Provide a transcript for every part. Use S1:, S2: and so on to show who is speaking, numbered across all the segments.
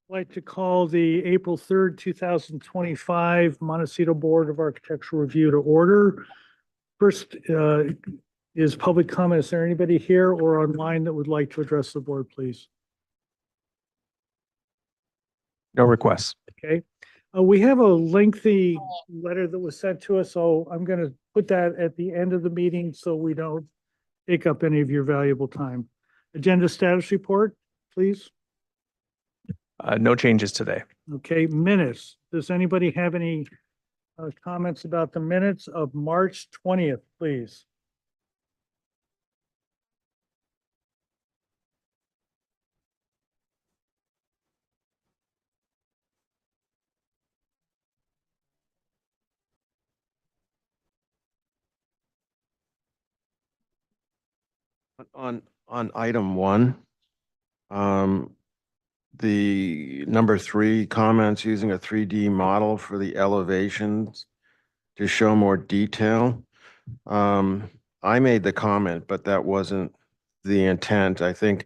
S1: I'd like to call the April 3rd, 2025 Montecito Board of Architectural Review to order. First is public comment. Is there anybody here or online that would like to address the board, please?
S2: No requests.
S1: Okay. We have a lengthy letter that was sent to us, so I'm going to put that at the end of the meeting so we don't take up any of your valuable time. Agenda status report, please.
S2: No changes today.
S1: Okay, minutes. Does anybody have any comments about the minutes of March 20th, please?
S3: On item one, the number 3 comments using a 3D model for the elevations to show more detail. I made the comment, but that wasn't the intent. I think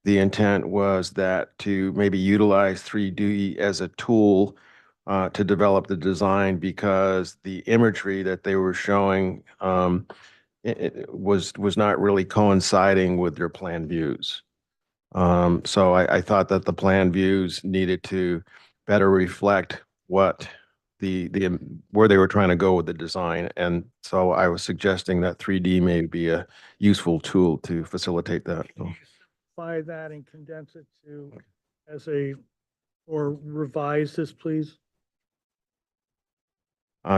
S3: the intent was that to maybe utilize 3D as a tool to develop the design, because the imagery that they were showing it was not really coinciding with their plan views. So I thought that the plan views needed to better reflect what the where they were trying to go with the design. And so I was suggesting that 3D may be a useful tool to facilitate that.
S1: Simplify that and condense it to or revise this, please.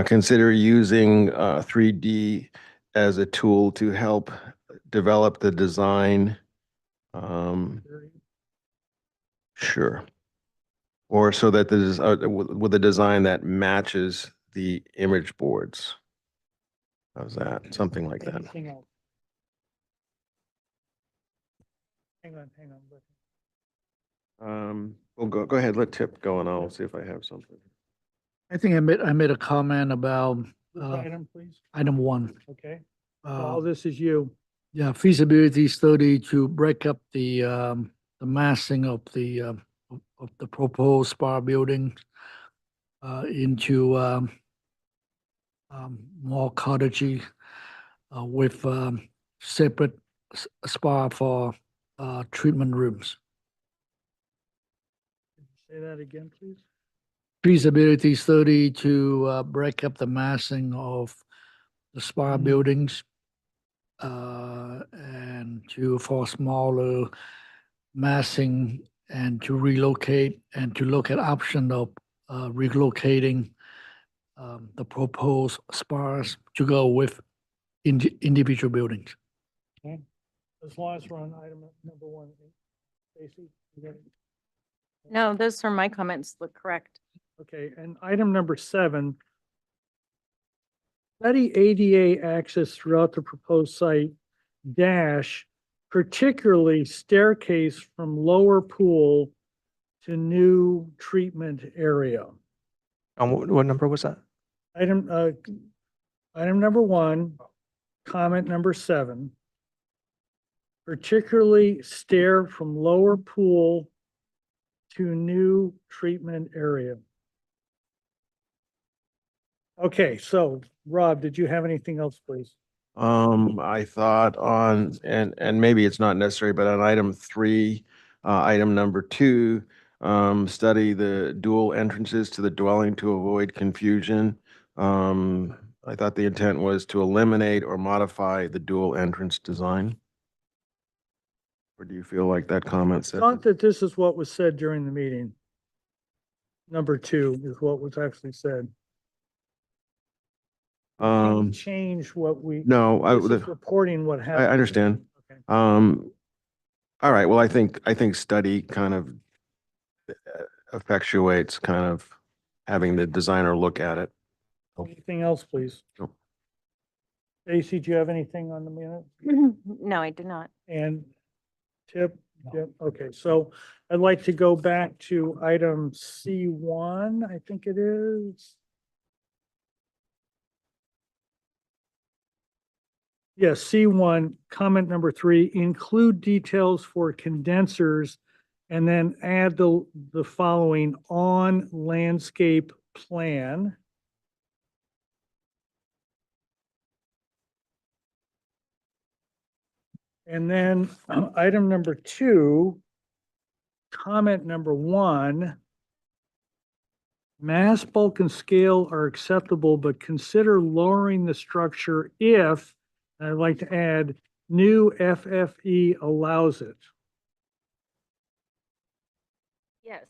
S3: Consider using 3D as a tool to help develop the design. Sure. Or so that there's with a design that matches the image boards. How's that? Something like that.
S1: Anything else? Hang on.
S3: Well, go ahead. Let Tip go, and I'll see if I have something.
S4: I think I made a comment about
S1: Item, please.
S4: item 1.
S1: Okay. All this is you.
S4: Yeah, feasibility study to break up the massing of the proposed spa building into more cottagey with separate spa for treatment rooms.
S1: Say that again, please.
S4: Feasibility study to break up the massing of the spa buildings and for smaller massing, and to relocate and to look at option of relocating the proposed spas to go with individual buildings.
S1: Okay. As long as we're on item number 1, Stacy, you got it?
S5: No, those are my comments. Look correct.
S1: Okay, and item number 7, study ADA access throughout the proposed site, particularly staircase from lower pool to new treatment area.
S2: What number was that?
S1: Item number 1, comment number 7, particularly stair from lower pool to new treatment area. Okay, so Rob, did you have anything else, please?
S3: I thought on, and maybe it's not necessary, but on item 3, item number 2, study the dual entrances to the dwelling to avoid confusion. I thought the intent was to eliminate or modify the dual entrance design. Or do you feel like that comment said?
S1: Thought that this is what was said during the meeting. Number 2 is what was actually said. Change what we.
S3: No,
S1: This is reporting what happened.
S3: I understand.
S1: Okay.
S3: All right. Well, I think study kind of effectuates kind of having the designer look at it.
S1: Anything else, please?
S3: No.
S1: Stacy, do you have anything on the minute?
S5: No, I did not.
S1: And Tip? Yep. Okay, so I'd like to go back to item C1, I think it is. Yes, C1, comment number 3, include details for condensers And then add the following on landscape plan. And then item number 2, comment number 1. Mass, bulk, and scale are acceptable, but consider lowering the structure if, and I'd like to add, new FFE allows it,
S5: Yes,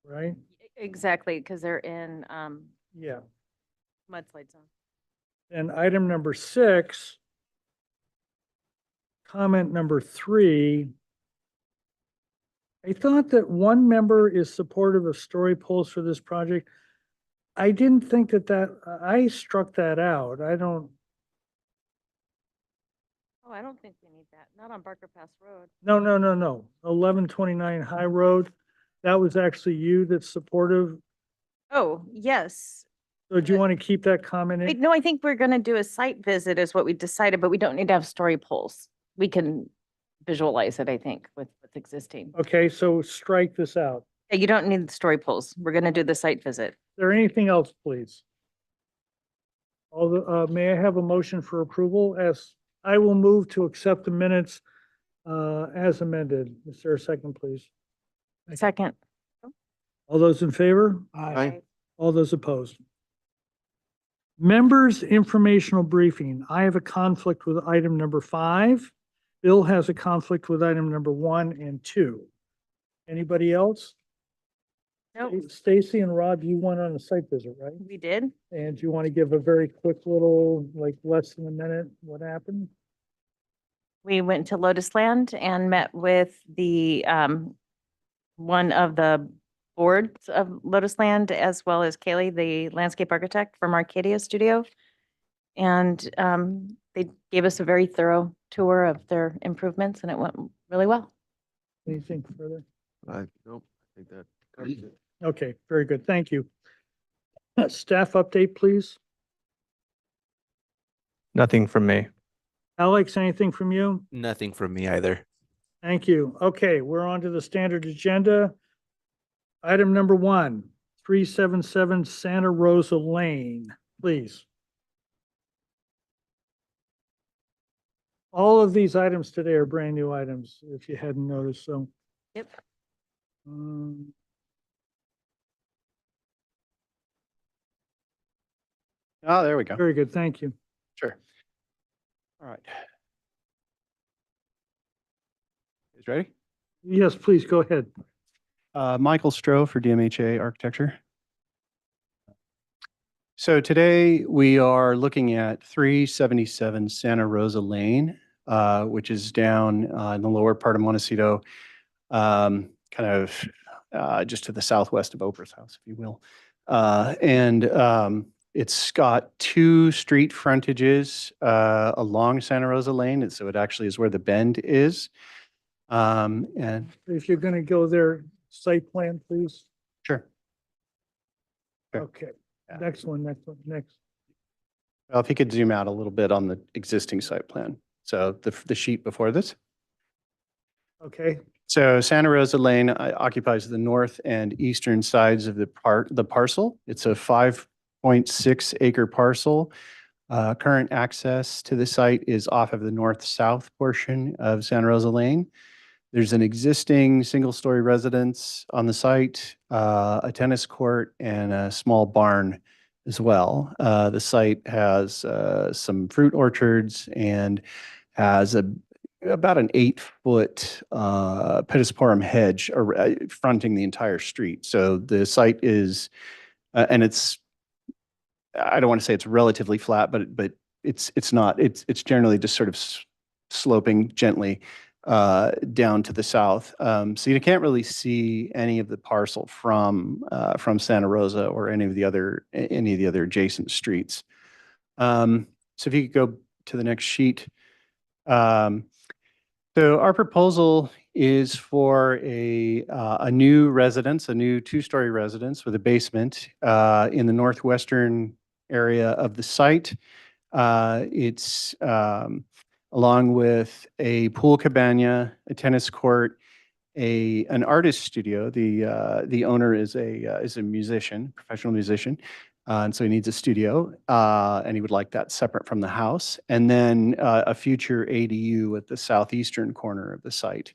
S1: right?
S5: exactly, because they're in
S1: Yeah.
S5: mudslide zone.
S1: And item number 6, comment number 3. I thought that one member is supportive of story poles for this project. I didn't think I struck that out. I don't,
S5: Oh, I don't think we need that. Not on Barker Pass Road.
S1: no, 1129 High Road. That was actually you that's supportive.
S5: Oh, yes.
S1: So do you want to keep that comment
S5: Wait,
S1: in?
S5: no, I think we're gonna do a site visit is what we decided, but we don't need to have story poles. We can visualize it, I think, with what's existing.
S1: Okay, so strike this out.
S5: Yeah, you don't need the story poles. We're gonna do the site visit.
S1: Is there anything else, please? May I have a motion for approval? As I will move to accept the minutes as amended. Is there a second, please?
S5: Second.
S1: All those in favor?
S3: Aye.
S1: All those opposed? Members informational briefing. I have a conflict with item number 5. Bill has a conflict with item number 1 and 2. Anybody else?
S5: Nope,
S1: Stacy and Rob, you went on a site visit, right?
S5: we did.
S1: And do you want to give a very quick little, like less than a minute, what happened?
S5: We went to Lotus Land and met with the one of the boards of Lotus Land, as well as Kaylee, the landscape architect from Arcadia Studio. And they gave us a very thorough tour of their improvements, and it went really well.
S1: Anything further?
S3: Nope, I think that covers it.
S1: Okay, very good. Thank you. Staff update, please.
S2: Nothing from me.
S1: Alex, anything from you?
S6: Nothing from me either.
S1: Thank you. Okay, we're on to the standard agenda. Item number 1, 377 Santa Rosa Lane, please. All of these items today are brand new items, if you hadn't noticed, so.
S5: Yep.
S7: Oh, there we go.
S1: Very good, thank you.
S7: Sure. All right. Is ready?
S1: Yes, please, go ahead.
S7: Michael Stroh for DMHA Architecture. So today we are looking at 377 Santa Rosa Lane, which is down in the lower part of Montecito, kind of just to the southwest of Oprah's house, if you will. It's got 2 street frontages along Santa Rosa Lane, and so it actually is where the bend is. And
S1: If you're gonna go there, site plan, please.
S7: sure. Sure.
S1: Okay,
S7: Yeah.
S1: next one.
S7: Well, if you could zoom out a little bit on the existing site plan. So the sheet before this.
S1: Okay,
S7: So Santa Rosa Lane occupies the north and eastern sides of the parcel. It's a 5.6 acre parcel. Current access to the site is off of the north-south portion of Santa Rosa Lane. There's an existing single-story residence on the site, a tennis court, and a small barn as well. The site has some fruit orchards and has about an 8-foot pittosporum hedge fronting the entire street. So the site is, and it's, I don't want to say it's relatively flat, but it's not. It's generally just sort of sloping gently down to the south. So you can't really see any of the parcel from Santa Rosa or any of the other adjacent streets. So if you could go to the next sheet. So our proposal is for a new residence, a new 2-story residence with a basement in the northwestern area of the site. It's along with a pool cabana, a tennis court, an artist studio. The owner is a musician, professional musician. And so he needs a studio, and he would like that separate from the house. And then a future ADU at the southeastern corner of the site.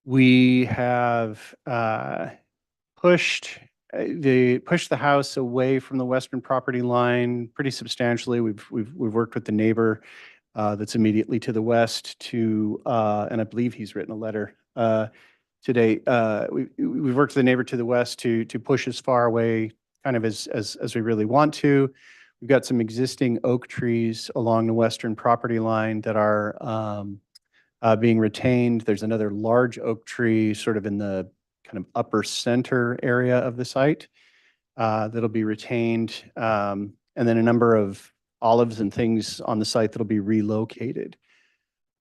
S7: We have pushed the house away from the western property line pretty substantially. We've worked with the neighbor that's immediately to the west to, and I believe he's written a letter today. We've worked with the neighbor to the west to push as far away kind of as we really want to. We've got some existing oak trees along the western property line that are being retained. There's another large oak tree sort of in the kind of upper center area of the site that'll be retained. And then a number of olives and things on the site that'll be relocated.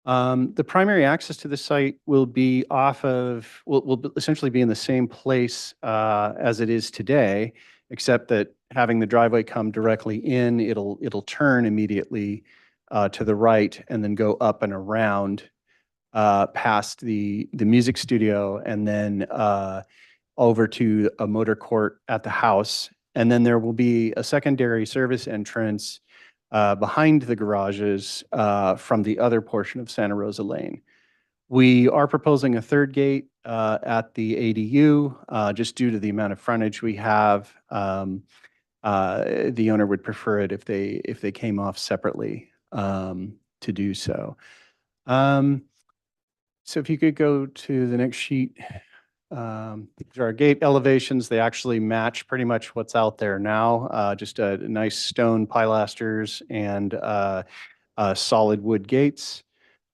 S7: The primary access to the site will be will essentially be in the same place as it is today, except that having the driveway come directly in, it'll turn immediately to the right and then go up and around past the music studio and then over to a motor court at the house. And then there will be a secondary service entrance behind the garages from the other portion of Santa Rosa Lane. We are proposing a third gate at the ADU just due to the amount of frontage we have. The owner would prefer it if they came off separately to do so. So if you could go to the next sheet. These are our gate elevations. They actually match pretty much what's out there now. Just a nice stone pilasters and solid wood gates.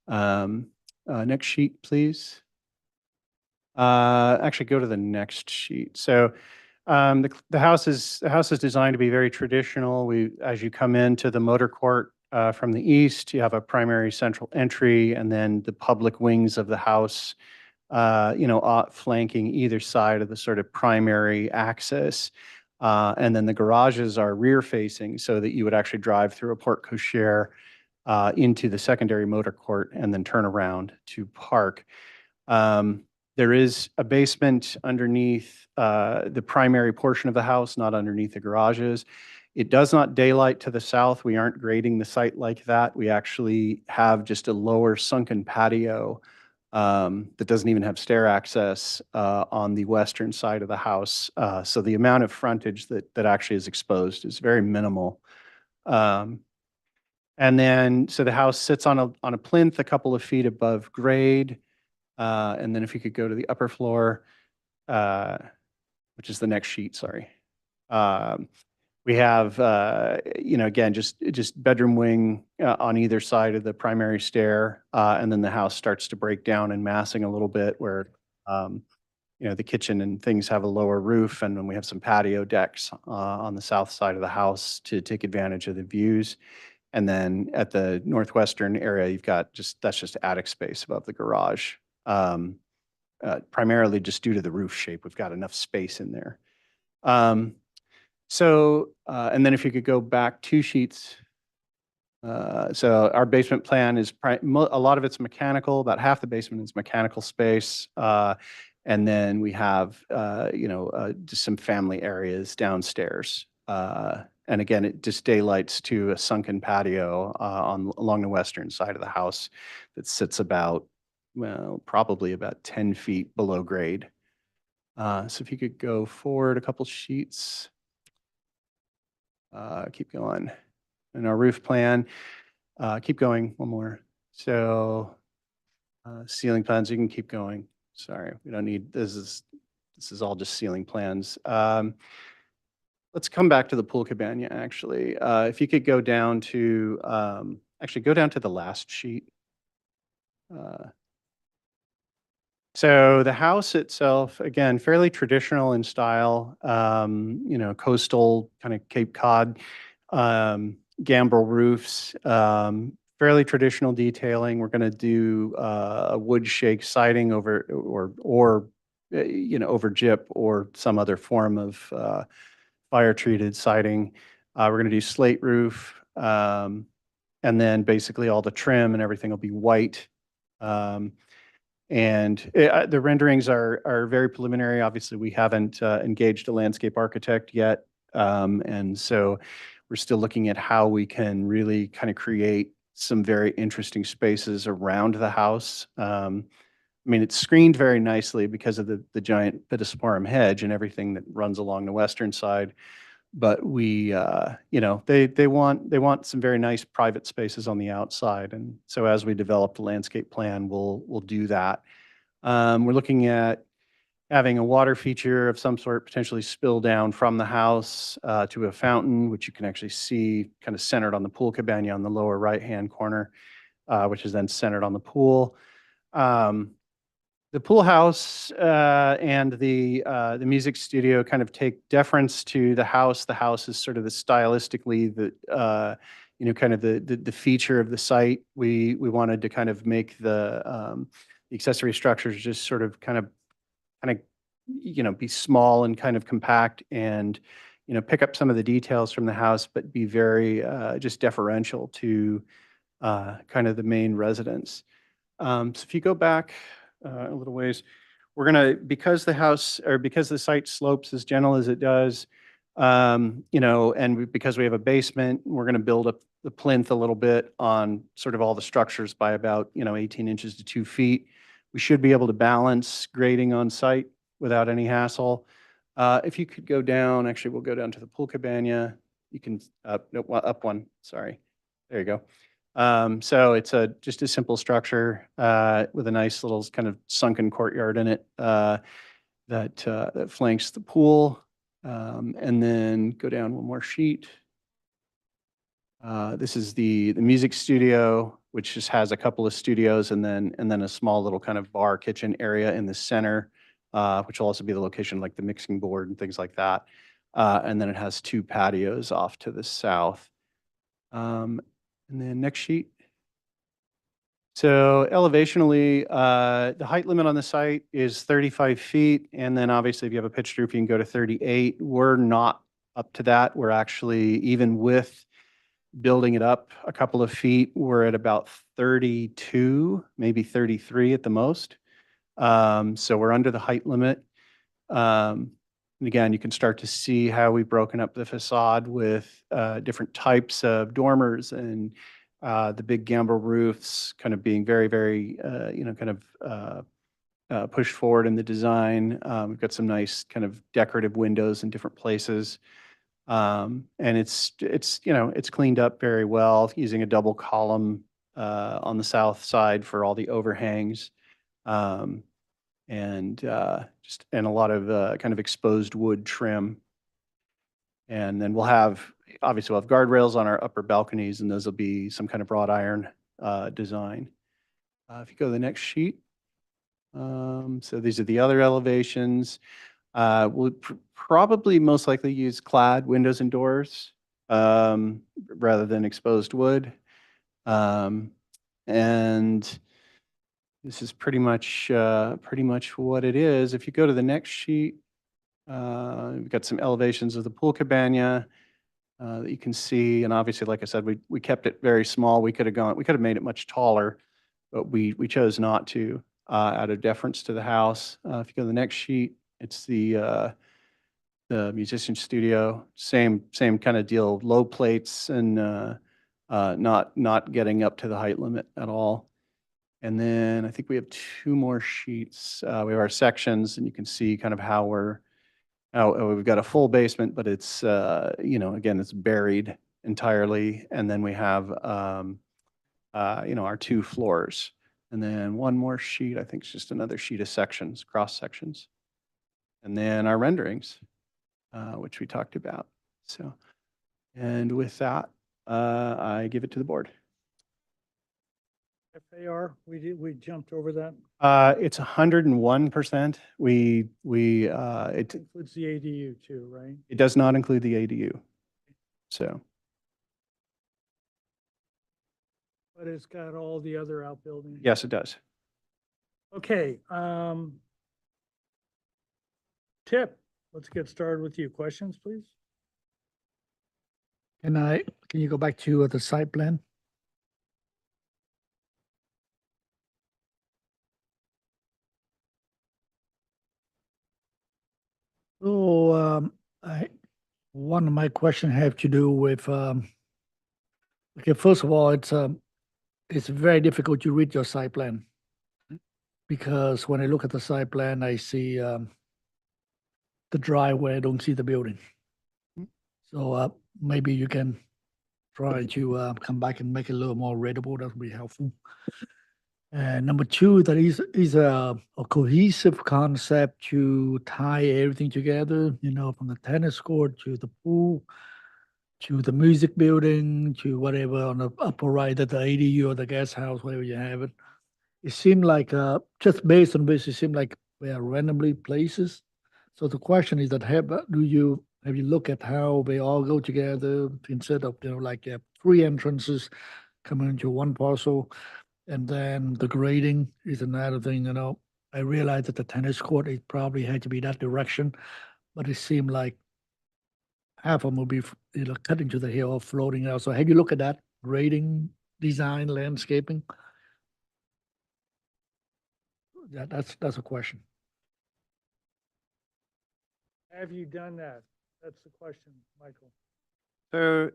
S7: Next sheet, please. Actually, go to the next sheet. So the house is designed to be very traditional. As you come into the motor court from the east, you have a primary central entry, and then the public wings of the house flanking either side of the sort of primary access. And then the garages are rear facing so that you would actually drive through a porte cochere into the secondary motor court and then turn around to park. There is a basement underneath the primary portion of the house, not underneath the garages. It does not daylight to the south. We aren't grading the site like that. We actually have just a lower sunken patio that doesn't even have stair access on the western side of the house. So the amount of frontage that actually is exposed is very minimal. And then, so the house sits on a plinth a couple of feet above grade. And then if you could go to the upper floor, which is the next sheet, sorry. We have, again, just bedroom wing on either side of the primary stair. And then the house starts to break down and massing a little bit where, the kitchen and things have a lower roof. And then we have some patio decks on the south side of the house to take advantage of the views. And then at the northwestern area, you've got that's just attic space above the garage. Primarily just due to the roof shape, we've got enough space in there. And then if you could go back 2 sheets. So our basement plan is, a lot of it's mechanical, about half the basement is mechanical space. And then we have, just some family areas downstairs. And again, it just daylights to a sunken patio along the western side of the house that sits about, probably about 10 feet below grade. So if you could go forward a couple sheets. Keep going. And our roof plan, keep going, one more. So ceiling plans, you can keep going. Sorry, we don't need, this is all just ceiling plans. Let's come back to the pool cabana, actually. If you could go down to, actually go down to the last sheet. So the house itself, again, fairly traditional in style, coastal kind of Cape Cod, gambrel roofs, fairly traditional detailing. We're going to do a wood shake siding over over gyp or some other form of fire treated siding. We're going to do slate roof, and then basically all the trim and everything will be white. And the renderings are very preliminary. Obviously, we haven't engaged a landscape architect yet. And so we're still looking at how we can really kind of create some very interesting spaces around the house. I mean, it's screened very nicely because of the giant pittosporum hedge and everything that runs along the western side. But we, you know, they want some very nice private spaces on the outside. And so as we develop the landscape plan, we'll do that. We're looking at having a water feature of some sort potentially spill down from the house to a fountain, which you can actually see kind of centered on the pool cabana on the lower right-hand corner, which is then centered on the pool. The pool house and the music studio kind of take deference to the house. The house is sort of the stylistically you know, kind of the feature of the site. We wanted to kind of make the accessory structures just sort of kind of you know, be small and kind of compact and you know, pick up some of the details from the house, but be very just deferential to kind of the main residence. So if you go back a little ways, we're gonna, because the house or because the site slopes as gentle as it does, you know, and because we have a basement, we're gonna build up the plinth a little bit on sort of all the structures by about, you know, 18 inches to 2 feet. We should be able to balance grading on site without any hassle. If you could go down, actually, we'll go down to the pool cabana. You can, no, up one, sorry. There you go. So it's just a simple structure with a nice little kind of sunken courtyard in it that flanks the pool. And then go down one more sheet. This is the music studio, which just has a couple of studios and then a small little kind of bar kitchen area in the center, which will also be the location like the mixing board and things like that. And then it has 2 patios off to the south. And then next sheet. So elevationally, the height limit on the site is 35 feet. And then obviously if you have a pitched roof, you can go to 38. We're not up to that. We're actually, even with building it up a couple of feet, we're at about 32, maybe 33 at the most. So we're under the height limit. And again, you can start to see how we've broken up the facade with different types of dormers and the big gambrel roofs kind of being very, very, you know, kind of pushed forward in the design. We've got some nice kind of decorative windows in different places. And it's, you know, it's cleaned up very well using a double column on the south side for all the overhangs. And a lot of kind of exposed wood trim. And then obviously we'll have guardrails on our upper balconies, and those will be some kind of wrought iron design. If you go to the next sheet. So these are the other elevations. We'll probably most likely use clad windows and doors rather than exposed wood. And this is pretty much what it is. If you go to the next sheet, we've got some elevations of the pool cabana that you can see. And obviously, like I said, we kept it very small. We could have made it much taller, but we chose not to out of deference to the house. If you go to the next sheet, it's the musician studio. Same kind of deal. Low plates and not getting up to the height limit at all. And then I think we have 2 more sheets. We have our sections, and you can see kind of how we've got a full basement, but it's, you know, again, it's buried entirely. And then we have, you know, our 2 floors. And then one more sheet, I think it's just another sheet of sections, cross sections. And then our renderings, which we talked about. So, and with that, I give it to the board.
S1: FAR, we jumped over that.
S7: It's 101%. It
S1: Includes the ADU too, right?
S7: does not include the ADU. So,
S1: But it's got all the other outbuildings.
S7: yes, it does.
S1: Okay, Tip, let's get started with you. Questions, please?
S4: Can you go back to the site plan? So, one of my questions have to do with, okay, first of all, it's very difficult to read your site plan. Because when I look at the site plan, I see, the driveway, I don't see the building. So, maybe you can try to, come back and make it a little more readable. That would be helpful. And number two, that is a cohesive concept to tie everything together, from the tennis court to the pool, to the music building, to whatever on the upper right at the ADU or the guest house, wherever you have it. It seemed like, just based on this, it seemed like we are randomly places. So the question is that have you looked at how they all go together instead of, like three entrances coming into one parcel? And then the grading is another thing, I realized that the tennis court, it probably had to be that direction, but it seemed like half of them will be, cut into the hill or floating out. So have you looked at that grading, design, landscaping? That's a question.
S1: Have you done that? That's the question, Michael.
S7: So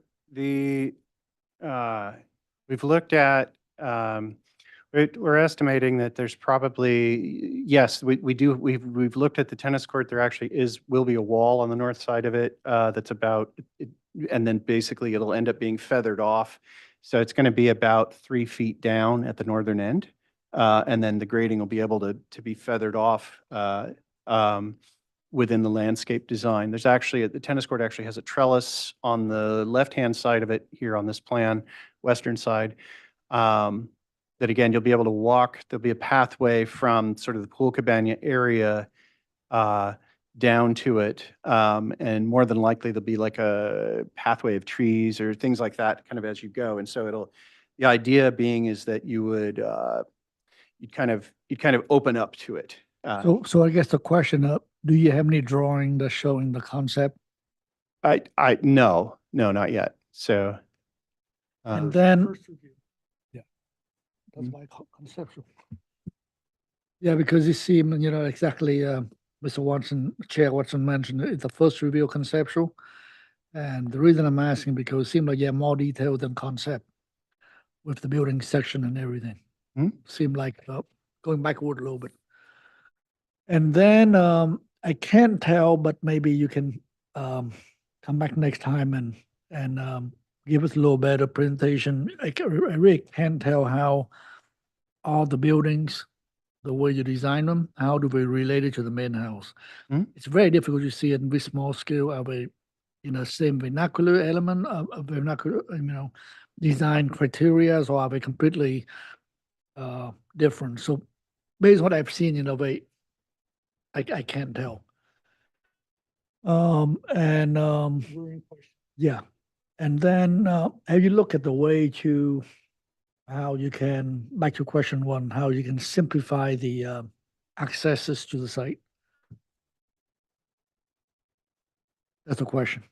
S7: we've looked at, we're estimating that there's probably, yes, we've looked at the tennis court. There actually will be a wall on the north side of it, that's about, and then basically it'll end up being feathered off. So it's going to be about 3 feet down at the northern end. And then the grading will be able to be feathered off, within the landscape design. There's actually, the tennis court actually has a trellis on the left-hand side of it here on this plan, western side. That again, you'll be able to walk. There'll be a pathway from sort of the pool cabana area down to it. And more than likely, there'll be like a pathway of trees or things like that kind of as you go. And so the idea being is that you would, you'd kind of open up to it.
S4: So I guess the question, do you have any drawing that's showing the concept?
S7: No, not yet. So.
S4: And then,
S1: First review.
S4: that's my conceptual. Yeah, because it seemed, exactly, Mr. Watson, Chair Watson mentioned it's the first review conceptual. And the reason I'm asking, because it seemed like you have more detail than concept with the building section and everything. Seemed like going backward a little bit. And then I can't tell, but maybe you can come back next time and give us a little better presentation. I really can't tell how all the buildings, the way you design them, how do they relate it to the main house? It's very difficult to see it in this small scale. Are they same vernacular element of vernacular, design criteria, or are they completely different? So based on what I've seen, I can't tell. Yeah. And then have you looked at the way to how you can, back to question one, how you can simplify the accesses to the site? That's a question.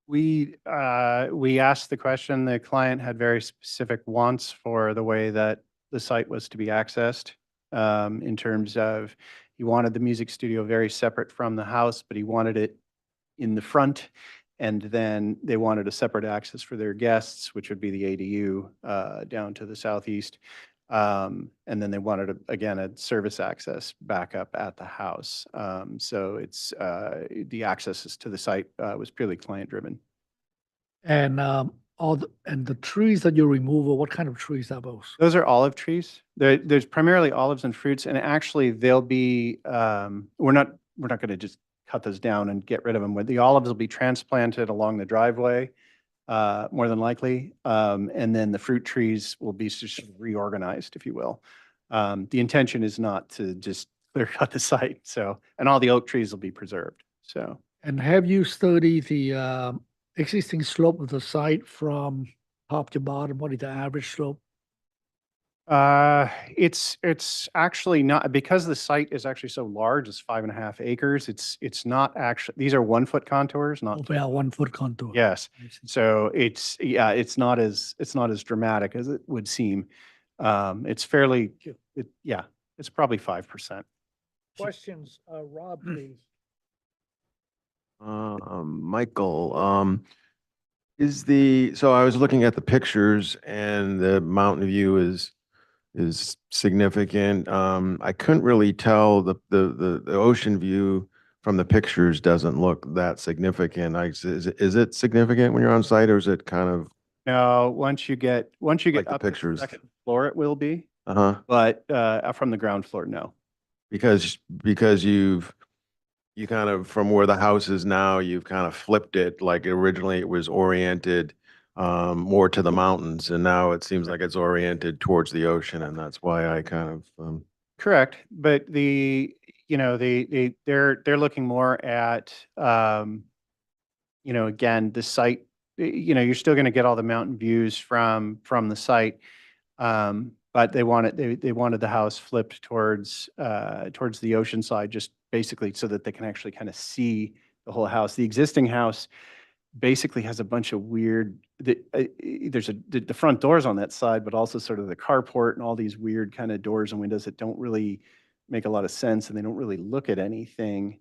S7: We asked the question. The client had very specific wants for the way that the site was to be accessed, in terms of he wanted the music studio very separate from the house, but he wanted it in the front. And then they wanted a separate access for their guests, which would be the ADU down to the southeast. And then they wanted, again, a service access back up at the house. So it's the access to the site was purely client driven.
S4: And the trees that you remove, what kind of trees are those?
S7: Those are olive trees. There's primarily olives and fruits, and actually they'll be. We're not going to just cut those down and get rid of them. The olives will be transplanted along the driveway, more than likely, and then the fruit trees will be just reorganized, if you will. The intention is not to just clear cut the site. So, and all the oak trees will be preserved. So.
S4: And have you studied the existing slope of the site from top to bottom? What is the average slope?
S7: It's actually not, because the site is actually so large, it's 5.5 acres. It's not actually, these are 1 foot contours, not.
S4: Oh, yeah, 1 foot contour.
S7: Yes.
S4: I see.
S7: So it's not as dramatic as it would seem. It's fairly, it's probably 5%.
S1: Questions, Rob, please.
S3: Michael, so I was looking at the pictures and the mountain view is significant. I couldn't really tell the ocean view from the pictures doesn't look that significant. Is it significant when you're on site, or is it kind of
S7: Now, once you get
S3: like the
S7: up to the
S3: pictures?
S7: second floor, it will be,
S3: Uh-huh.
S7: but from the ground floor, no.
S3: Because you kind of, from where the house is now, you've kind of flipped it, like originally it was oriented more to the mountains, and now it seems like it's oriented towards the ocean, and that's why I kind of
S7: Correct, but they're looking more at, again, the site, you're still gonna get all the mountain views from the site. But they wanted the house flipped towards the ocean side, just basically so that they can actually kind of see the whole house. The existing house basically has a bunch of weird, the front doors on that side, but also sort of the carport and all these weird kind of doors and windows that don't really make a lot of sense, and they don't really look at anything.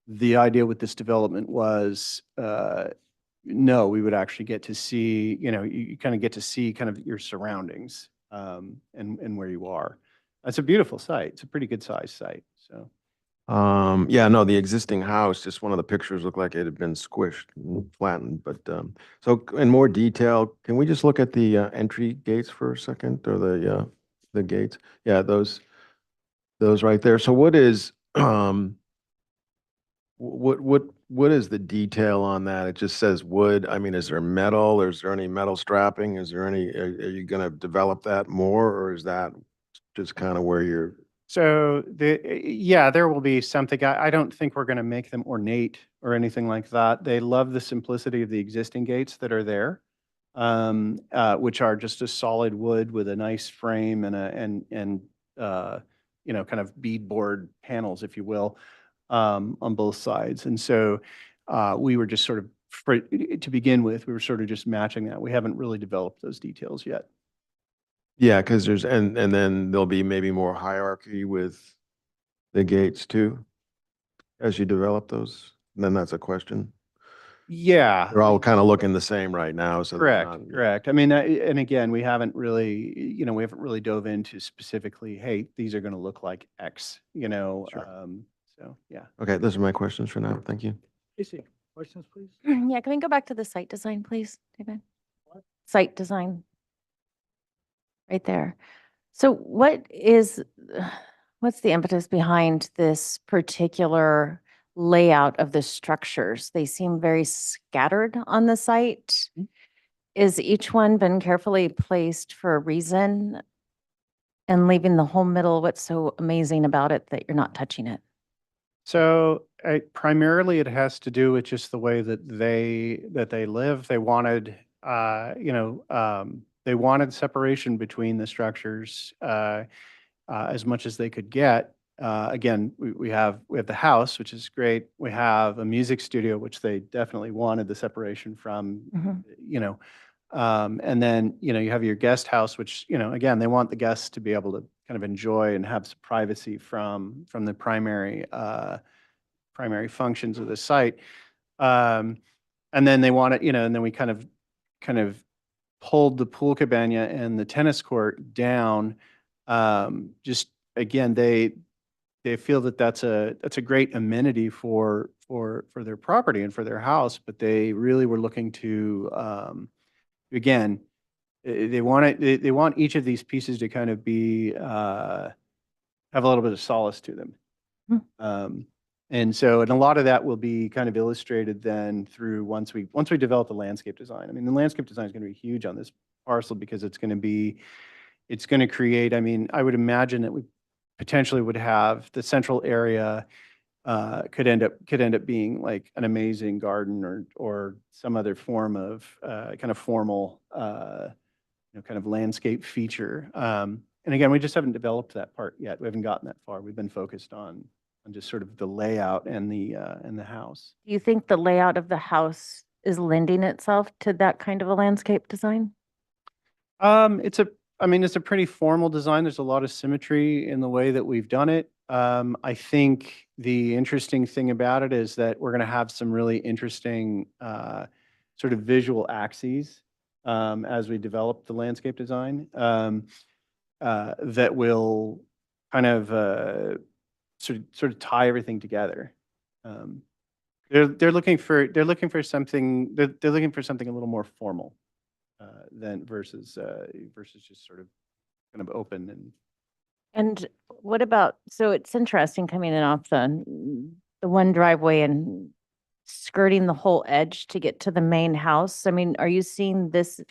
S7: The idea with this development was, no, we would actually get to see, you kind of get to see kind of your surroundings, and where you are. It's a beautiful site. It's a pretty good sized site, so.
S3: yeah, no, the existing house, just one of the pictures looked like it had been squished and flattened, but so in more detail, can we just look at the entry gates for a second, or the gates? Yeah, those right there. So what is what is the detail on that? It just says wood. I mean, is there metal, or is there any metal strapping? Is there any, are you gonna develop that more, or is that just kind of where you're?
S7: So yeah, there will be something. I don't think we're going to make them ornate or anything like that. They love the simplicity of the existing gates that are there, which are just a solid wood with a nice frame and kind of beadboard panels, if you will, on both sides. And so we were just sort of, to begin with, we were sort of just matching that. We haven't really developed those details yet.
S3: Yeah, because there's, and then there'll be maybe more hierarchy with the gates too, as you develop those. And then that's a question.
S7: Yeah.
S3: They're all kind of looking the same right now, so they're
S7: Correct,
S3: not-
S7: correct. I mean, and again, we haven't really dove into specifically, hey, these are going to look like X,
S3: Sure.
S7: so yeah.
S3: Okay, those are my questions for now. Thank you.
S1: Casey, questions, please?
S5: Yeah, can we go back to the site design, please, David? Site design. Right there. So what's the impetus behind this particular layout of the structures? They seem very scattered on the site. Is each one been carefully placed for a reason? And leaving the whole middle, what's so amazing about it that you're not touching it?
S7: So primarily it has to do with just the way that they live. They wanted, they wanted separation between the structures as much as they could get. Again, we have the house, which is great. We have a music studio, which they definitely wanted the separation from, and then, you have your guest house, which, again, they want the guests to be able to kind of enjoy and have some privacy from the primary functions of the site. And then they want it, and then we kind of pulled the pool cabana and the tennis court down. Just again, they feel that that's a great amenity for their property and for their house, but they really were looking to, again, they want each of these pieces to kind of be have a little bit of solace to them. And a lot of that will be kind of illustrated then through once we develop the landscape design. I mean, the landscape design is going to be huge on this parcel because it's going to create, I mean, I would imagine that we potentially would have the central area could end up being like an amazing garden or some other form of kind of formal kind of landscape feature. And again, we just haven't developed that part yet. We haven't gotten that far. We've been focused on just sort of the layout and the house.
S5: Do you think the layout of the house is lending itself to that kind of a landscape design?
S7: It's a pretty formal design. There's a lot of symmetry in the way that we've done it. I think the interesting thing about it is that we're going to have some really interesting sort of visual axes as we develop the landscape design that will kind of sort of tie everything together. They're looking for something they're looking for something a little more formal than versus just sort of kind of open and.
S5: And what about, so it's interesting coming in off the one driveway and skirting the whole edge to get to the main house. I mean, are you seeing this,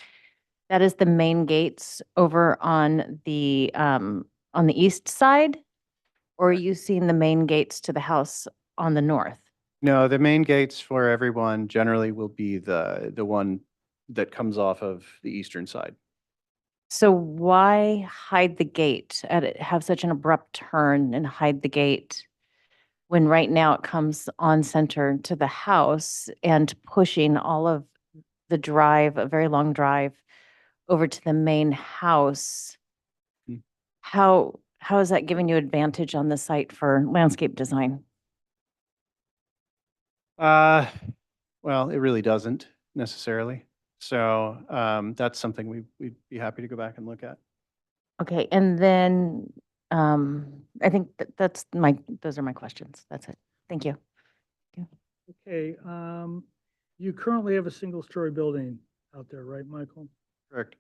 S5: that is the main gates over on the east side? Or are you seeing the main gates to the house on the north?
S7: No, the main gates for everyone generally will be the one that comes off of the eastern side.
S5: So why hide the gate at it, have such an abrupt turn and hide the gate when right now it comes on center to the house and pushing all of the drive, a very long drive over to the main house?
S7: Hmm.
S5: How is that giving you advantage on the site for landscape design?
S7: Well, it really doesn't necessarily. So that's something we'd be happy to go back and look at.
S5: Okay, and then I think those are my questions. That's it. Thank you.
S1: Okay, you currently have a single-story building out there, right, Michael?
S7: Correct.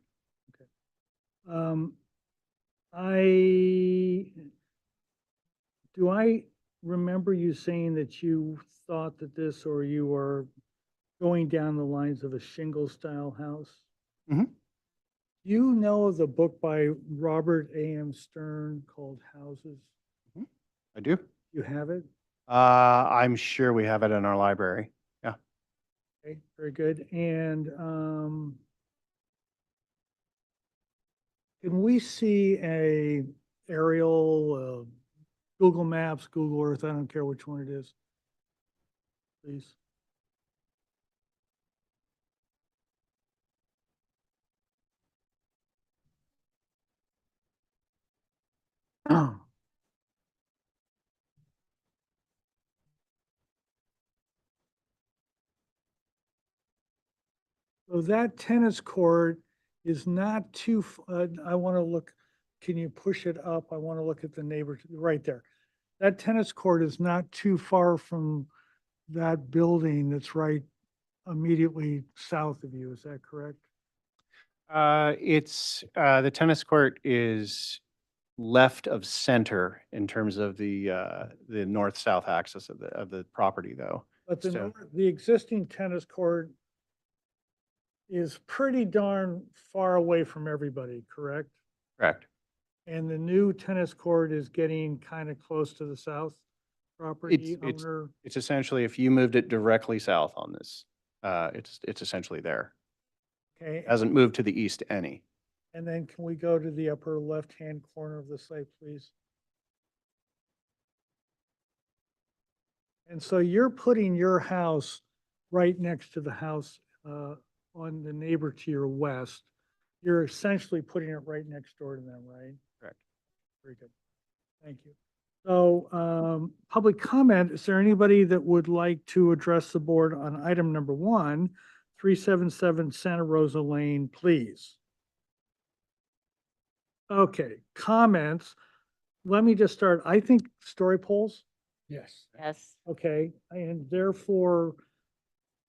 S1: Um, do I remember you saying that you thought that this, or you were going down the lines of a shingle-style house?
S7: Mhm.
S1: You know the book by Robert A.M. Stern called Houses?
S7: I do.
S1: You have it?
S7: I'm sure we have it in our library. Yeah.
S1: Okay, very good. And can we see a aerial, Google Maps, Google Earth, I don't care which one it is, please? So that tennis court is not too, I want to look, can you push it up? I want to look at the neighbor, right there. That tennis court is not too far from that building that's right immediately south of you. Is that correct?
S7: It's the tennis court is left of center in terms of the north-south axis of the property, though.
S1: But
S7: So-
S1: the existing tennis court is pretty darn far away from everybody, correct?
S7: Correct.
S1: And the new tennis court is getting kind of close to the south property
S7: It's
S1: owner.
S7: it's essentially if you moved it directly south on this, it's essentially there.
S1: Okay,
S7: Hasn't moved to the east any.
S1: and then can we go to the upper left-hand corner of the site, please? And so you're putting your house right next to the house on the neighbor to your west. You're essentially putting it right next door to them, right?
S7: Correct.
S1: Very good. Thank you. So public comment, is there anybody that would like to address the board on item number 1, 377 Santa Rosa Lane, please? Okay, comments. Let me just start. I think story polls.
S4: Yes.
S5: Yes.
S1: Okay, and therefore,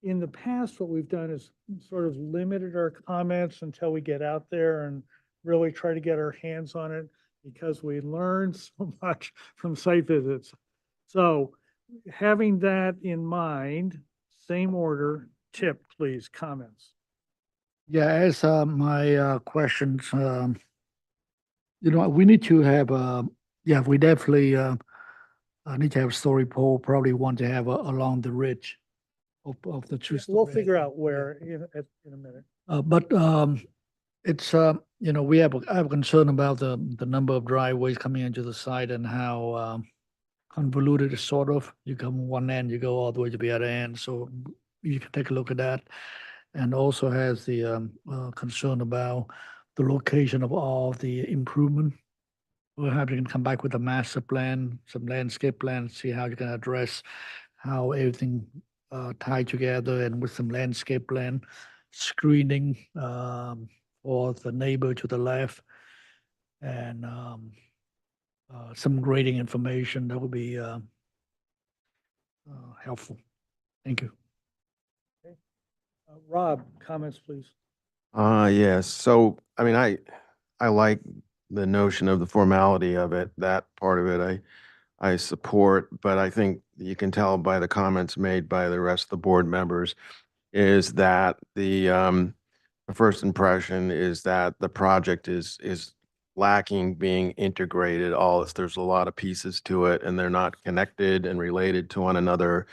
S1: in the past, what we've done is sort of limited our comments until we get out there and really try to get our hands on it because we learn so much from site visits. So having that in mind, same order, Tip, please, comments.
S4: Yeah, as my questions, we need to have, we definitely need to have a story pole, probably want to have along the ridge of the two.
S1: We'll figure out where in a minute.
S4: But it's, we have, I have concern about the number of driveways coming into the site and how convoluted it's sort of. You come one end, you go all the way to the other end. So you can take a look at that. And also has the concern about the location of all the improvement we'll have to come back with a master plan, some landscape plan, see how you can address how everything tied together and with some landscape plan, screening for the neighbor to the left and some grading information that would be helpful. Thank you.
S1: Rob, comments, please.
S3: Yes. So, I mean, I like the notion of the formality of it. That part of it, I support, but I think you can tell by the comments made by the rest of the board members is that the first impression is that the project is lacking being integrated. There's a lot of pieces to it and they're not connected and related to one another.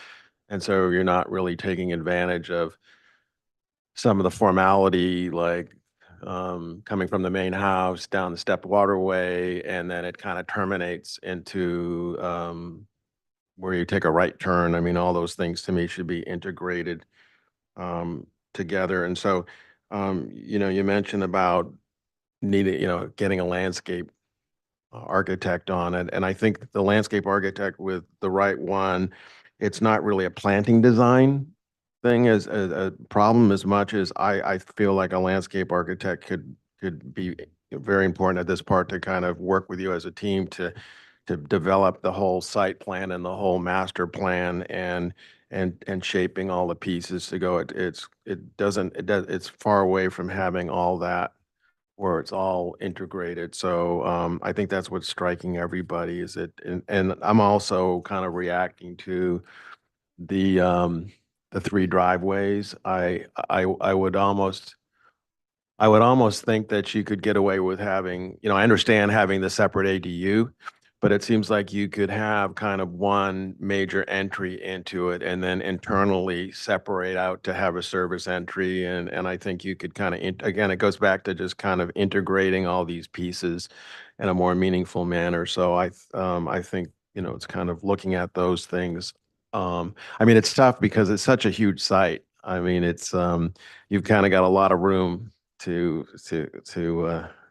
S3: And so you're not really taking advantage of some of the formality, like coming from the main house down the step waterway, and then it kind of terminates into where you take a right turn. I mean, all those things to me should be integrated together. And so, you mentioned about getting a landscape architect on it. And I think the landscape architect with the right one, it's not really a planting design thing as a problem as much as I feel like a landscape architect could be very important at this part to kind of work with you as a team to develop the whole site plan and the whole master plan and shaping all the pieces to go. It's far away from having all that where it's all integrated. So I think that's what's striking everybody is and I'm also kind of reacting to the three driveways. I would almost think that you could get away with having, I understand having the separate ADU, but it seems like you could have kind of one major entry into it and then internally separate out to have a service entry. And I think you could kind of, again, it goes back to just kind of integrating all these pieces in a more meaningful manner. So I think, it's kind of looking at those things. I mean, it's tough because it's such a huge site. I mean, it's, you've kind of got a lot of room to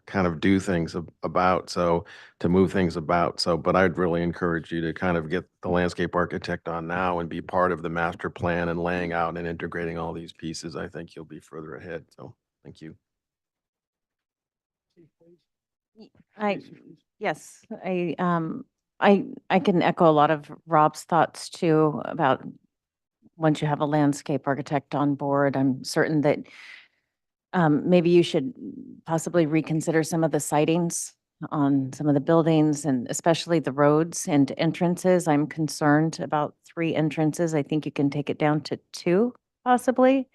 S3: kind of do things about, so to move things about. So, but I'd really encourage you to kind of get the landscape architect on now and be part of the master plan and laying out and integrating all these pieces. I think you'll be further ahead. So, thank you.
S5: Yes, I can echo a lot of Rob's thoughts too about once you have a landscape architect on board, I'm certain that maybe you should possibly reconsider some of the sightings on some of the buildings and especially the roads and entrances. I'm concerned about 3 entrances. I think you can take it down to 2 possibly.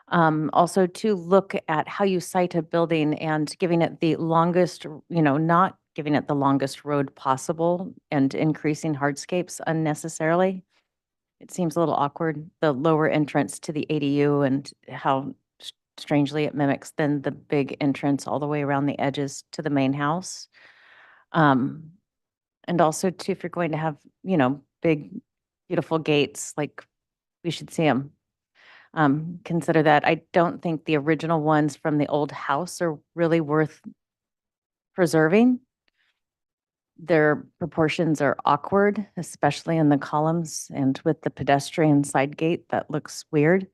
S5: Also to look at how you site a building and giving it the longest, not giving it the longest road possible and increasing hardscapes unnecessarily. It seems a little awkward, the lower entrance to the ADU and how strangely it mimics then the big entrance all the way around the edges to the main house. And also too, if you're going to have, big, beautiful gates, like we should see them. Consider that. I don't think the original ones from the old house are really worth preserving. Their proportions are awkward, especially in the columns and with the pedestrian side gate that looks weird.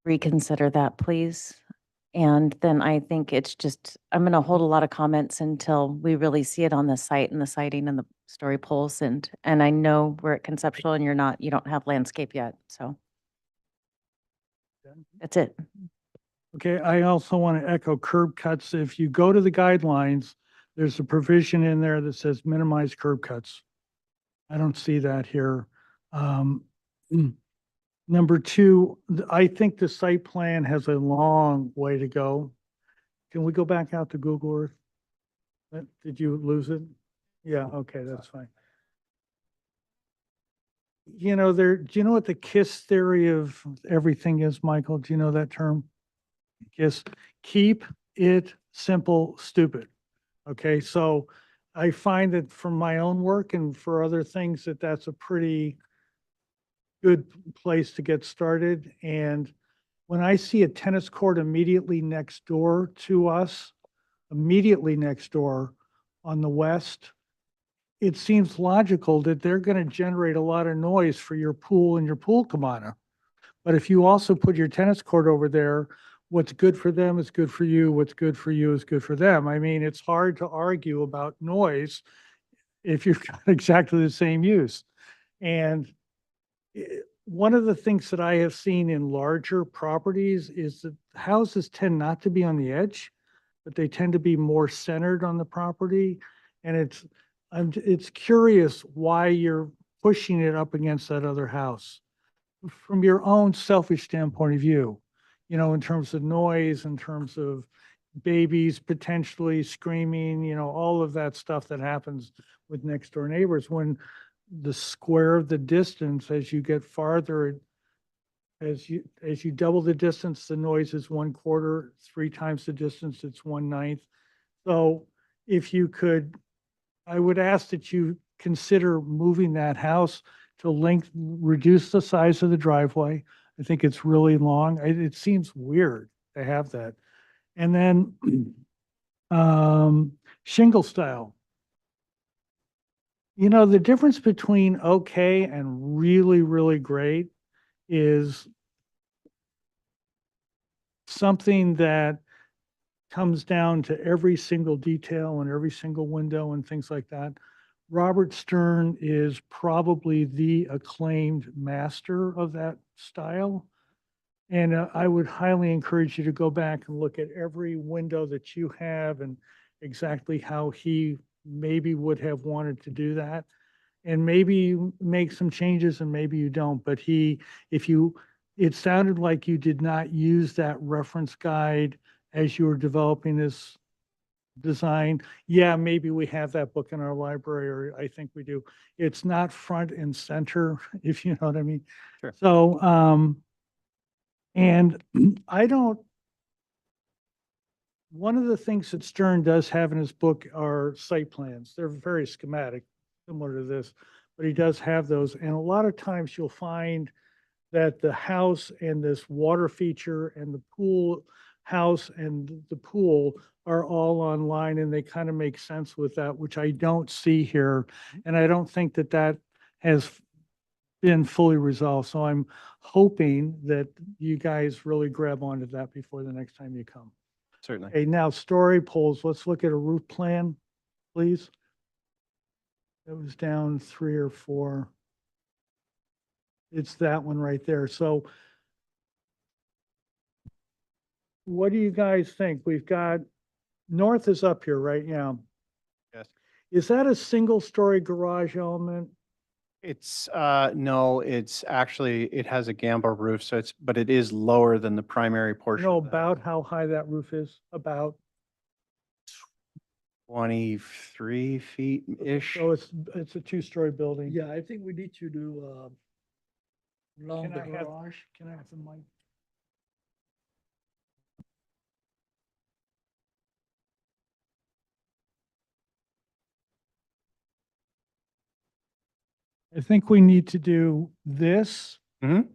S5: Reconsider that, please. And then I think it's just, I'm going to hold a lot of comments until we really see it on the site and the sighting and the story poles. And I know we're at conceptual and you don't have landscape yet. So that's it.
S1: Okay, I also want to echo curb cuts. If you go to the guidelines, there's a provision in there that says minimize curb cuts. I don't see that here. Number 2, I think the site plan has a long way to go. Can we go back out to Google Earth? Did you lose it? Yeah, okay, that's fine. Do you know what the KISS theory of everything is, Michael? Do you know that term? KISS, keep it simple, stupid. Okay, so I find that from my own work and for other things that's a pretty good place to get started. And when I see a tennis court immediately next door to us, immediately next door on the west, it seems logical that they're going to generate a lot of noise for your pool and your pool cabana. But if you also put your tennis court over there, what's good for them is good for you. What's good for you is good for them. I mean, it's hard to argue about noise if you've got exactly the same use. And one of the things that I have seen in larger properties is that houses tend not to be on the edge, but they tend to be more centered on the property. And it's curious why you're pushing it up against that other house from your own selfish standpoint of view, you know, in terms of noise, in terms of babies potentially screaming, you know, all of that stuff that happens with next door neighbors. When the square of the distance, as you get farther, as you double the distance, the noise is 1/4, 3 times the distance, it's 1/9. So if you could, I would ask that you consider moving that house to reduce the size of the driveway. I think it's really long. It seems weird to have that. And then shingle style. You know, the difference between okay and really, really great is something that comes down to every single detail and every single window and things like that. Robert Stern is probably the acclaimed master of that style. And I would highly encourage you to go back and look at every window that you have and exactly how he maybe would have wanted to do that. And maybe you make some changes and maybe you don't, but it sounded like you did not use that reference guide as you were developing this design. Yeah, maybe we have that book in our library, or I think we do. It's not front and center, if you know what I mean.
S7: Sure.
S1: So, and one of the things that Stern does have in his book are site plans. They're very schematic, similar to this, but he does have those. And a lot of times you'll find that the house and this water feature and the pool house and the pool are all online, and they kind of make sense with that, which I don't see here. And I don't think that that has been fully resolved. So I'm hoping that you guys really grab onto that before the next time you come.
S7: Certainly.
S1: Okay, now story poles. Let's look at a roof plan, please. It was down 3 or 4. It's that one right there. So what do you guys think? We've got, north is up here right now.
S7: Yes.
S1: Is that a single story garage element?
S7: It's, no, it's actually, it has a gambrel roof, so but it is lower than the primary
S1: You
S7: portion.
S1: know
S7: of the
S1: about how high that roof is? About?
S7: 23 feet-ish.
S1: So it's a 2-story building.
S4: Yeah, I think we need to do, along
S1: Can
S4: the
S1: I have-
S4: garage.
S1: Can I have the mic? I think we need to do this.
S7: Mhm.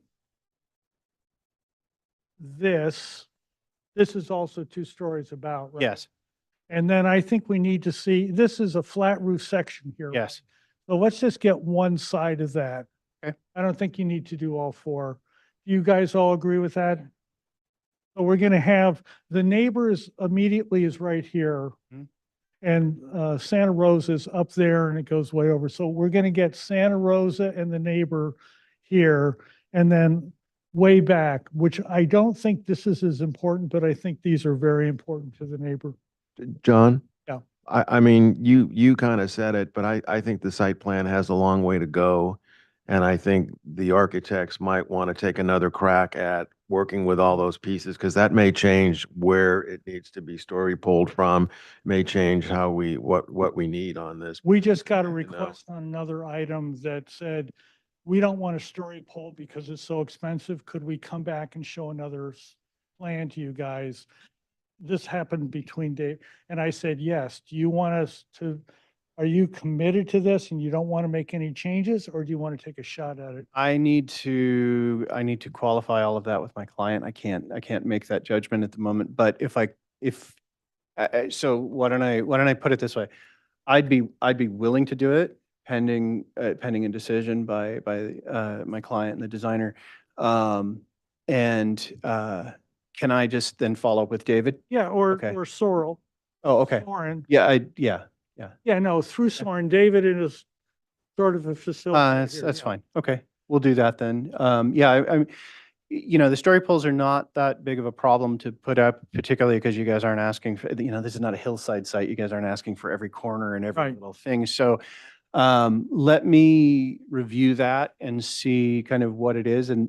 S1: This is also 2 stories about, right?
S7: Yes,
S1: And then I think we need to see, this is a flat roof section here. right?
S7: yes.
S1: So let's just get one side of that.
S7: Okay.
S1: I don't think you need to do all 4. Do you guys all agree with that? So we're gonna have, the neighbors immediately is right here.
S7: Mhm.
S1: And Santa Rosa's up there and it goes way over. So we're gonna get Santa Rosa and the neighbor here, and then way back, which I don't think this is as important, but I think these are very important to the neighbor.
S3: John?
S1: Yeah.
S3: I mean, you kind of said it, but I think the site plan has a long way to go. And I think the architects might want to take another crack at working with all those pieces, because that may change where it needs to be story pulled from, may change how what we need on this.
S1: We just got a
S3: know.
S1: request on another item that said, we don't want a story pole because it's so expensive. Could we come back and show another plan to you guys? This happened between Dave, and I said, yes. Do you want us to, are you committed to this and you don't want to make any changes, or do you want to take a shot at it?
S7: I need to qualify all of that with my client. I can't make that judgment at the moment, but so why don't I put it this way? I'd be willing to do it pending a decision by my client and the designer. And can I just then follow up with David?
S1: Yeah, or,
S7: Okay.
S1: or Sorrel.
S7: Oh, okay.
S1: Soren.
S7: Yeah.
S1: Yeah, no, through Soren. David is sort of a facilitator.
S7: That's
S1: yeah.
S7: fine. Okay, we'll do that then. Yeah, the story poles are not that big of a problem to put up, particularly because you guys aren't asking for, this is not a hillside site. You guys aren't asking for every corner and every
S1: Right.
S7: little thing. So let me review that and see kind of what it is. And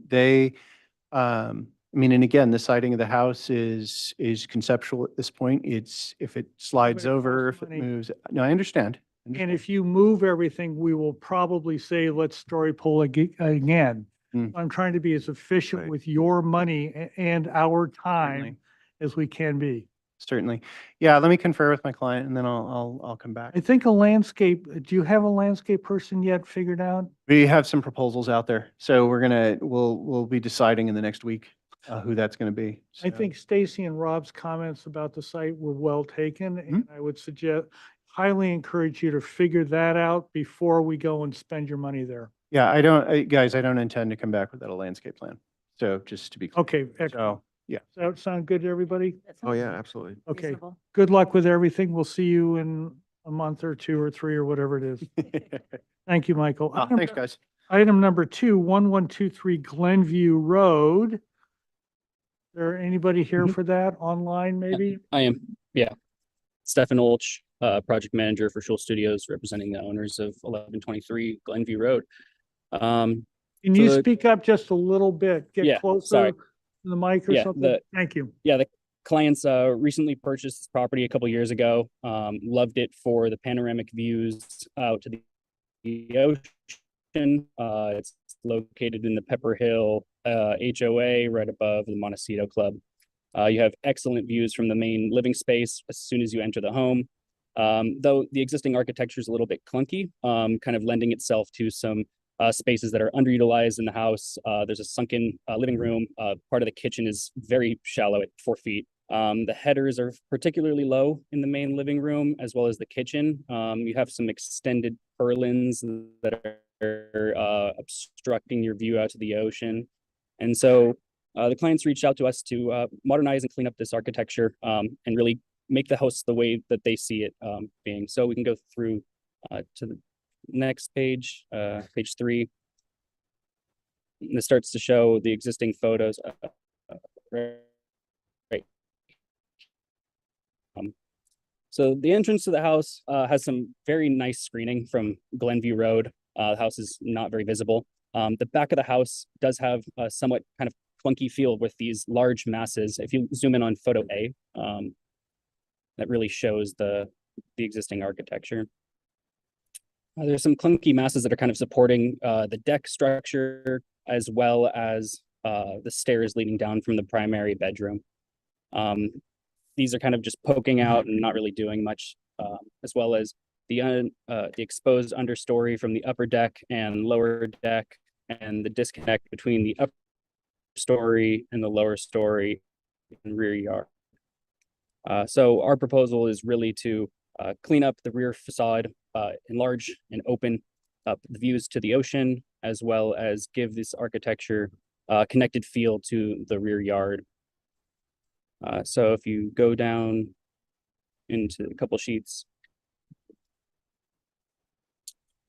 S7: and again, the siding of the house is conceptual at this point. It's, if it slides
S1: it
S7: over,
S1: costs
S7: if it
S1: money.
S7: moves, no, I understand.
S1: And if you move everything, we will probably say, let's story pole again.
S7: Hmm.
S1: I'm trying to be as efficient
S3: Right.
S1: with your money and our time
S7: Certainly.
S1: as we can be.
S7: Certainly. Yeah, let me confer with my client and then I'll come back.
S1: I think a landscape, do you have a landscape person yet figured out?
S7: We have some proposals out there, so we'll be deciding in the next week who that's gonna be.
S1: I
S7: So-
S1: think Stacy and Rob's comments about the site were well taken,
S7: Mm-hmm.
S1: and I would highly encourage you to figure that out before we go and spend your money there.
S7: Yeah, guys, I don't intend to come back without a landscape plan. So just to be clear.
S1: Okay, excellent.
S7: So, yeah.
S1: Does that sound good to everybody?
S5: That
S3: Oh,
S5: sounds
S3: yeah, absolutely.
S1: Okay,
S5: reasonable.
S1: good luck with everything. We'll see you in a month or two or three or whatever it is. Thank you, Michael.
S7: Oh, thanks, guys.
S1: Item number 2, 1123 Glenview Road. There anybody here
S6: Mhm.
S1: for that online, maybe?
S6: I am, yeah. Stefan Olch, project manager for Schul Studios, representing the owners of 1123 Glenview Road.
S1: Can
S6: So
S1: you
S6: the-
S1: speak up just a little bit? Get
S6: Yeah,
S1: closer
S6: sorry.
S1: to the mic or
S6: Yeah,
S1: something? Thank you.
S6: Yeah, the clients recently purchased this property a couple years ago. Loved it for the panoramic views out to the ocean. It's located in the Pepper Hill HOA right above the Montecito Club. You have excellent views from the main living space as soon as you enter the home. Though the existing architecture is a little bit clunky, kind of lending itself to some spaces that are underutilized in the house. There's a sunken living room. Part of the kitchen is very shallow at 4 feet. The headers are particularly low in the main living room as well as the kitchen. You have some extended purlins that are obstructing your view out to the ocean. And so the clients reached out to us to modernize and clean up this architecture and really make the house the way that they see it being. So we can go through to the next page, page 3. And this starts to show the existing photos. Right. So the entrance to the house has some very nice screening from Glenview Road. The house is not very visible. The back of the house does have a somewhat kind of clunky feel with these large masses. If you zoom in on photo A, that really shows the existing architecture. There's some clunky masses that are kind of supporting the deck structure as well as the stairs leading down from the primary bedroom. These are kind of just poking out and not really doing much, as well as the exposed understory from the upper deck and lower deck, and the disconnect between the upper story and the lower story and rear yard. So our proposal is really to clean up the rear facade, enlarge and open up the views to the ocean, as well as give this architecture a connected feel to the rear yard. So if you go down into a couple sheets,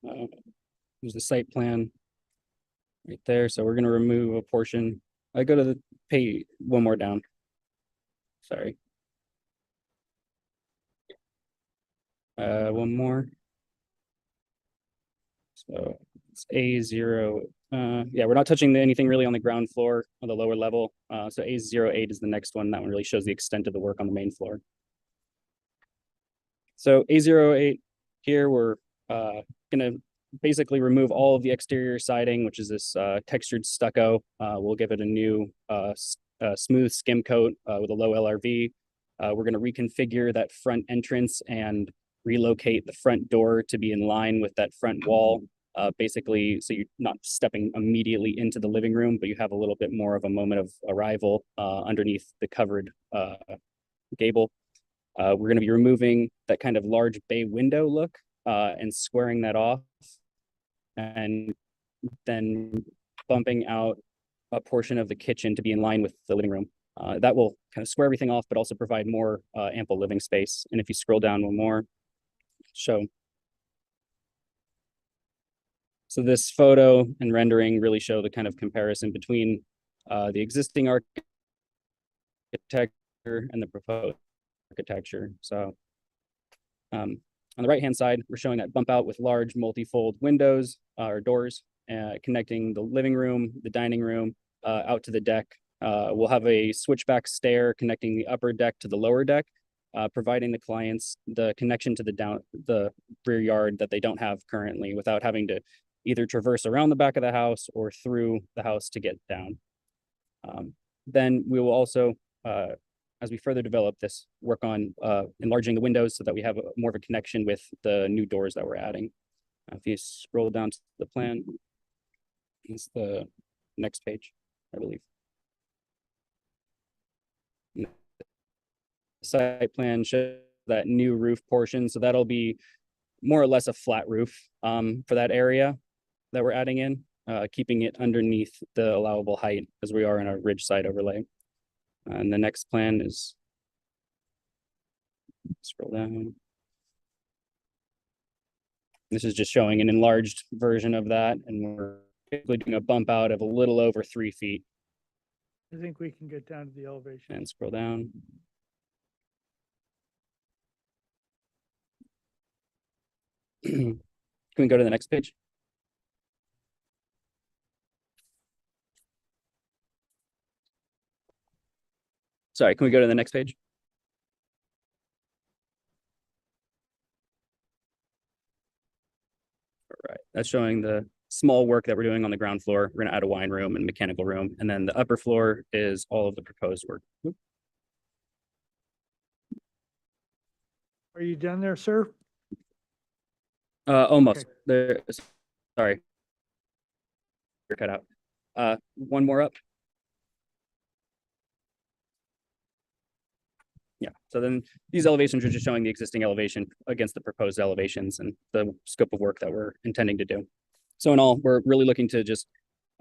S6: there's the site plan right there. So we're going to remove a portion. I go to the page one more down. Sorry. One more. So it's A0. Yeah, we're not touching anything really on the ground floor on the lower level. So A08 is the next one. That one really shows the extent of the work on the main floor. So A08 here, we're gonna basically remove all of the exterior siding, which is this textured stucco. We'll give it a new smooth skim coat with a low LRV. We're gonna reconfigure that front entrance and relocate the front door to be in line with that front wall. Basically, so you're not stepping immediately into the living room, but you have a little bit more of a moment of arrival underneath the covered gable. We're going to be removing that kind of large bay window look and squaring that off, and then bumping out a portion of the kitchen to be in line with the living room. That will kind of square everything off, but also provide more ample living space. And if you scroll down one more, show. So this photo and rendering really show the kind of comparison between the existing architecture and the proposed architecture. So on the right-hand side, we're showing that bump out with large multi-fold windows or doors connecting the living room, the dining room, out to the deck. We'll have a switchback stair connecting the upper deck to the lower deck, providing the clients the connection to the rear yard that they don't have currently without having to either traverse around the back of the house or through the house to get down. Then we will also, as we further develop this, work on enlarging the windows so that we have more of a connection with the new doors that we're adding. If you scroll down to the plan, it's the next page, I believe. Site plan shows that new roof portion, so that'll be more or less a flat roof for that area that we're adding in, keeping it underneath the allowable height as we are in our ridge side overlay. And the next plan is, scroll down. This is just showing an enlarged version of that, and we're basically doing a bump out of a little over 3 feet.
S1: I think we can get down to the elevation.
S6: And scroll down. Can we go to the next page? Sorry, can we go to the next page? All right, that's showing the small work that we're doing on the ground floor. We're gonna add a wine room and mechanical room, and then the upper floor is all of the proposed work.
S1: Are you done there, sir?
S6: Almost.
S1: Okay.
S6: There, sorry. You're cut out. One more up. Yeah, so then these elevations are just showing the existing elevation against the proposed elevations and the scope of work that we're intending to do. So in all, we're really looking to just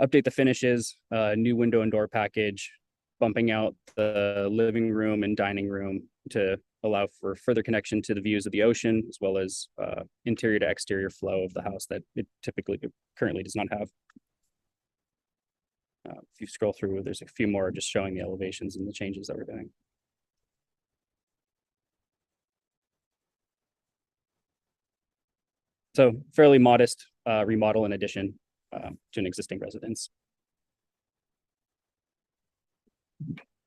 S6: update the finishes, new window and door package, bumping out the living room and dining room to allow for further connection to the views of the ocean, as well as interior to exterior flow of the house that it typically currently does not have. If you scroll through, there's a few more just showing the elevations and the changes that we're doing. So fairly modest remodel in addition to an existing residence.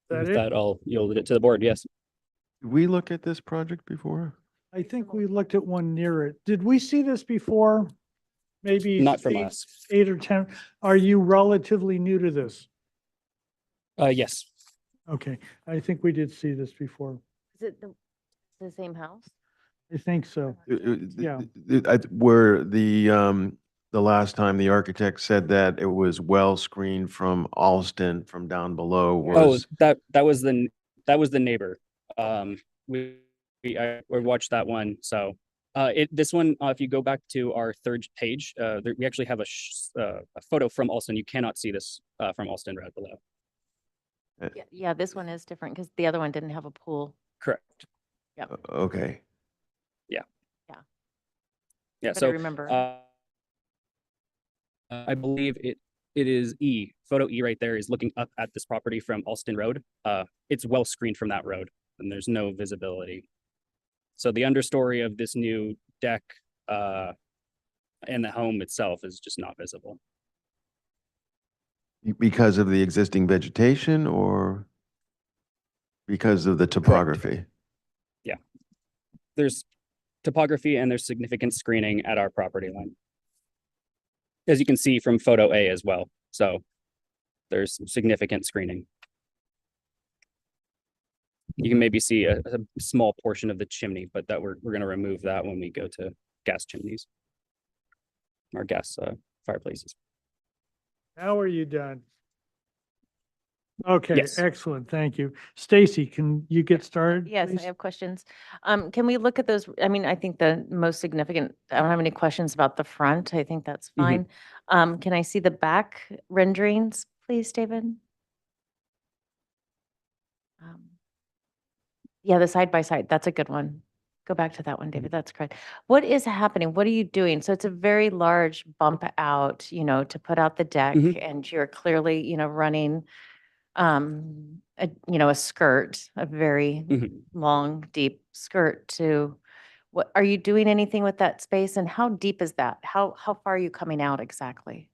S1: That
S6: With
S1: it?
S6: that, I'll yield it to the board. Yes.
S3: Did we look at this project before?
S1: I think we looked at one near it. Did we see this before? Maybe
S6: Not from
S1: eight-
S6: us.
S1: 8 or 10. Are you relatively new to this?
S6: Yes.
S1: Okay, I think we did see this before.
S5: Is it the same house?
S1: I think so. Yeah.
S3: Where the last time the architect said that it was well screened from Alston from down below was.
S6: Oh, that was the neighbor. We watched that one. So this one, if you go back to our third page, we actually have a photo from Alston. You cannot see this from Alston right below.
S5: Yeah, this one is different because the other one didn't have a pool.
S6: Correct.
S3: Okay.
S6: Yeah.
S5: But I
S6: So
S5: remember.
S6: I believe it is E. Photo E right there is looking up at this property from Alston Road. It's well screened from that road, and there's no visibility. So the understory of this new deck and the home itself is just not visible.
S3: Because of the existing vegetation or because of the topography?
S6: Yeah. There's topography and there's significant screening at our property line, as you can see from photo A as well. So there's significant screening. You can maybe see a small portion of the chimney, but that we're going to remove that when we go to gas chimneys or gas fireplaces.
S1: How are you done? Okay,
S6: Yes.
S1: excellent. Thank you. Stacy, can you get started?
S5: Yes, I
S1: please?
S5: have questions. Can we look at those? I mean, I think the most significant, I don't have any questions about the front. I think that's fine. Can I see the back renderings, please, David? Um, Yeah, the side by side, that's a good one. Go back to that one, David. That's great. What is happening? What are you doing? So it's a very large bump out, to put out the deck, and you're clearly, running a skirt, a very
S6: Mhm.
S5: long, deep skirt to what, are you doing anything with that space, and how deep is that? How far are you coming out exactly?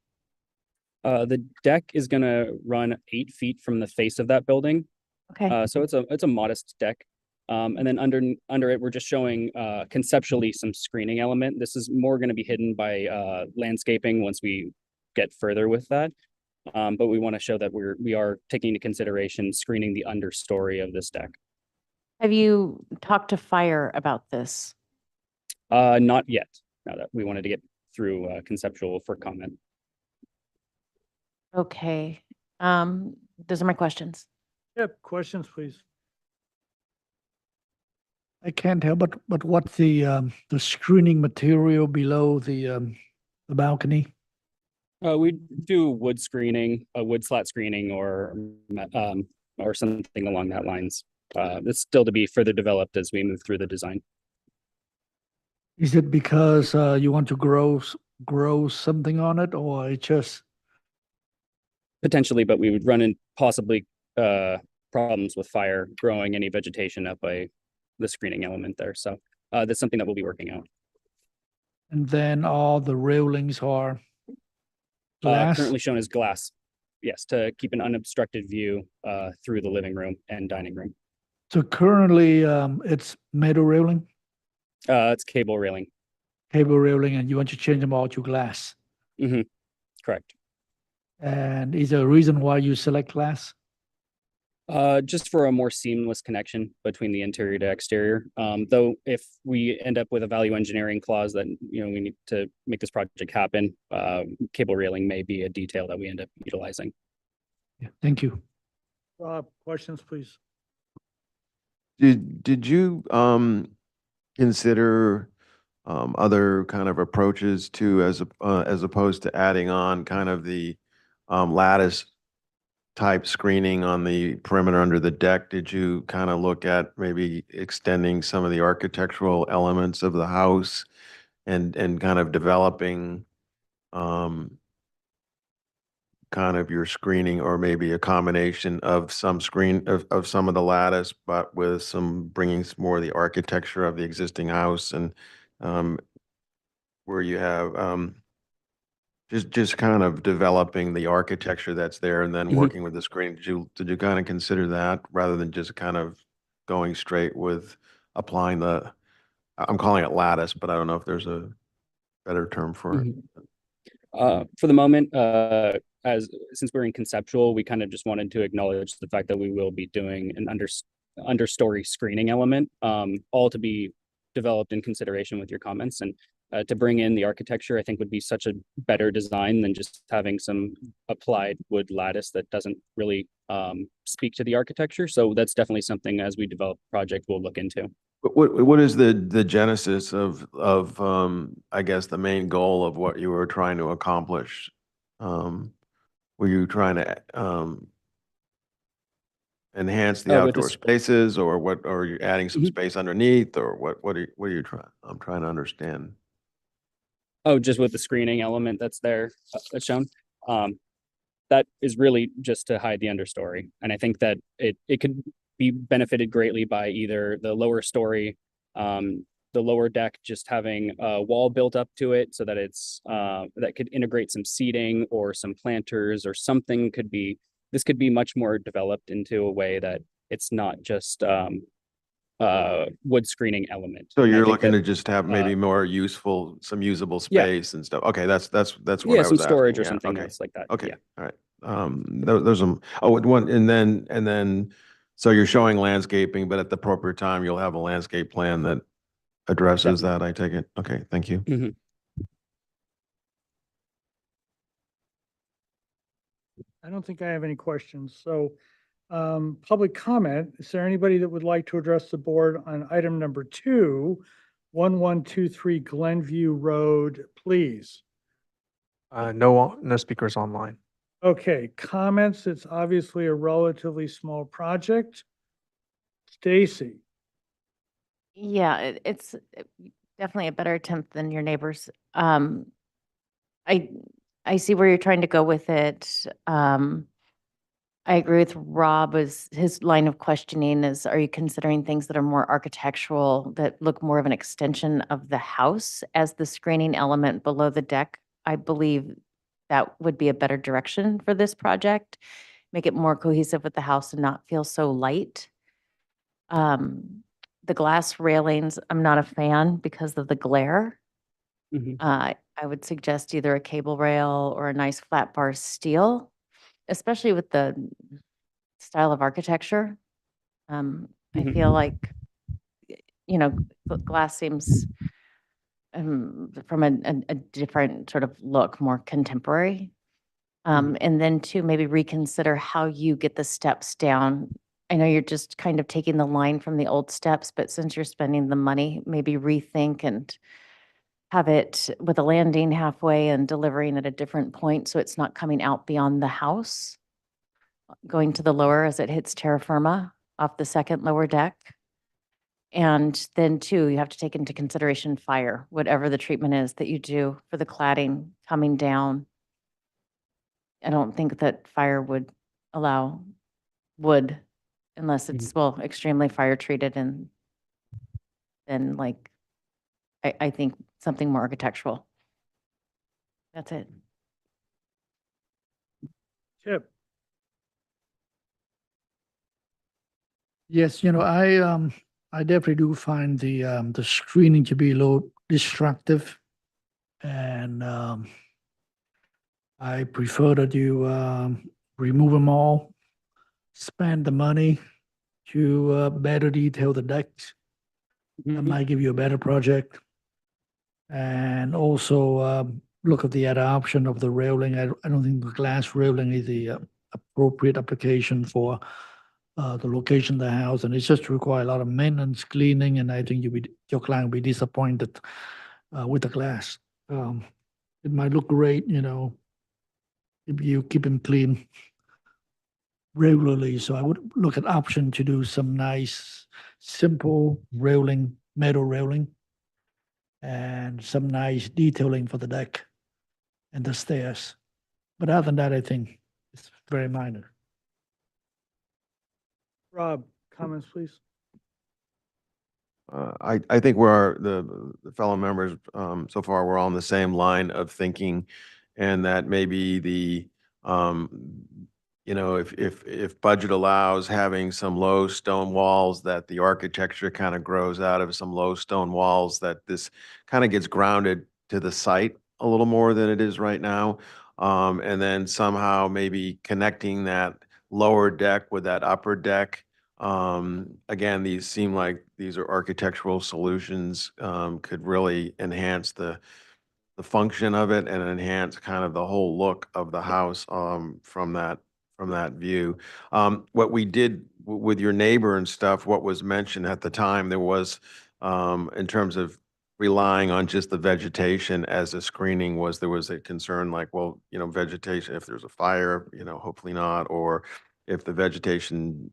S6: The deck is gonna run 8 feet from the face of that building.
S5: Okay,
S6: So it's a modest deck. And then under it, we're just showing conceptually some screening element. This is more going to be hidden by landscaping once we get further with that. But we want to show that we are taking into consideration screening the understory of this deck.
S5: have you talked to fire about this?
S6: Not yet. Now that we wanted to get through conceptual for comment.
S5: Okay, those are my questions.
S1: Yep, questions, please.
S4: I can't tell, but what's the screening material below the balcony?
S6: We do wood screening, a wood slat screening, or something along that lines. It's still to be further developed as we move through the design.
S4: Is it because you want to grow something on it, or it just
S6: Potentially, but we would run in possibly problems with fire growing any vegetation up by the screening element there. So that's something that we'll be working out.
S4: and then all the railings are glass?
S6: Currently shown as glass. Yes, to keep an unobstructed view through the living room and dining room.
S4: So currently it's metal railing,
S6: It's cable railing.
S4: cable railing, and you want to change them all to glass.
S6: Correct.
S4: And is there a reason why you select glass?
S6: Just for a more seamless connection between the interior to exterior. Though if we end up with a value engineering clause that we need to make this project happen, cable railing may be a detail that we end up utilizing.
S4: Yeah, thank you.
S1: Rob, questions, please.
S3: Did you consider other kind of approaches to as opposed to adding on kind of the lattice type screening on the perimeter under the deck? Did you kind of look at maybe extending some of the architectural elements of the house and kind of developing kind of your screening, or maybe a combination of some of some of the lattice, but with some bringing some more of the architecture of the existing house, and where you have just kind of developing the architecture that's there and then working with the screen. Did you kind of consider that rather than just kind of going straight with applying I'm calling it lattice, but I don't know if there's a better term for it.
S6: For the moment, since we're in conceptual, we kind of just wanted to acknowledge the fact that we will be doing an understory screening element, all to be developed in consideration with your comments. And to bring in the architecture, I think would be such a better design than just having some applied wood lattice that doesn't really speak to the architecture. So that's definitely something as we develop the project we'll look into.
S3: What is the genesis of I guess the main goal of what you were trying to accomplish? Were you trying to enhance the
S6: With
S3: outdoor
S6: this-
S3: spaces, or what? Or are you adding some space underneath, or what are you trying? I'm trying to understand.
S6: Oh, just with the screening element that's there, that's shown. That is really just to hide the understory. And I think that it could be benefited greatly by either the lower story, the lower deck, just having a wall built up to it so that it's that could integrate some seating or some planters or something. This could be much more developed into a way that it's not just wood screening element.
S3: So
S6: And I
S3: you're
S6: think
S3: looking
S6: that,
S3: to just have maybe more some usable
S6: yeah.
S3: space and stuff. Okay, that's what
S6: yeah,
S3: I
S6: some
S3: was
S6: storage
S3: asking.
S6: or
S3: Yeah,
S6: something
S3: okay.
S6: else like that.
S3: Okay,
S6: Yeah.
S3: all right. There's some, one, and then, so you're showing landscaping, but at the appropriate time, you'll have a landscape plan that addresses that, I take it. Okay, thank you.
S6: Mhm.
S1: I don't think I have any questions. So Public comment. Is there anybody that would like to address the board on item number 2, 1123 Glenview Road, please?
S2: No speakers online.
S1: Okay, comments. It's obviously a relatively small project. Stacy.
S5: Yeah, it's definitely a better attempt than your neighbors. I, I see where you're trying to go with it. I agree with Rob, is his line of questioning is, are you considering things that are more architectural, that look more of an extension of the house as the screening element below the deck? I believe that would be a better direction for this project. Make it more cohesive with the house and not feel so light. The glass railings, I'm not a fan because of the glare.
S6: Mhm.
S5: I would suggest either a cable rail or a nice flat bar steel, especially with the style of architecture. I
S6: Mhm.
S5: feel like, glass seems from a different sort of look, more contemporary. And then to maybe reconsider how you get the steps down. I know you're just kind of taking the line from the old steps, but since you're spending the money, maybe rethink and have it with a landing halfway and delivering at a different point so it's not coming out beyond the house, going to the lower as it hits terra firma off the second lower deck. And then too, you have to take into consideration fire, whatever the treatment is that you do for the cladding coming down. I don't think that fire would allow wood unless it's, well, extremely fire treated, and then like, I think something more architectural. That's it.
S1: Chip.
S4: Yes, I definitely do find the screening to be a little destructive. And I prefer that you remove them all, spend the money to better detail the decks. That
S6: Mhm.
S4: might give you a better project. And also look at the other option of the railing. I don't think the glass railing is the appropriate application for the location of the house, and it's just require a lot of maintenance, cleaning, and I think your client will be disappointed with the glass. It might look great, if you keep them clean regularly. So I would look at option to do some nice, simple railing, metal railing, and some nice detailing for the deck and the stairs. But other than that, I think it's very minor.
S1: Rob, comments, please.
S3: I think the fellow members, so far, we're all on the same line of thinking, and that maybe if budget allows, having some low stone walls, that the architecture kind of grows out of some low stone walls, that this kind of gets grounded to the site a little more than it is right now. And then somehow maybe connecting that lower deck with that upper deck. Again, these seem like these are architectural solutions, could really enhance the function of it and enhance kind of the whole look of the house, from that view. What we did with your neighbor and stuff, what was mentioned at the time, there was, in terms of relying on just the vegetation as a screening, there was a concern like, well, vegetation, if there's a fire, hopefully not, or if the vegetation,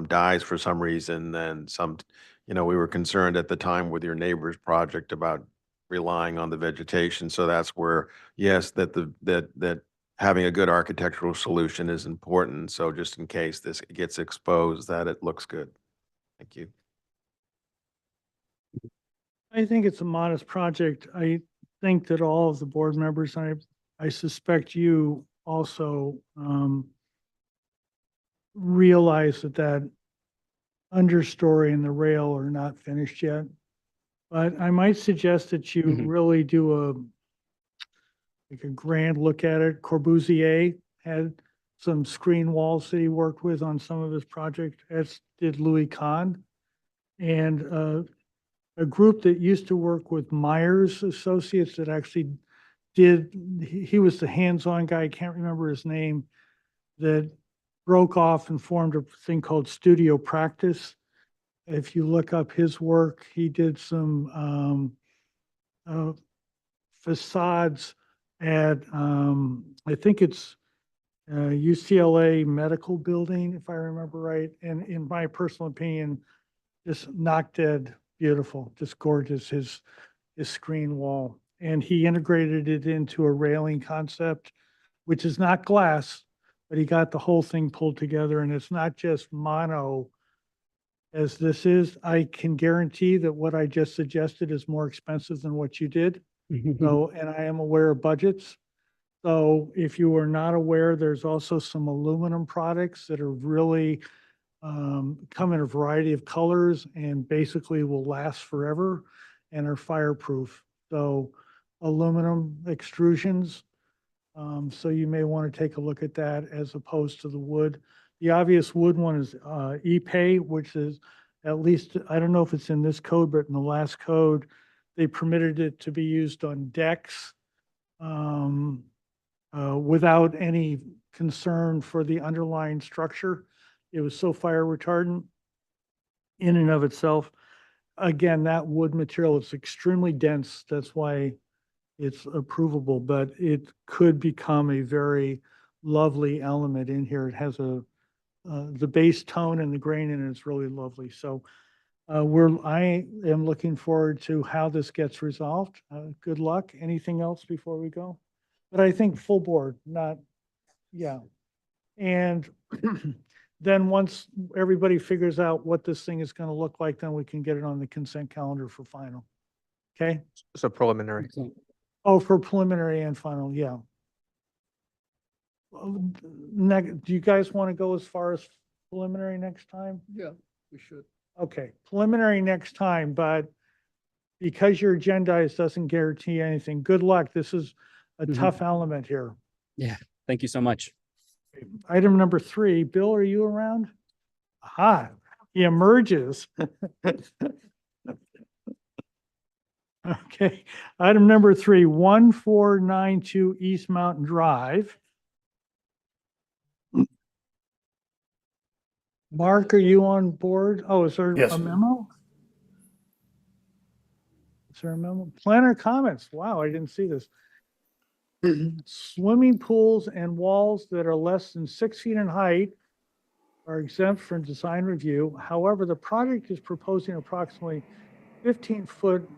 S3: dies for some reason, then we were concerned at the time with your neighbor's project about relying on the vegetation. So that's where, yes, that having a good architectural solution is important. So just in case this gets exposed, that it looks good. Thank you.
S1: I think it's a modest project. I think that all of the board members, I suspect you also, realize that understory and the rail are not finished yet. But I might suggest that you
S6: Mhm.
S1: really do like a grand look at it. Corbusier had some screen walls that he worked with on some of his projects, as did Louis Kahn. And a group that used to work with Myers Associates that actually he was the hands-on guy, I can't remember his name, that broke off and formed a thing called Studio Practice. If you look up his work, he did some facades at, I think it's UCLA Medical Building, if I remember right. And in my personal opinion, just knock dead beautiful, just gorgeous, his screen wall. And he integrated it into a railing concept, which is not glass, but he got the whole thing pulled together, and it's not just mono as this is. I can guarantee that what I just suggested is more expensive than what you did. So, and I am aware of budgets. So if you are not aware, there's also some aluminum products that are really come in a variety of colors and basically will last forever and are fireproof. So aluminum extrusions. So you may want to take a look at that as opposed to the wood. The obvious wood one is Epay, which is at least, I don't know if it's in this code, but in the last code, they permitted it to be used on decks without any concern for the underlying structure. It was so fire retardant in and of itself. Again, that wood material is extremely dense. That's why it's approvable, but it could become a very lovely element in here. It has the base tone and the grain in it is really lovely. So I am looking forward to how this gets resolved. Good luck. Anything else before we go? But I think full board, not, yeah. And then once everybody figures out what this thing is going to look like, then we can get it on the consent calendar for final. Okay?
S2: So preliminary.
S6: Excellent.
S1: Oh, for preliminary and final, yeah. Do you guys want to go as far as preliminary next time?
S4: Yeah, we should.
S1: Okay, preliminary next time, but because you're agendized doesn't guarantee anything. Good luck. This is a tough element here.
S6: Thank you so much.
S1: Item number 3, Bill, are you around? Aha, he emerges. Okay, item number 3, 1492 East Mountain Drive. Mark, are you on board? Oh, is there
S8: Yes.
S1: a memo? Is there a memo? Planner comments. Wow, I didn't see this. Swimming pools and walls that are less than 6 feet in height are exempt from design review. However, the project is proposing approximately 15-foot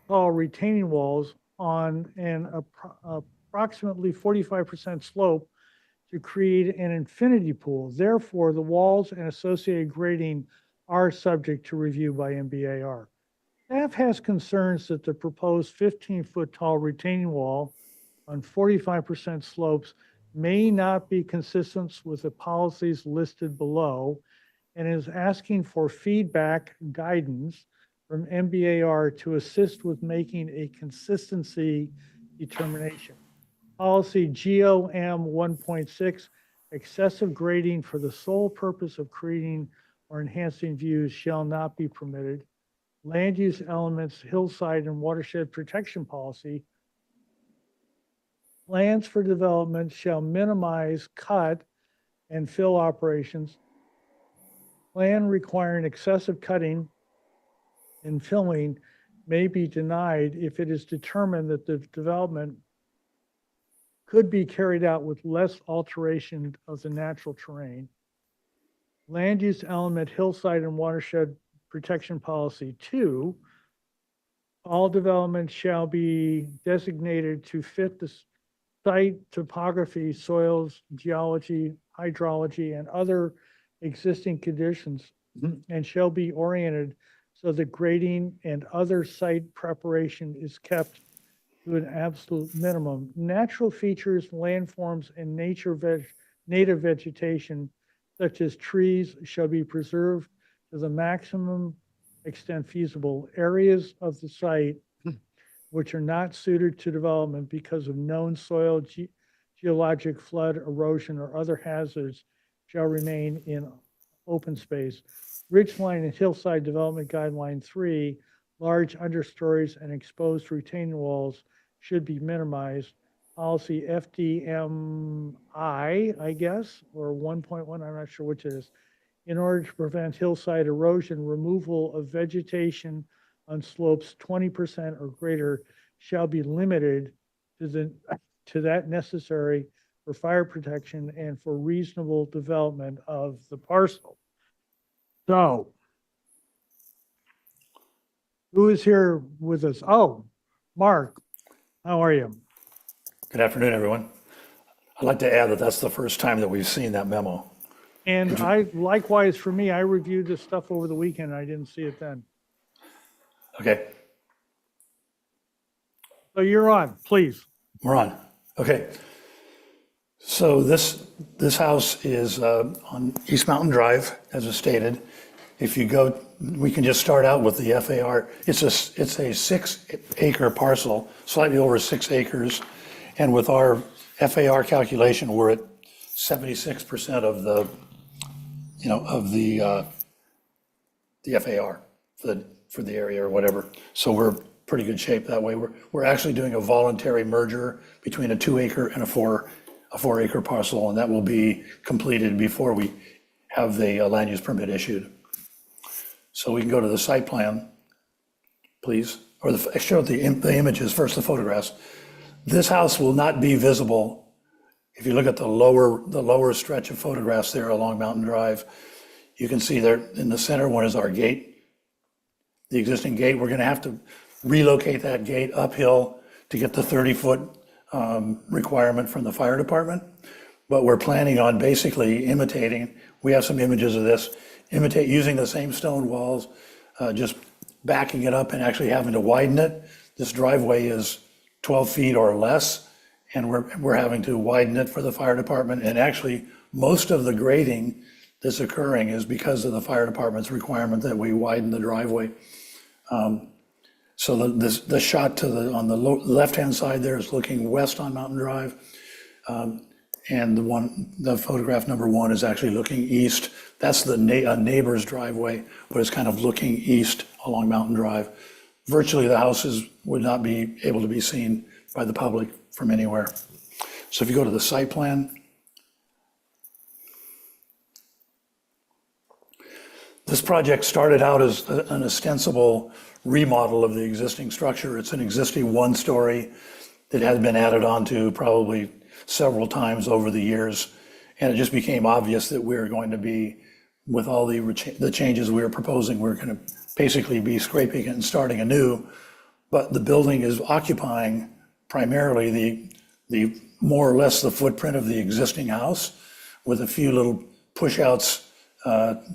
S1: tall retaining walls on an approximately 45% slope to create an infinity pool. Therefore, the walls and associated grading are subject to review by MBAR. Staff has concerns that the proposed 15-foot tall retaining wall on 45% slopes may not be consistent with the policies listed below and is asking for feedback guidance from MBAR to assist with making a consistency determination. Policy GOM 1.6, excessive grading for the sole purpose of creating or enhancing views shall not be permitted. Land use elements, hillside and watershed protection policy. Plans for development shall minimize cut and fill operations. Plan requiring excessive cutting and filling may be denied if it is determined that the development could be carried out with less alteration of the natural terrain. Land use element, hillside and watershed protection policy 2, all development shall be designated to fit the site topography, soils, geology, hydrology, and other existing conditions, and shall be oriented so that grading and other site preparation is kept to an absolute minimum. Natural features, landforms, and native vegetation, such as trees, shall be preserved to the maximum extent feasible. Areas of the site which are not suited to development because of known soil, geologic flood, erosion, or other hazards shall remain in open space. Ridgeline and hillside development guideline 3, large understories and exposed retaining walls should be minimized. policy FDMI, I guess, or 1.1, I'm not sure which it is. In order to prevent hillside erosion, removal of vegetation on slopes 20% or greater shall be limited to that necessary for fire protection and for reasonable development of the parcel. So, who is here with us? Oh, Mark, how are you?
S8: Good afternoon, everyone. I'd like to add that that's the first time that we've seen that memo.
S1: And I, likewise for me, I reviewed this stuff over the weekend. I didn't see it then.
S8: Okay,
S1: So you're on, please.
S8: we're on. Okay. So this house is on East Mountain Drive, as was stated. If you go, we can just start out with the FAR. It's a 6-acre parcel, slightly over 6 acres. And with our FAR calculation, we're at 76% of the, of the FAR for the area or whatever. So we're pretty good shape that way. We're actually doing a voluntary merger between a 2-acre and a 4-acre parcel, and that will be completed before we have the land use permit issued. So we can go to the site plan, please, or show the images first, the photographs. This house will not be visible. If you look at the lower stretch of photographs there along Mountain Drive, you can see there in the center one is our gate, the existing gate. We're going to have to relocate that gate uphill to get the 30-foot requirement from the fire department. But we're planning on basically imitating, we have some images of this, using the same stone walls, just backing it up and actually having to widen it. This driveway is 12 feet or less, and we're having to widen it for the fire department. And actually, most of the grading that's occurring is because of the fire department's requirement that we widen the driveway. So the shot on the left-hand side there is looking west on Mountain Drive. And the photograph number 1 is actually looking east. That's a neighbor's driveway, but it's kind of looking east along Mountain Drive. Virtually the houses would not be able to be seen by the public from anywhere. So if you go to the site plan, this project started out as an ostensible remodel of the existing structure. It's an existing 1-story that has been added onto probably several times over the years. And it just became obvious that we're going to be, with all the changes we were proposing, we're going to basically be scraping it and starting anew. But the building is occupying primarily the more or less the footprint of the existing house, with a few little push-outs,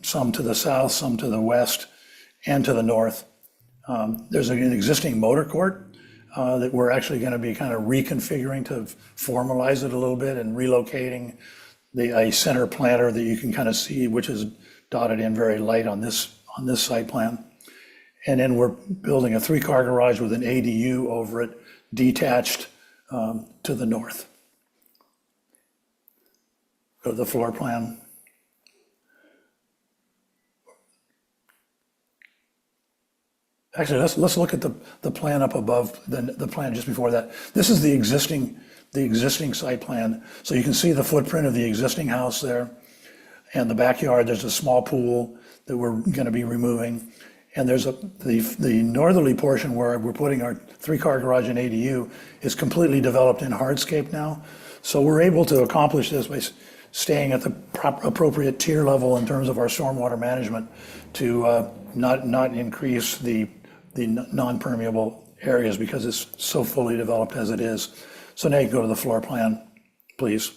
S8: some to the south, some to the west, and to the north. There's an existing motor court that we're actually going to be kind of reconfiguring to formalize it a little bit and relocating a center planter that you can kind of see, which is dotted in very light on this site plan. And then we're building a 3-car garage with an ADU over it, detached to the north. Go to the floor plan. Actually, let's look at the plan up above, the plan just before that. This is the existing site plan. So you can see the footprint of the existing house there. And the backyard, there's a small pool that we're going to be removing. And there's the northerly portion where we're putting our 3-car garage and ADU is completely developed in hardscape now. So we're able to accomplish this by staying at the appropriate tier level in terms of our stormwater management to not increase the non-permeable areas because it's so fully developed as it is. So now you can go to the floor plan, please.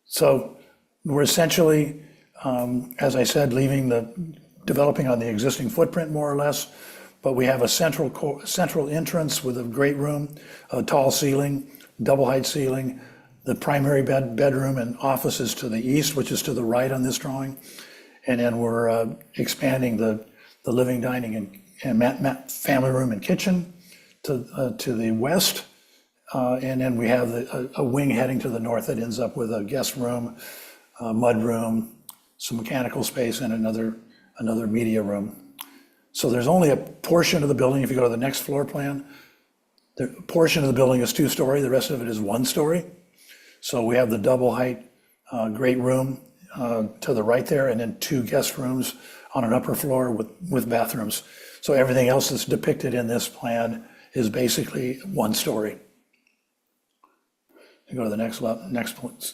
S8: So we're essentially, as I said, developing on the existing footprint more or less, but we have a central entrance with a great room, a tall ceiling, double height ceiling, the primary bedroom and offices to the east, which is to the right on this drawing. And then we're expanding the living, dining, and family room and kitchen to the west. And then we have a wing heading to the north that ends up with a guest room, a mud room, some mechanical space, and another media room. So there's only a portion of the building, if you go to the next floor plan, The portion of the building is 2-story, the rest of it is 1-story. So we have the double height great room to the right there, and then 2 guest rooms on an upper floor with bathrooms. So everything else that's depicted in this plan is basically 1-story. You go to the next point.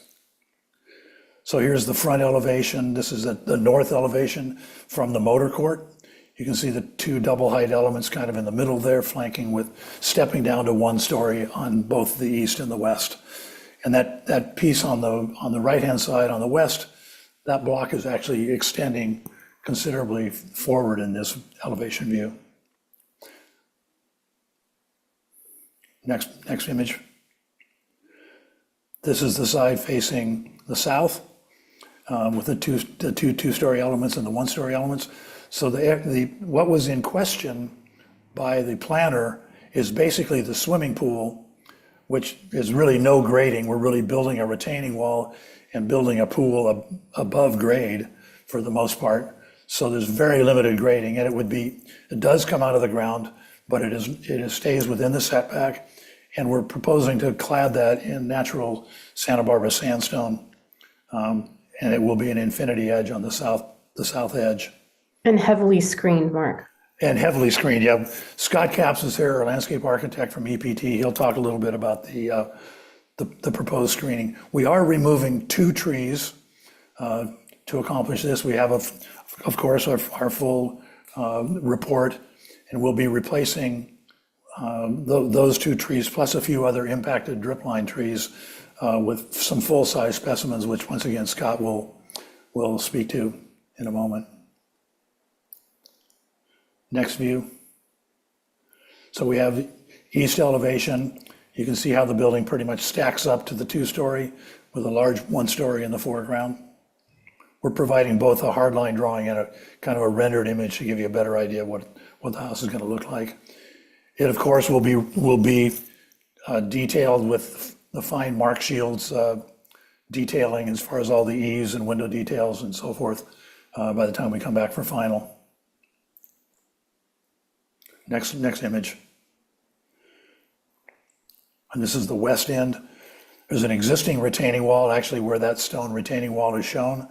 S8: So here's the front elevation. This is the north elevation from the motor court. You can see the 2 double height elements kind of in the middle there, flanking with stepping down to 1-story on both the east and the west. And that piece on the right-hand side on the west, that block is actually extending considerably forward in this elevation view. Next image. This is the side facing the south with the two 2-story elements and the 1-story elements. So what was in question by the planner is basically the swimming pool, which is really no grading. We're really building a retaining wall and building a pool above grade for the most part. So there's very limited grading, and it does come out of the ground, but it stays within the setback. And we're proposing to clad that in natural Santa Barbara sandstone. And it will be an infinity edge on the south edge.
S9: And heavily screened, Mark.
S8: And heavily screened, yeah. Scott Capps is here, our landscape architect from EPT. He'll talk a little bit about the proposed screening. We are removing 2 trees to accomplish this. We have, of course, our full report, and we'll be replacing those 2 trees plus a few other impacted drip line trees with some full-size specimens, which once again Scott will speak to in a moment. Next view. So we have east elevation. You can see how the building pretty much stacks up to the 2-story with a large 1-story in the foreground. We're providing both a hardline drawing and a kind of a rendered image to give you a better idea of what the house is going to look like. It, of course, will be detailed with the fine mark shields detailing as far as all the eaves and window details and so forth by the time we come back for final. Next image. And this is the west end. There's an existing retaining wall, actually where that stone retaining wall is shown.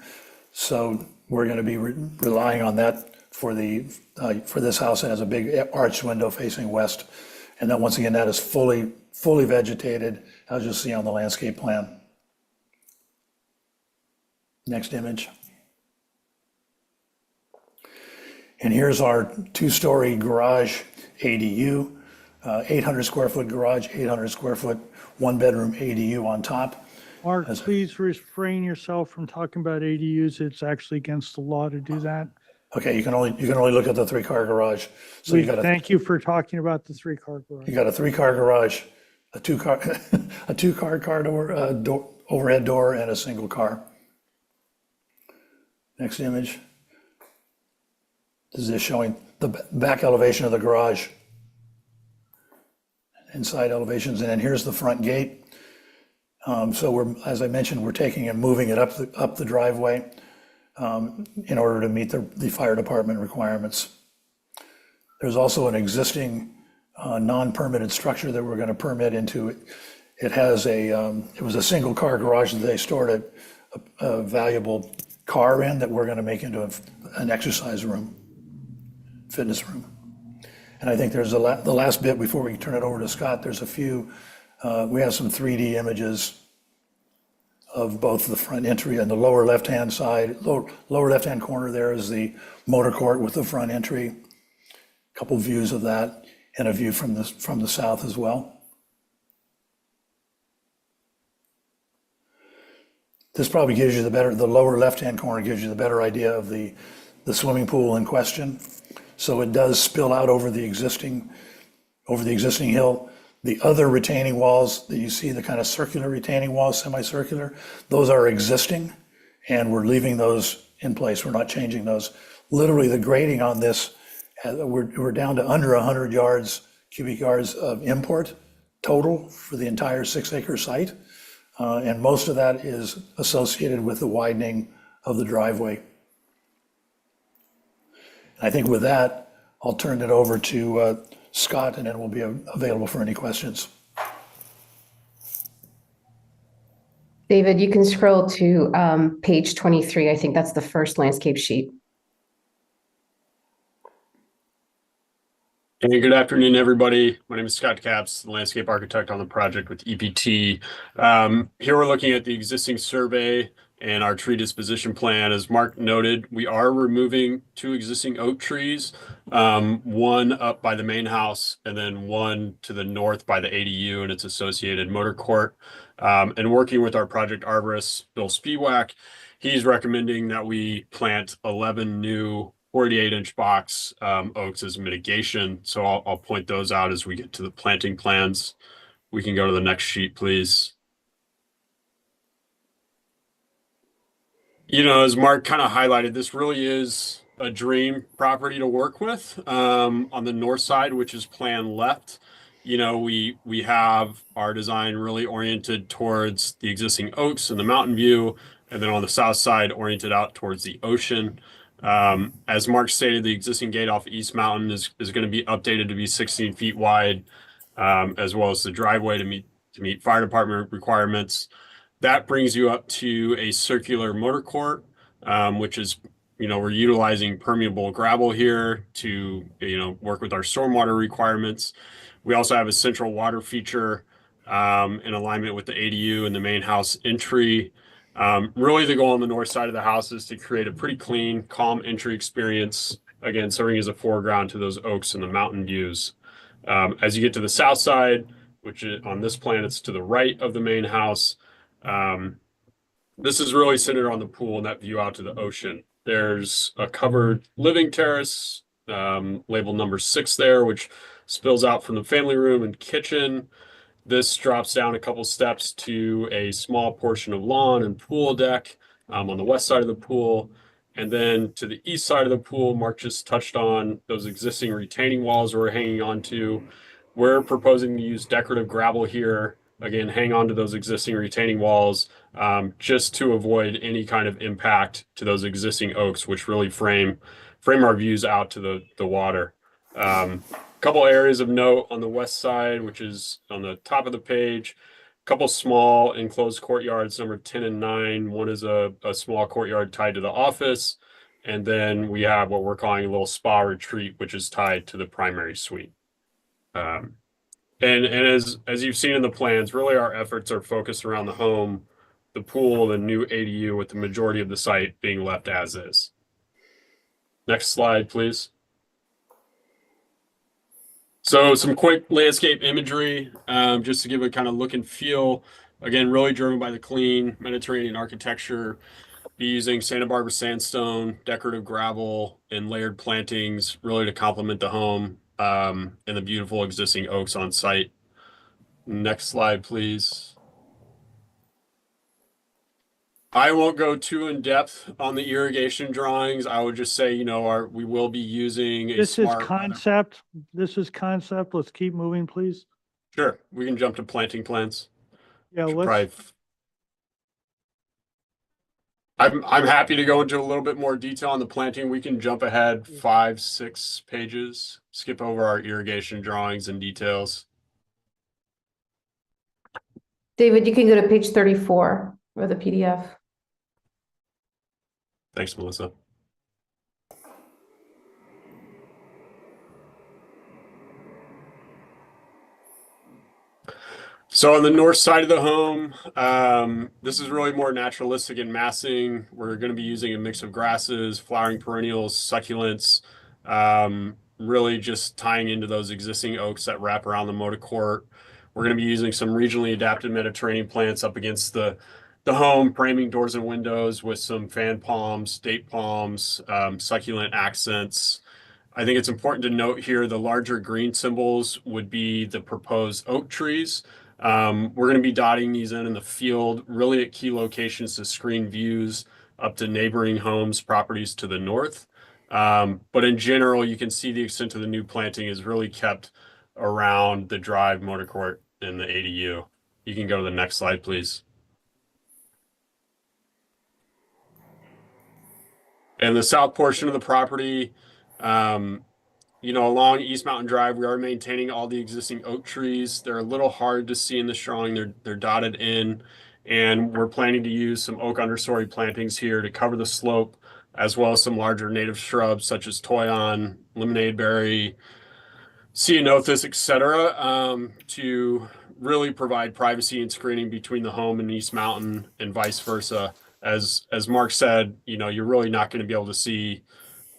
S8: So we're going to be relying on that for this house. It has a big arched window facing west. And then once again, that is fully vegetated, as you'll see on the landscape plan. Next image. And here's our 2-story garage ADU, 800 square foot garage, 800 square foot 1-bedroom ADU on top.
S1: Mark, please refrain yourself from talking about ADUs. It's actually against the law to do that.
S8: Okay, you can only look at the 3-car garage. So
S1: Thank you for talking about the 3-car garage.
S8: You got a 3-car garage, a 2-car a 2-car car door, overhead door, and a single car. Next image. This is showing the back elevation of the garage. Inside elevations, and then here's the front gate. So as I mentioned, we're taking and moving it up the driveway in order to meet the fire department requirements. There's also an existing non-permitted structure that we're going to permit into it. It has it was a single car garage that they stored a valuable car in that we're going to make into an exercise room, fitness room. And I think there's the last bit before we turn it over to Scott. There's a few, we have some 3D images of both the front entry and the lower left-hand side. Lower left-hand corner there is the motor court with the front entry. A couple views of that, and a view from the south as well. This probably gives you the lower left-hand corner gives you the better idea of the swimming pool in question. So it does spill out over the existing hill. The other retaining walls that you see, the kind of circular retaining walls, semicircular, those are existing, and we're leaving those in place. We're not changing those. Literally, the grading on this, we're down to under 100 cubic yards of import total for the entire 6-acre site. And most of that is associated with the widening of the driveway. I think with that, I'll turn it over to Scott, and then we'll be available for any questions.
S9: David, you can scroll to page 23. I think that's the first landscape sheet.
S10: Hey, good afternoon, everybody. My name is Scott Capps, the landscape architect on the project with EPT. Here we're looking at the existing survey and our tree disposition plan. As Mark noted, we are removing 2 existing oak trees, one up by the main house and then one to the north by the ADU and its associated motor court. And working with our project arborist, Bill Spiewak, he's recommending that we plant 11 new 48-inch box oaks as mitigation. So I'll point those out as we get to the planting plans. We can go to the next sheet, please. You know, as Mark kind of highlighted, this really is a dream property to work with on the north side, which is plan left. You know, we have our design really oriented towards the existing oaks and the mountain view, and then on the south side oriented out towards the ocean. As Mark stated, the existing gate off East Mountain is going to be updated to be 16 feet wide, as well as the driveway to meet fire department requirements. That brings you up to a circular motor court, which is, you know, we're utilizing permeable gravel here to, you know, work with our stormwater requirements. We also have a central water feature in alignment with the ADU and the main house entry. Really the goal on the north side of the house is to create a pretty clean, calm entry experience, again, serving as a foreground to those oaks and the mountain views. As you get to the south side, which is, on this plan, it's to the right of the main house. This is really centered on the pool and that view out to the ocean. There's a covered living terrace, labeled number 6 there, which spills out from the family room and kitchen. This drops down a couple steps to a small portion of lawn and pool deck on the west side of the pool. And then to the east side of the pool, Mark just touched on those existing retaining walls we're hanging on to. We're proposing to use decorative gravel here. Again, hang on to those existing retaining walls just to avoid any kind of impact to those existing oaks, which really frame our views out to the water. Couple areas of note on the west side, which is on the top of the page. A couple small enclosed courtyards, number 10 and 9. One is a small courtyard tied to the office. And then we have what we're calling a little spa retreat, which is tied to the primary suite. And as you've seen in the plans, really our efforts are focused around the home, the pool, the new ADU, with the majority of the site being left as is. Next slide, please. So some quick landscape imagery, just to give a kind of look and feel. Again, really driven by the clean Mediterranean architecture. Be using Santa Barbara sandstone, decorative gravel, and layered plantings, really to complement the home and the beautiful existing oaks on site. Next slide, please. I won't go too in depth on the irrigation drawings. I would just say, you know, we will be using a
S1: This is
S10: smart
S1: concept. This is concept. Let's keep moving, please.
S10: Sure, we can jump to planting plans.
S1: Yeah,
S10: Should
S1: let's.
S10: I'm happy to go into a little bit more detail on the planting. We can jump ahead 5, 6 pages, skip over our irrigation drawings and details.
S9: David, you can go to page 34 or the PDF.
S10: Thanks, Melissa. So on the north side of the home, this is really more naturalistic in massing. We're going to be using a mix of grasses, flowering perennials, succulents, really just tying into those existing oaks that wrap around the motor court. We're going to be using some regionally adapted Mediterranean plants up against the home, framing doors and windows with some fan palms, date palms, succulent accents. I think it's important to note here the larger green symbols would be the proposed oak trees. We're going to be dotting these in the field, really at key locations to screen views up to neighboring homes, properties to the north. But in general, you can see the extent of the new planting is really kept around the drive, motor court, and the ADU. You can go to the next slide, please. And the south portion of the property, along East Mountain Drive, we are maintaining all the existing oak trees. They're a little hard to see in this drawing. They're dotted in, and we're planning to use some oak understory plantings here to cover the slope, as well as some larger native shrubs such as toyon, lemonade berry, ceanothus, etc., to really provide privacy and screening between the home and East Mountain and vice versa. As Mark said, you're really not going to be able to see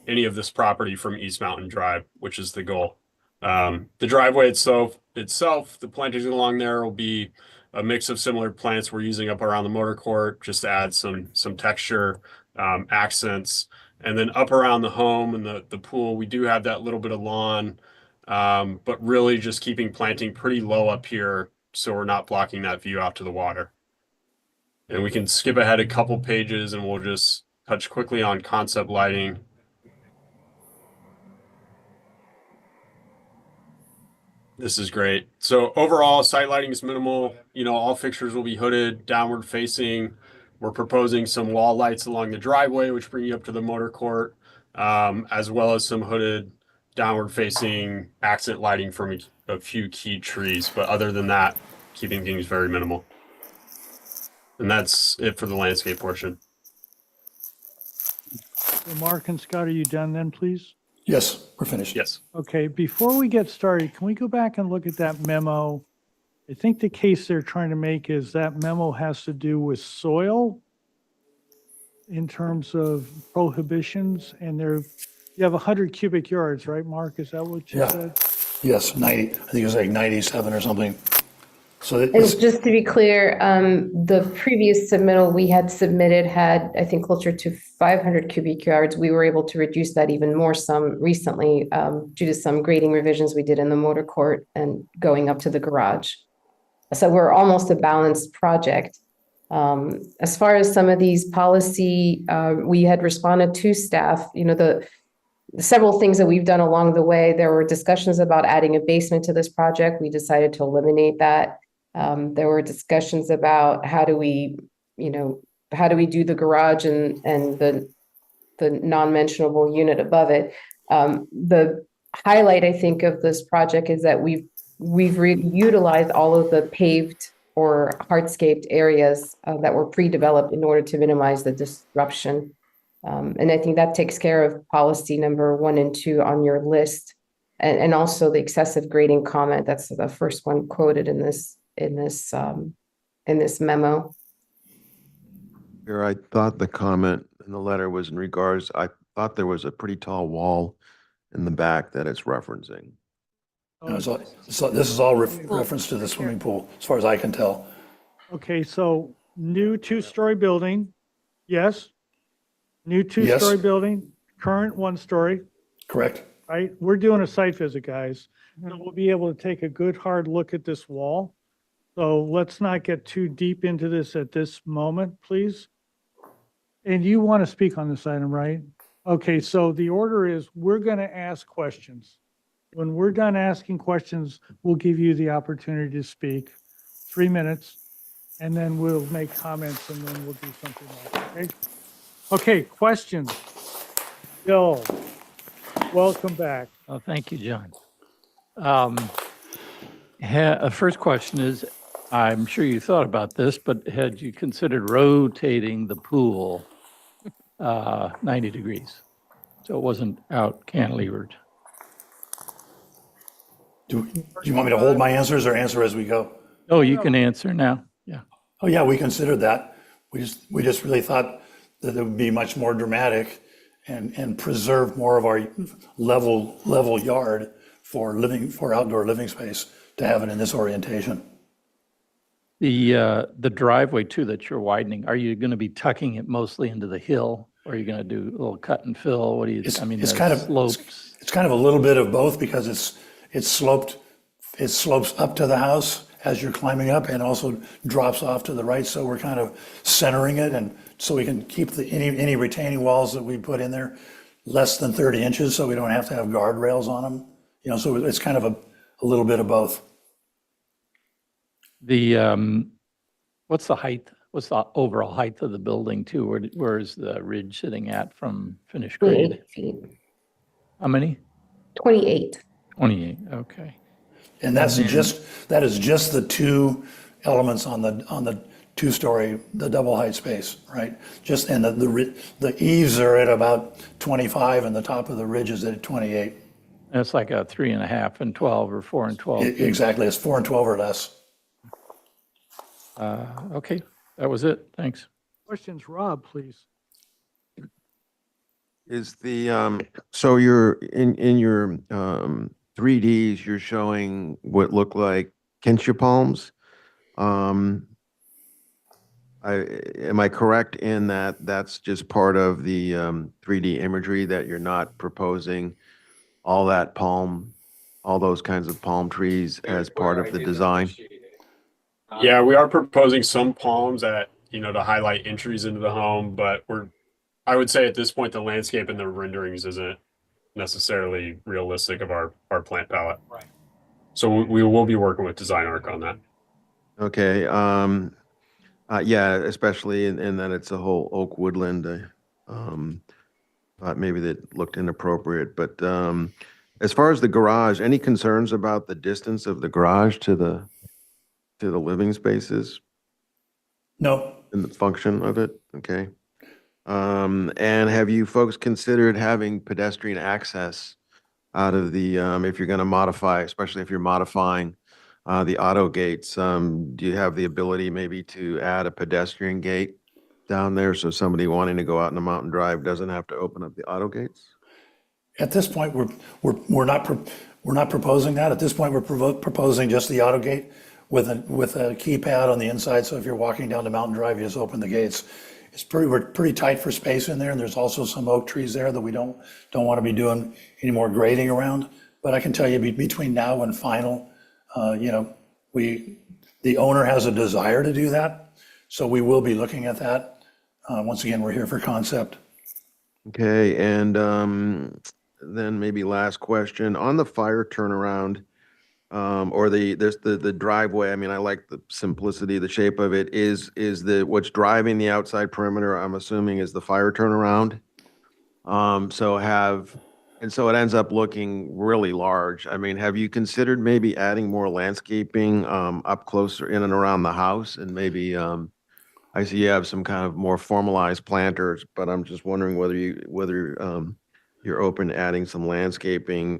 S10: any of this property from East Mountain Drive, which is the goal. The driveway itself, the plantings along there will be a mix of similar plants we're using up around the motor court, just to add some texture, accents. And then up around the home and the pool, we do have that little bit of lawn, but really just keeping planting pretty low up here so we're not blocking that view out to the water. And we can skip ahead a couple pages and we'll just touch quickly on concept lighting. This is great. So overall, site lighting is minimal. All fixtures will be hooded, downward facing. We're proposing some wall lights along the driveway, which bring you up to the motor court, as well as some hooded, downward facing accent lighting from a few key trees. But other than that, keeping things very minimal. And that's it for the landscape portion.
S1: So Mark and Scott, are you done then, please?
S8: Yes, we're finished.
S10: Yes.
S1: Okay, before we get started, can we go back and look at that memo? I think the case they're trying to make is that memo has to do with soil in terms of prohibitions, and you have 100 cubic yards, right, Mark? Is that what you
S8: Yeah.
S1: said?
S8: Yes, 90, I think it was like 97 or something. So
S9: And
S8: it's,
S9: just to be clear, the previous submittal we had submitted had, I think, closer to 500 cubic yards. We were able to reduce that even more some recently due to some grading revisions we did in the motor court and going up to the garage. So we're almost a balanced project. As far as some of these policy, we had responded to staff, the several things that we've done along the way. There were discussions about adding a basement to this project. We decided to eliminate that. There were discussions about how do we do the garage and the non-mentionable unit above it. The highlight, I think, of this project is that we've utilized all of the paved or hardscaped areas that were pre-developed in order to minimize the disruption. And I think that takes care of policy number 1 and 2 on your list, and also the excessive grading comment. That's the first one quoted in this memo.
S3: Here, I thought the comment in the letter was in regards, I thought there was a pretty tall wall in the back that it's referencing.
S8: so this is all reference to the swimming pool, as far as I can tell.
S1: Okay, so new 2-story building, yes? New 2-story building, current 1-story,
S8: Correct?
S1: right? We're doing a site visit, guys. So we'll be able to take a good hard look at this wall. So let's not get too deep into this at this moment, please. And you want to speak on this item, right? Okay, so the order is we're going to ask questions. When we're done asking questions, we'll give you the opportunity to speak, 3 minutes, and then we'll make comments and then we'll do something else, okay? Okay, questions? Bill, welcome back.
S11: Oh, thank you, John. First question is, I'm sure you thought about this, but had you considered rotating the pool 90 degrees? So it wasn't out cantilevered.
S8: Do you want me to hold my answers or answer as we go?
S11: Oh, you can answer now. Yeah.
S8: Oh, yeah, we considered that. We just really thought that it would be much more dramatic and preserve more of our level yard for outdoor living space to have it in this orientation.
S11: The driveway too that you're widening, are you going to be tucking it mostly into the hill? Or are you going to do a little cut and fill? What do you,
S8: It's
S11: the
S8: kind of
S11: slopes?
S8: It's kind of a little bit of both because it slopes up to the house as you're climbing up and also drops off to the right. So we're kind of centering it, and so we can keep any retaining walls that we put in there less than 30 inches, so we don't have to have guardrails on them. So it's kind of a little bit of both.
S11: What's the height? What's the overall height of the building too? Where is the ridge sitting at from finished grade?
S9: 8 feet.
S11: How many?
S9: 28.
S11: 28, okay.
S8: And that is just the two elements on the two-story, the double height space, right? Just, and the eaves are at about 25 and the top of the ridge is at 28.
S11: That's like a 3.5 and 12 or 4 and 12.
S8: Exactly, it's 4 and 12 or less.
S11: Okay, that was it. Thanks.
S1: Questions, Rob, please.
S3: Is the, so you're in your 3Ds, you're showing what look like Kentia palms. Am I correct in that that's just part of the 3D imagery, that you're not proposing all that palm, all those kinds of palm trees as part of the design?
S10: Yeah, we are proposing some palms to highlight entries into the home, but I would say at this point, the landscape and the renderings isn't necessarily realistic of our plant palette.
S6: Right.
S10: So we will be working with Design Arc on that.
S3: Okay, yeah, especially in that it's a whole oak woodland. Thought maybe that looked inappropriate, but as far as the garage, any concerns about the distance of the garage to the living spaces
S8: No,
S3: and the function of it? Okay. And have you folks considered having pedestrian access out of the, if you're going to modify, especially if you're modifying the auto gates, do you have the ability maybe to add a pedestrian gate down there so somebody wanting to go out in the mountain drive doesn't have to open up the auto gates?
S8: at this point, we're not proposing that. At this point, we're proposing just the auto gate with a keypad on the inside. So if you're walking down the mountain drive, you just open the gates. We're pretty tight for space in there, and there's also some oak trees there that we don't want to be doing any more grading around. But I can tell you between now and final, the owner has a desire to do that. So we will be looking at that. Once again, we're here for concept.
S3: Okay, and then maybe last question on the fire turnaround, or the driveway. I mean, I like the simplicity, the shape of it. Is what's driving the outside perimeter, I'm assuming, is the fire turnaround. So it ends up looking really large. I mean, have you considered maybe adding more landscaping up closer in and around the house, and maybe I see you have some kind of more formalized planters, but I'm just wondering whether you're open to adding some landscaping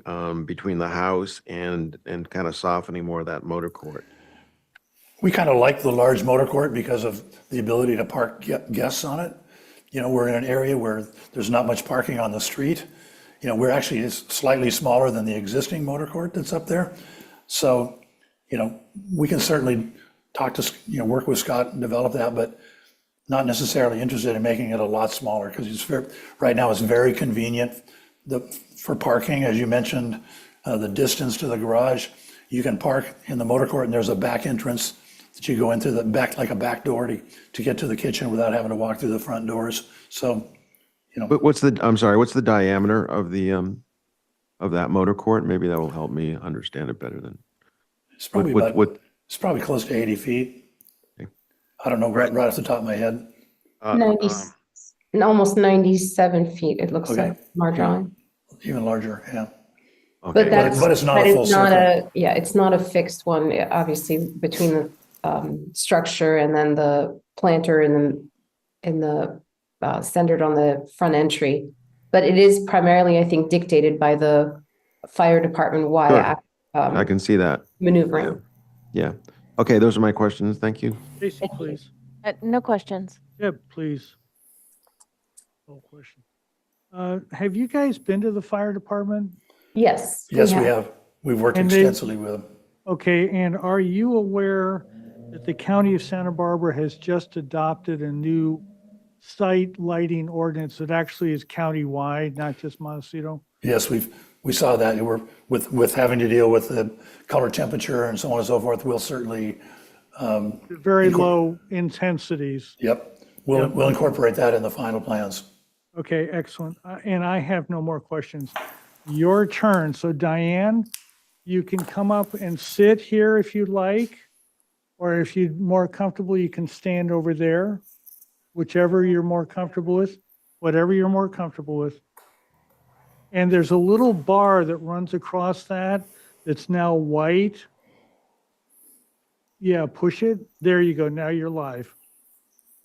S3: between the house and kind of softening more of that motor court.
S8: We kind of like the large motor court because of the ability to park guests on it. We're in an area where there's not much parking on the street. We're actually slightly smaller than the existing motor court that's up there. So, we can certainly work with Scott and develop that, but not necessarily interested in making it a lot smaller because right now it's very convenient for parking. As you mentioned, the distance to the garage, you can park in the motor court and there's a back entrance that you go into the back, like a back door to get to the kitchen without having to walk through the front doors. So,
S3: But I'm sorry, what's the diameter of that motor court? Maybe that will help me understand it better than.
S8: it's probably it's probably close to 80 feet.
S3: Okay.
S8: I don't know right off the top of my head.
S9: 90, almost 97 feet, it looks
S8: Okay.
S9: like, from our drawing.
S8: Even larger, yeah.
S3: Okay.
S8: But it's not a full circle.
S9: It's not a fixed one, obviously, between the structure and then the planter in the centered on the front entry. But it is primarily, I think, dictated by the fire department
S3: Sure. I can see that.
S9: maneuvering.
S3: Yeah. Okay, those are my questions. Thank you.
S1: Stacy, please.
S5: No questions.
S1: Deb, please. No question. Have you guys been to the fire department?
S9: Yes.
S8: Yes, we have. We've worked
S1: And they-
S8: extensively with them.
S1: Okay, and are you aware that the county of Santa Barbara has just adopted a new site lighting ordinance that actually is countywide, not just Montecito?
S8: Yes, we saw that. We're with having to deal with the color temperature and so on and so forth. We'll certainly,
S1: Very low intensities.
S8: yep, we'll incorporate that in the final plans.
S1: Okay, excellent. And I have no more questions. Your turn. So Diane, you can come up and sit here if you'd like, or if you're more comfortable, you can stand over there, whichever you're more comfortable with, whatever you're more comfortable with. And there's a little bar that runs across that that's now white. Yeah, push it. There you go. Now you're live.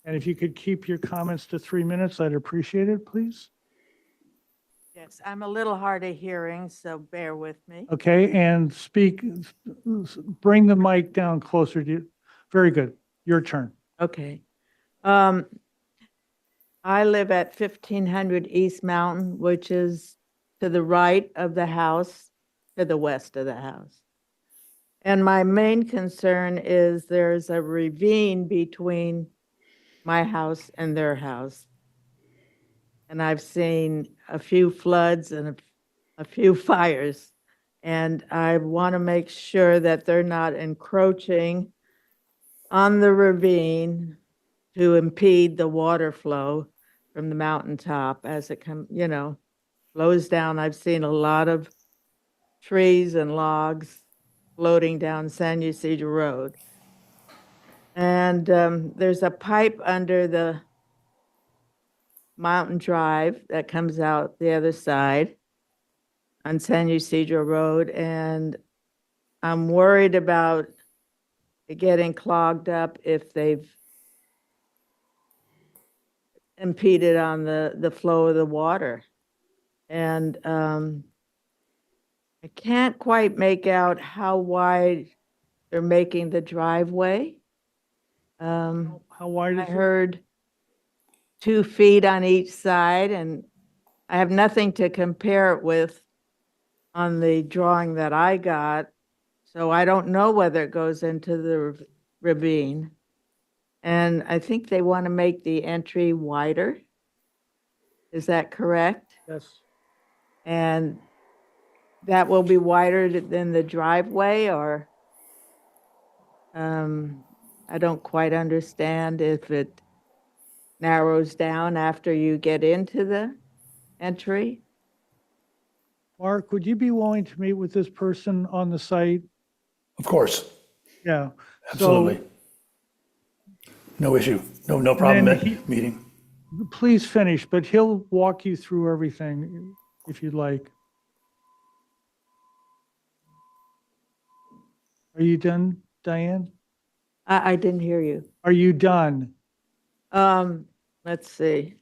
S1: And if you could keep your comments to 3 minutes, I'd appreciate it, please.
S12: Yes, I'm a little hard of hearing, so bear with me.
S1: Okay, and bring the mic down closer to you. Very good. Your turn.
S12: Okay. I live at 1500 East Mountain, which is to the right of the house, to the west of the house. And my main concern is there's a ravine between my house and their house. And I've seen a few floods and a few fires. And I want to make sure that they're not encroaching on the ravine to impede the water flow from the mountaintop as it flows down. I've seen a lot of trees and logs floating down San Ysidro Road. And there's a pipe under the mountain drive that comes out the other side on San Ysidro Road. And I'm worried about it getting clogged up if they've impeded on the flow of the water. And I can't quite make out how wide they're making the driveway.
S1: How wide
S12: I
S1: is it?
S12: heard 2 feet on each side, and I have nothing to compare it with on the drawing that I got. So I don't know whether it goes into the ravine. And I think they want to make the entry wider. Is that correct?
S1: Yes.
S12: And that will be wider than the driveway, or I don't quite understand if it narrows down after you get into the entry.
S1: Mark, would you be willing to meet with this person on the site?
S8: Of course,
S1: Yeah.
S8: absolutely. No issue, no problem meeting.
S1: Please finish, but he'll walk you through everything if you'd like. Are you done, Diane?
S12: I didn't hear you.
S1: Are you done?
S12: Let's see.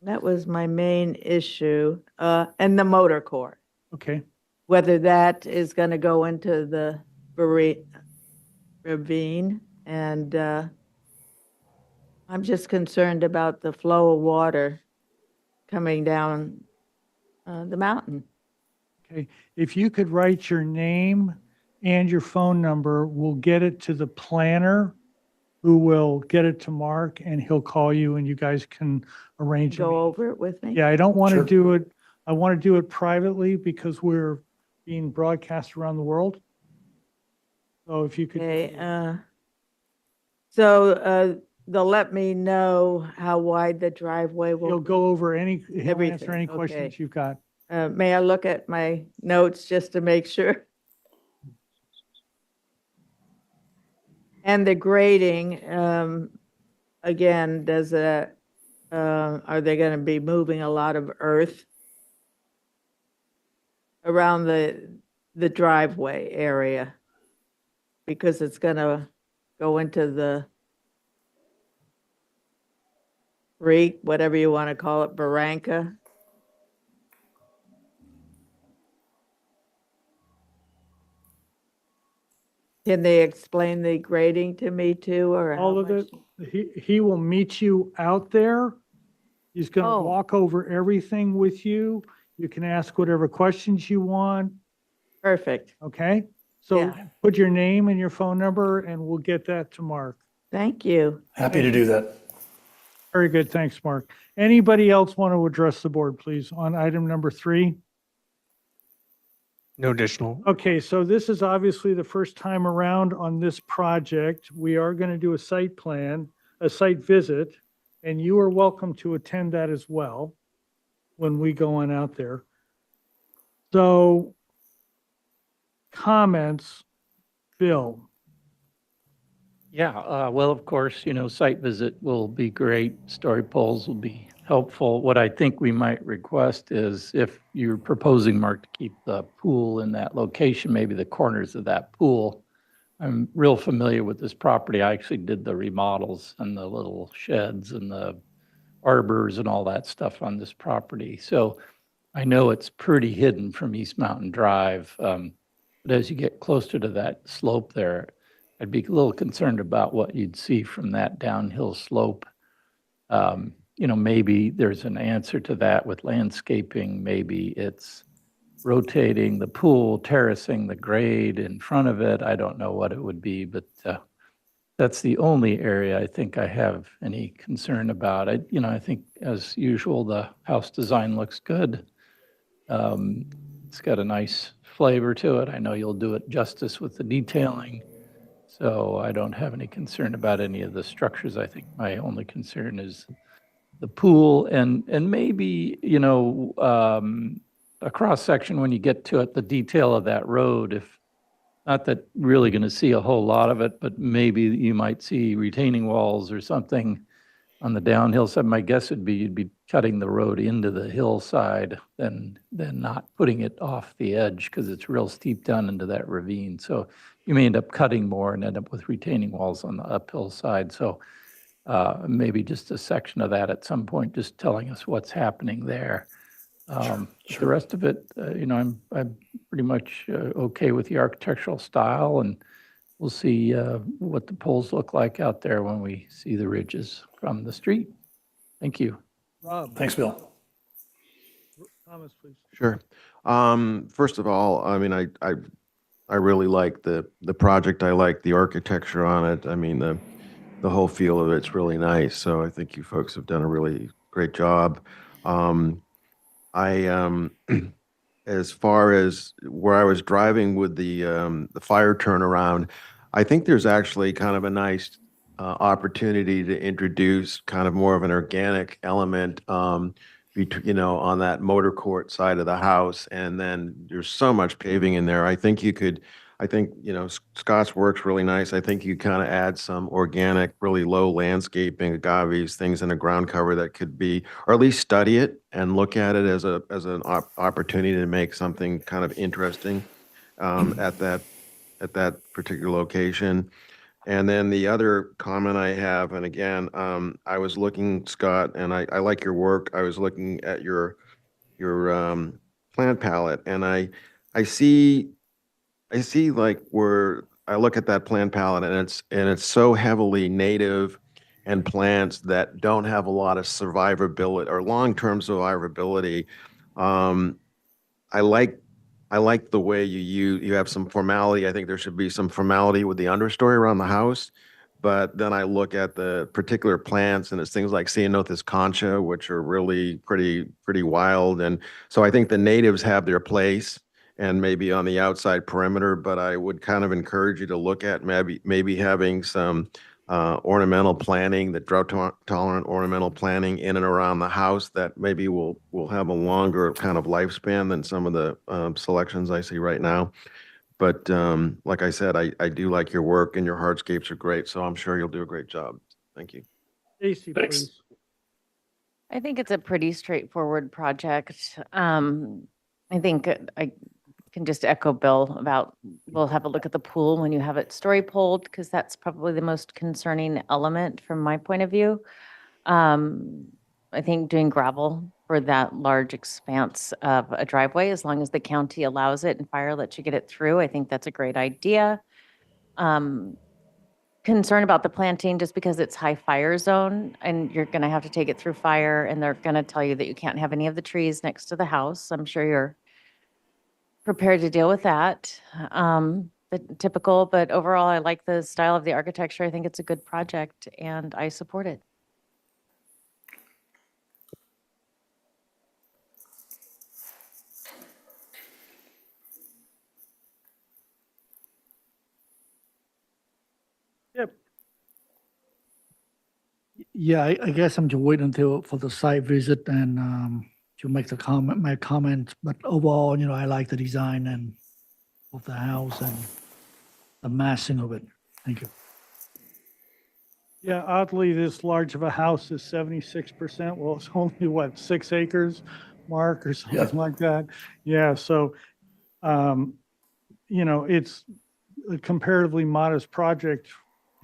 S12: That was my main issue, and the motor court,
S1: Okay.
S12: whether that is going to go into the ravine. And I'm just concerned about the flow of water coming down the mountain.
S1: Okay. If you could write your name and your phone number, we'll get it to the planner, who will get it to Mark, and he'll call you and you guys can arrange.
S12: Go over it with me?
S1: Yeah, I don't want to
S8: Sure.
S1: do it. I want to do it privately because we're being broadcast around the world. So if you could.
S12: Okay, so they'll let me know how wide the driveway
S1: He'll
S12: will.
S1: go over he'll answer
S12: Everything,
S1: any questions
S12: okay.
S1: you've got.
S12: May I look at my notes just to make sure? And the grading, again, are they going to be moving a lot of earth around the driveway area? Because it's going to go into the creek, whatever you want to call it, barranca. Can they explain the grading to me too, or?
S1: All
S12: how
S1: of
S12: much-
S1: it. He will meet you out there. He's going to
S12: Oh.
S1: walk over everything with you. You can ask whatever questions you want.
S12: Perfect.
S1: Okay? So
S12: Yeah.
S1: put your name and your phone number and we'll get that to Mark.
S12: Thank you.
S8: Happy to do that.
S1: Very good. Thanks, Mark. Anybody else want to address the board, please, on item number 3?
S2: No additional.
S1: Okay, so this is obviously the first time around on this project. We are going to do a site plan, a site visit, and you are welcome to attend that as well when we go on out there. So, comments, Bill.
S11: Yeah, well, of course, site visit will be great. Story polls will be helpful. What I think we might request is if you're proposing, Mark, to keep the pool in that location, maybe the corners of that pool. I'm real familiar with this property. I actually did the remodels and the little sheds and the arbors and all that stuff on this property. So I know it's pretty hidden from East Mountain Drive. But as you get closer to that slope there, I'd be a little concerned about what you'd see from that downhill slope. Maybe there's an answer to that with landscaping. Maybe it's rotating the pool, terracing the grade in front of it. I don't know what it would be, but that's the only area I think I have any concern about. I think as usual, the house design looks good. It's got a nice flavor to it. I know you'll do it justice with the detailing. So I don't have any concern about any of the structures. I think my only concern is the pool and maybe, a cross section when you get to it, the detail of that road, if not that really going to see a whole lot of it, but maybe you might see retaining walls or something on the downhill side. My guess would be you'd be cutting the road into the hillside than not putting it off the edge because it's real steep down into that ravine. So you may end up cutting more and end up with retaining walls on the uphill side. So maybe just a section of that at some point, just telling us what's happening there. The rest of it, I'm pretty much okay with the architectural style, and we'll see what the poles look like out there when we see the ridges from the street. Thank you.
S1: Rob,
S8: Thanks, Bill.
S1: comments, please.
S3: Sure. First of all, I mean, I really like the project. I like the architecture on it. I mean, the whole feel of it's really nice. So I think you folks have done a really great job. As far as where I was driving with the fire turnaround, I think there's actually kind of a nice opportunity to introduce kind of more of an organic element, on that motor court side of the house. And then there's so much paving in there. I think, Scott's work's really nice. I think you kind of add some organic, really low landscaping, agaves, things in a ground cover that could be, or at least study it and look at it as an opportunity to make something kind of interesting at that particular location. And then the other comment I have, and again, I was looking, Scott, and I like your work. I was looking at your plant palette, and I see like where I look at that plant palette, and it's so heavily native and plants that don't have a lot of survivability or long-term survivability. I like the way you have some formality. I think there should be some formality with the understory around the house. But then I look at the particular plants, and it's things like Ceanothus concha, which are really pretty wild. And so I think the natives have their place and maybe on the outside perimeter, but I would kind of encourage you to look at maybe having some ornamental planting, the drought tolerant ornamental planting in and around the house that maybe will have a longer kind of lifespan than some of the selections I see right now. But like I said, I do like your work, and your hardscapes are great, so I'm sure you'll do a great job. Thank you.
S1: Stacy,
S7: Thanks.
S1: please.
S5: I think it's a pretty straightforward project. I think I can just echo Bill about, we'll have a look at the pool when you have it story polled, because that's probably the most concerning element from my point of view. I think doing gravel for that large expanse of a driveway, as long as the county allows it and fire lets you get it through, I think that's a great idea. Concern about the planting just because it's high fire zone and you're going to have to take it through fire, and they're going to tell you that you can't have any of the trees next to the house. I'm sure you're prepared to deal with that. But typical, but overall, I like the style of the architecture. I think it's a good project and I support it.
S1: Yep.
S4: Yeah, I guess I'm just waiting for the site visit and to make my comments. But overall, I like the design of the house and the massing of it. Thank you.
S1: Yeah, oddly, this large of a house is 76%. Well, it's only what, 6 acres, Mark, or
S8: Yeah.
S1: something like that? Yeah, so, it's a comparatively modest project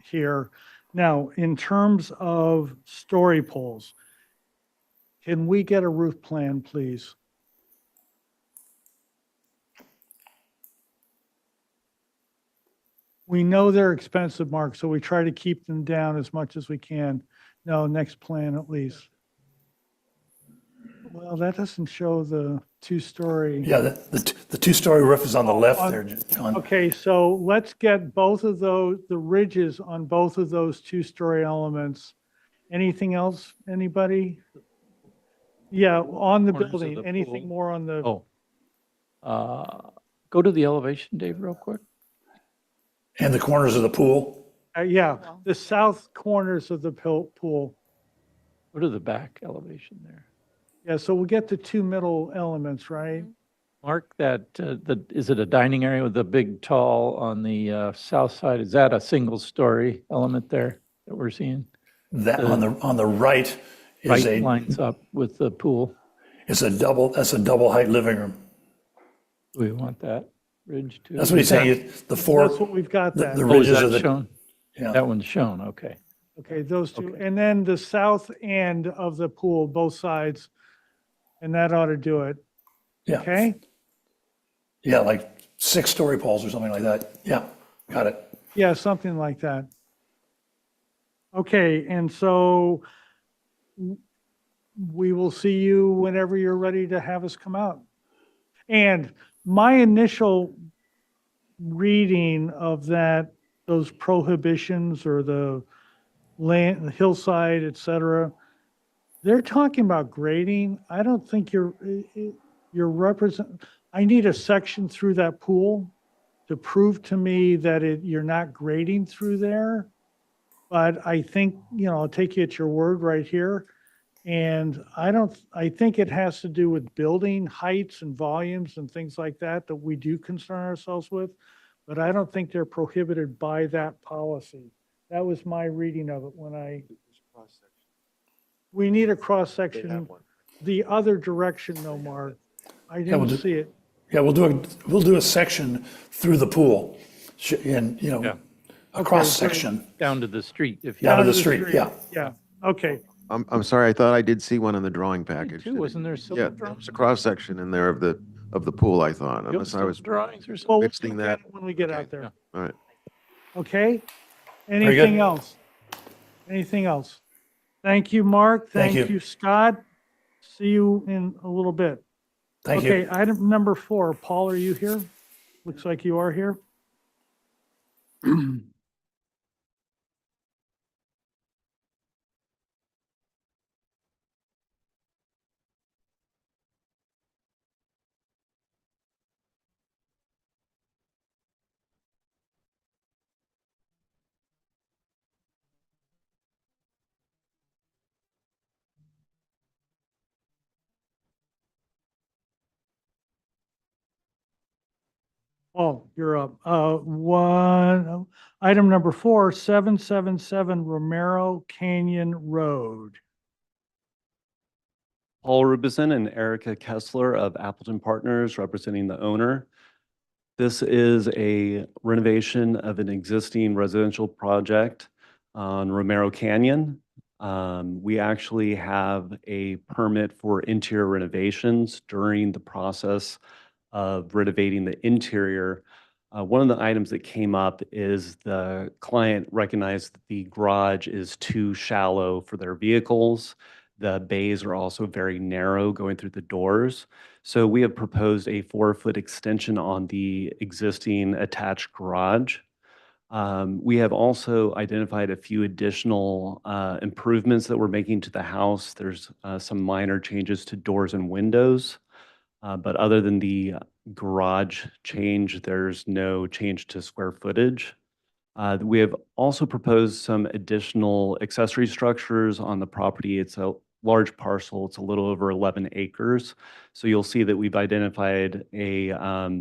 S1: here. Now, in terms of story poles, can we get a roof plan, please? We know they're expensive, Mark, so we try to keep them down as much as we can. No, next plan at least. Well, that doesn't show the two-story.
S8: Yeah, the two-story roof is on the left
S1: on-
S8: there, John.
S1: Okay, so let's get both of those, the ridges on both of those two-story elements. Anything else, anybody? Yeah, on the
S11: Corners of
S1: building,
S11: the
S1: anything
S11: pool.
S1: more on the,
S11: Oh. Go to the elevation, Dave, real quick.
S8: And the corners of the pool.
S1: yeah, the south corners of the pool.
S11: Go to the back elevation there.
S1: Yeah, so we'll get the two middle elements, right?
S11: Mark, is it a dining area with the big tall on the south side? Is that a single story element there that we're seeing?
S8: That on the right is
S11: Right lines up with the pool.
S8: that's a double height living room.
S11: Do we want that ridge too?
S8: That's what he's saying. The four,
S1: That's what we've got
S8: the
S1: then.
S8: the
S11: Oh, is
S8: ridges
S11: that
S8: of the,
S11: shown?
S8: yeah.
S11: That one's shown, okay.
S1: Okay, those two, and then the south end of the pool, both sides, and that ought to do it,
S8: Yeah,
S1: okay?
S8: yeah, like 6-story poles or something like that. Yeah, got it.
S1: Yeah, something like that. Okay, and so we will see you whenever you're ready to have us come out. And my initial reading of that, those prohibitions or the land, the hillside, et cetera, they're talking about grading. I don't think you're I need a section through that pool to prove to me that you're not grading through there. But I think, I'll take you at your word right here. And I think it has to do with building heights and volumes and things like that we do concern ourselves with. But I don't think they're prohibited by that policy. That was my reading of it we need a cross-section, the other direction though, Mark. I
S8: we'll
S1: didn't see it.
S8: Yeah, we'll do a section through the pool and,
S11: Yeah.
S8: a cross section
S11: Down to the street if you.
S8: down to the street. Yeah.
S1: Yeah, okay.
S3: I'm sorry, I thought I did see one in the drawing package.
S11: Too, wasn't there
S3: Yeah,
S11: silver
S3: there
S11: drawings?
S3: was a cross-section in there of the pool, I thought,
S11: You have
S3: unless I
S11: silver
S3: was,
S11: drawings or something?
S1: Well, we'll
S3: Mixing
S1: look at
S3: that.
S1: it when we get out
S3: Okay.
S1: there.
S3: all right.
S1: Okay?
S8: good.
S1: Anything else? Anything else? Thank you, Mark.
S8: Thank
S1: Thank
S8: you.
S1: you, Scott. See you in a little bit.
S8: Thank
S1: Okay,
S8: you.
S1: item number 4. Paul, are you here? Looks like you are here. Oh, you're up. Item number 4, 777 Romero Canyon Road.
S13: Paul Rubison and Erica Kessler of Appleton Partners representing the owner. This is a renovation of an existing residential project on Romero Canyon. We actually have a permit for interior renovations during the process of renovating the interior. One of the items that came up is the client recognized that the garage is too shallow for their vehicles. The bays are also very narrow going through the doors. So we have proposed a 4-foot extension on the existing attached garage. We have also identified a few additional improvements that we're making to the house. There's some minor changes to doors and windows. But other than the garage change, there's no change to square footage. We have also proposed some additional accessory structures on the property. It's a large parcel. It's a little over 11 acres. So you'll see that we've identified a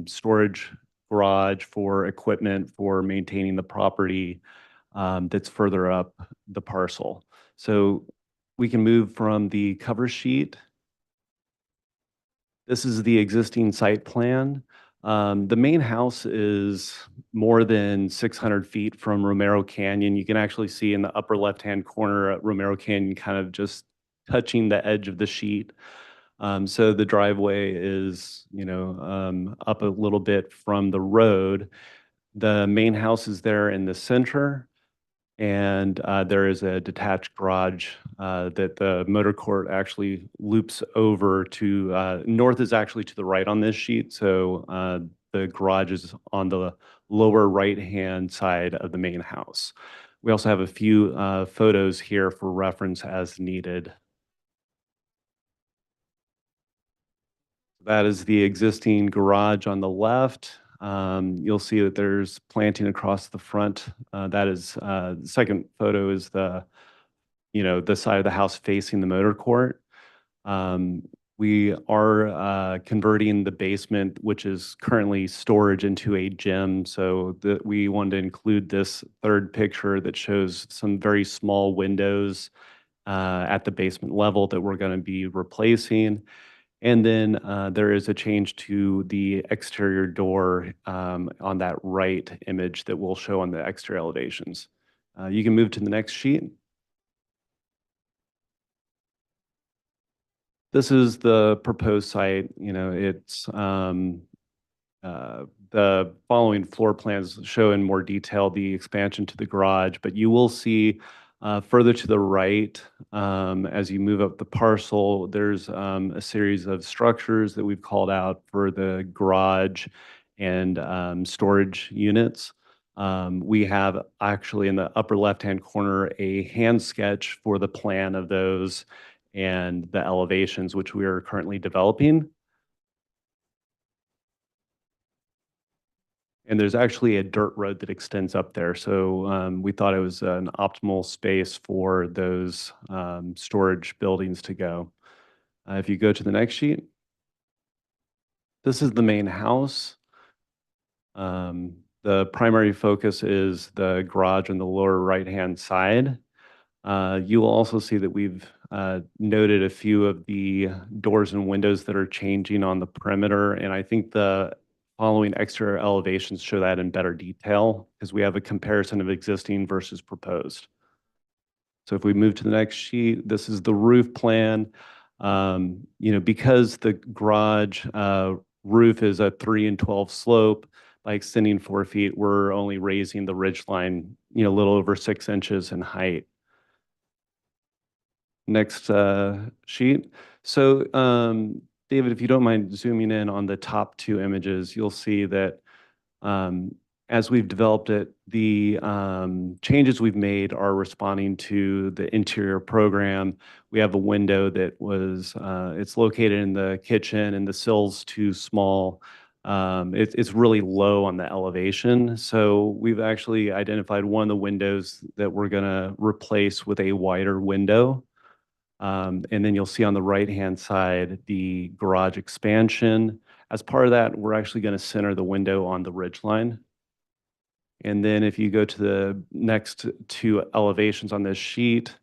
S13: storage garage for equipment for maintaining the property. that's further up the parcel. So we can move from the cover sheet. This is the existing site plan. The main house is more than 600 feet from Romero Canyon. You can actually see in the upper left-hand corner at Romero Canyon, kind of just touching the edge of the sheet. So the driveway is, up a little bit from the road. The main house is there in the center. And there is a detached garage that the motor court actually loops over to, north is actually to the right on this sheet. So the garage is on the lower right-hand side of the main house. We also have a few photos here for reference as needed. That is the existing garage on the left. You'll see that there's planting across the front. That is, the second photo is the side of the house facing the motor court. We are converting the basement, which is currently storage, into a gym. So we wanted to include this third picture that shows some very small windows at the basement level that we're going to be replacing. And then there is a change to the exterior door on that right image that we'll show on the exterior elevations. You can move to the next sheet. This is the proposed site. It's the following floor plans show in more detail the expansion to the garage, but you will see further to the right, as you move up the parcel, there's a series of structures that we've called out for the garage and storage units. We have actually in the upper left-hand corner a hand sketch for the plan of those and the elevations, which we are currently developing. And there's actually a dirt road that extends up there. So we thought it was an optimal space for those storage buildings to go. If you go to the next sheet, this is the main house. The primary focus is the garage on the lower right-hand side. You will also see that we've noted a few of the doors and windows that are changing on the perimeter. And I think the following exterior elevations show that in better detail because we have a comparison of existing versus proposed. So if we move to the next sheet, this is the roof plan. Because the garage roof is a 3 and 12 slope, by extending 4 feet, we're only raising the ridge line, a little over 6 inches in height. Next sheet. So, David, if you don't mind zooming in on the top 2 images, you'll see that as we've developed it, the changes we've made are responding to the interior program. We have a window that was, it's located in the kitchen and the sill's too small. It's really low on the elevation. So we've actually identified one of the windows that we're going to replace with a wider window. And then you'll see on the right-hand side, the garage expansion. As part of that, we're actually going to center the window on the ridge line. And then if you go to the next 2 elevations on this sheet,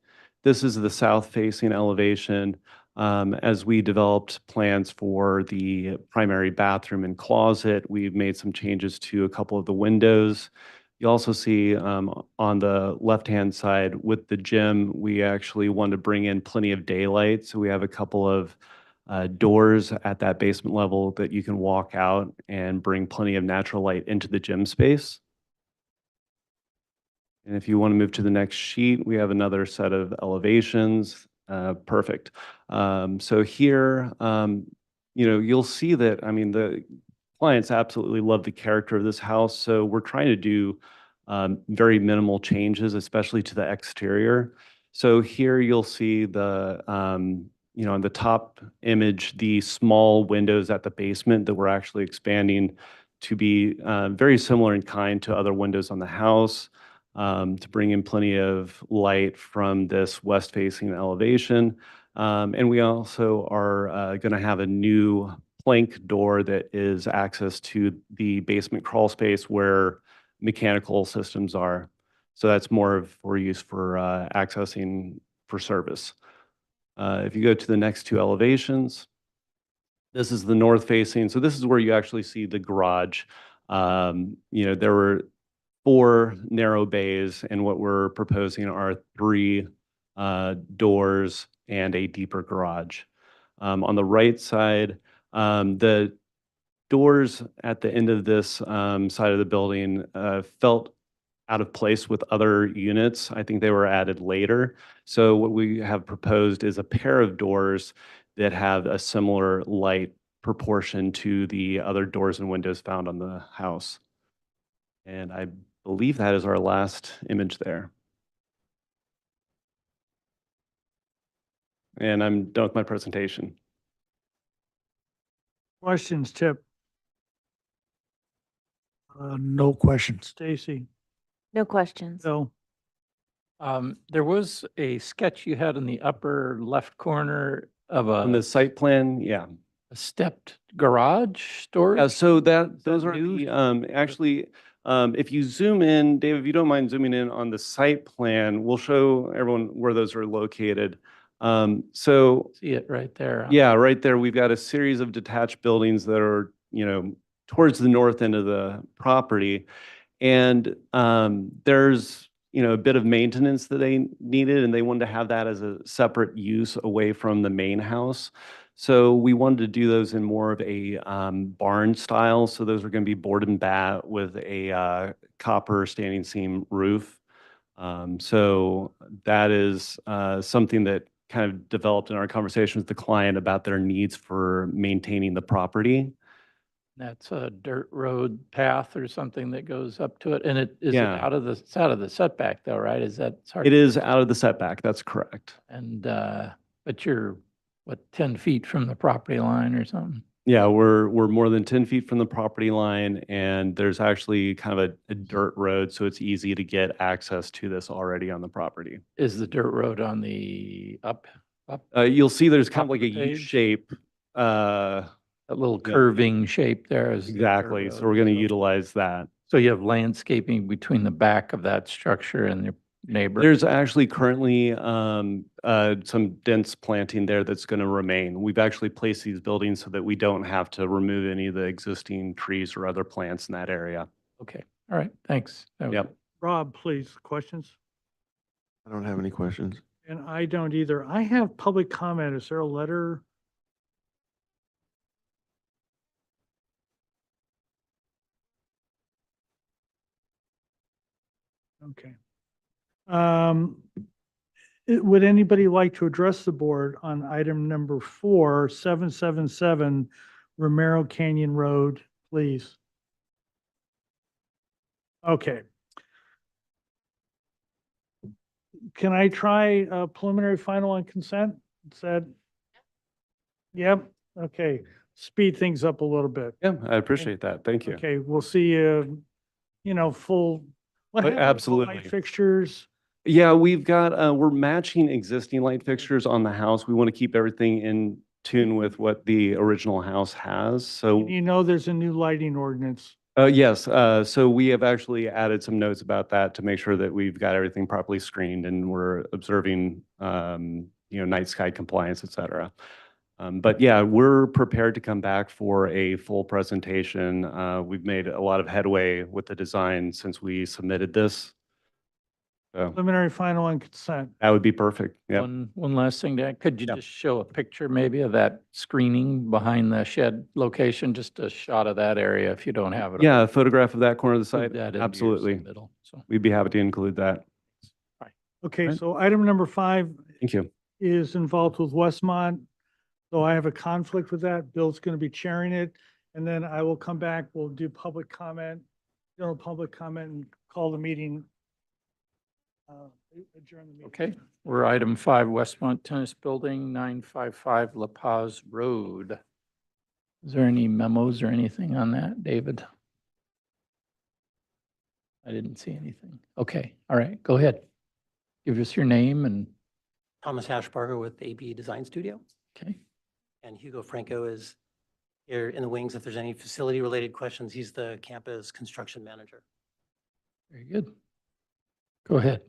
S13: this is the south-facing elevation. As we developed plans for the primary bathroom and closet, we've made some changes to a couple of the windows. You also see on the left-hand side with the gym, we actually want to bring in plenty of daylight. So we have a couple of doors at that basement level that you can walk out and bring plenty of natural light into the gym space. And if you want to move to the next sheet, we have another set of elevations. Perfect. So here, you'll see that, the clients absolutely love the character of this house. So we're trying to do very minimal changes, especially to the exterior. So here you'll see the, on the top image, the small windows at the basement that we're actually expanding to be very similar in kind to other windows on the house, to bring in plenty of light from this west-facing elevation. And we also are going to have a new plank door that is access to the basement crawl space where mechanical systems are. So that's more for use for accessing for service. If you go to the next two elevations, this is the north facing. So this is where you actually see the garage. There were 4 narrow bays, and what we're proposing are 3 doors and a deeper garage. On the right side, the doors at the end of this side of the building felt out of place with other units. I think they were added later. So what we have proposed is a pair of doors that have a similar light proportion to the other doors and windows found on the house. And I believe that is our last image there. And I'm done with my presentation.
S1: Questions, Chip,
S4: No questions.
S1: Stacy,
S5: No questions.
S1: Bill?
S11: There was a sketch you had in the upper left corner of
S13: On the site plan, yeah.
S11: a stepped garage storage?
S13: Yeah, so those are
S11: new?
S13: the, actually, if you zoom in, Dave, if you don't mind zooming in on the site plan, we'll show everyone where those are located. So
S11: See it right there.
S13: yeah, right there, we've got a series of detached buildings that are, towards the north end of the property. And there's, a bit of maintenance that they needed, and they wanted to have that as a separate use away from the main house. So we wanted to do those in more of a barn style. So those are going to be board and bat with a copper standing seam roof. So that is something that kind of developed in our conversation with the client about their needs for maintaining the property.
S11: That's a dirt road path or something that goes up to it. And it's
S13: Yeah.
S11: out of the setback though, right? Is that? It's hard
S13: It
S11: to-
S13: is out of the setback, that's correct.
S11: And, but you're, what, 10 feet from the property line or something?
S13: Yeah, we're more than 10 feet from the property line, and there's actually kind of a dirt road, so it's easy to get access to this already on the property.
S11: Is the dirt road on the up?
S13: You'll see there's kind
S11: Top
S13: of like
S11: of
S13: a
S11: the page?
S13: U-shape.
S11: That little
S13: Yeah.
S11: curving shape there is. the dirt
S13: Exactly, so
S11: road.
S13: we're going to
S11: So-
S13: utilize that.
S11: So you have landscaping between the back of that structure and your neighbor?
S13: There's actually currently some dense planting there that's going to remain. We've actually placed these buildings so that we don't have to remove any of the existing trees or other plants in that area.
S11: Okay, all right, thanks. That was
S13: Yep.
S11: it.
S1: Rob, please, questions?
S3: I don't have any questions.
S1: And I don't either. I have public comment. Is there a letter? Okay. Would anybody like to address the board on item number 4, 777 Romero Canyon Road, please? Okay. Can I try a preliminary final on consent? Is that? Yep, okay. Speed things up a little bit.
S13: Yeah, I appreciate that. Thank you.
S1: Okay, we'll see you, full. What happened to the
S13: Absolutely.
S1: light fixtures?
S13: Yeah, we've got, we're matching existing light fixtures on the house. We want to keep everything in tune with what the original house has. So,
S1: There's a new lighting ordinance.
S13: yes, so we have actually added some notes about that to make sure that we've got everything properly screened and we're observing, night sky compliance, et cetera. But yeah, we're prepared to come back for a full presentation. We've made a lot of headway with the design since we submitted this. So
S1: Preliminary final on consent.
S13: that would be perfect. Yeah.
S11: One last thing, Dan, could you
S13: Yeah.
S11: just show a picture maybe of that screening behind the shed location? Just a shot of that area if you don't have it.
S13: Yeah, a photograph of that corner of the
S11: Include
S13: site.
S11: that into your
S13: Absolutely.
S11: submittal, so.
S13: We'd be happy to include that.
S1: Okay,
S13: Right.
S1: so item number 5
S13: Thank you.
S1: is involved with Westmont. So I have a conflict with that. Bill's going to be chairing it. And then I will come back, we'll do public comment, general public comment, and call the meeting. Adjourn the meeting.
S11: Okay, we're item 5, Westmont Tennis Building, 955 La Paz Road. Is there any memos or anything on that, David? I didn't see anything. Okay, all right, go ahead. Give us your name and,
S14: Thomas Hashbarger with AB Design Studio,
S11: okay,
S14: and Hugo Franco is here in the wings. If there's any facility-related questions, he's the campus construction manager.
S11: very good. Go ahead.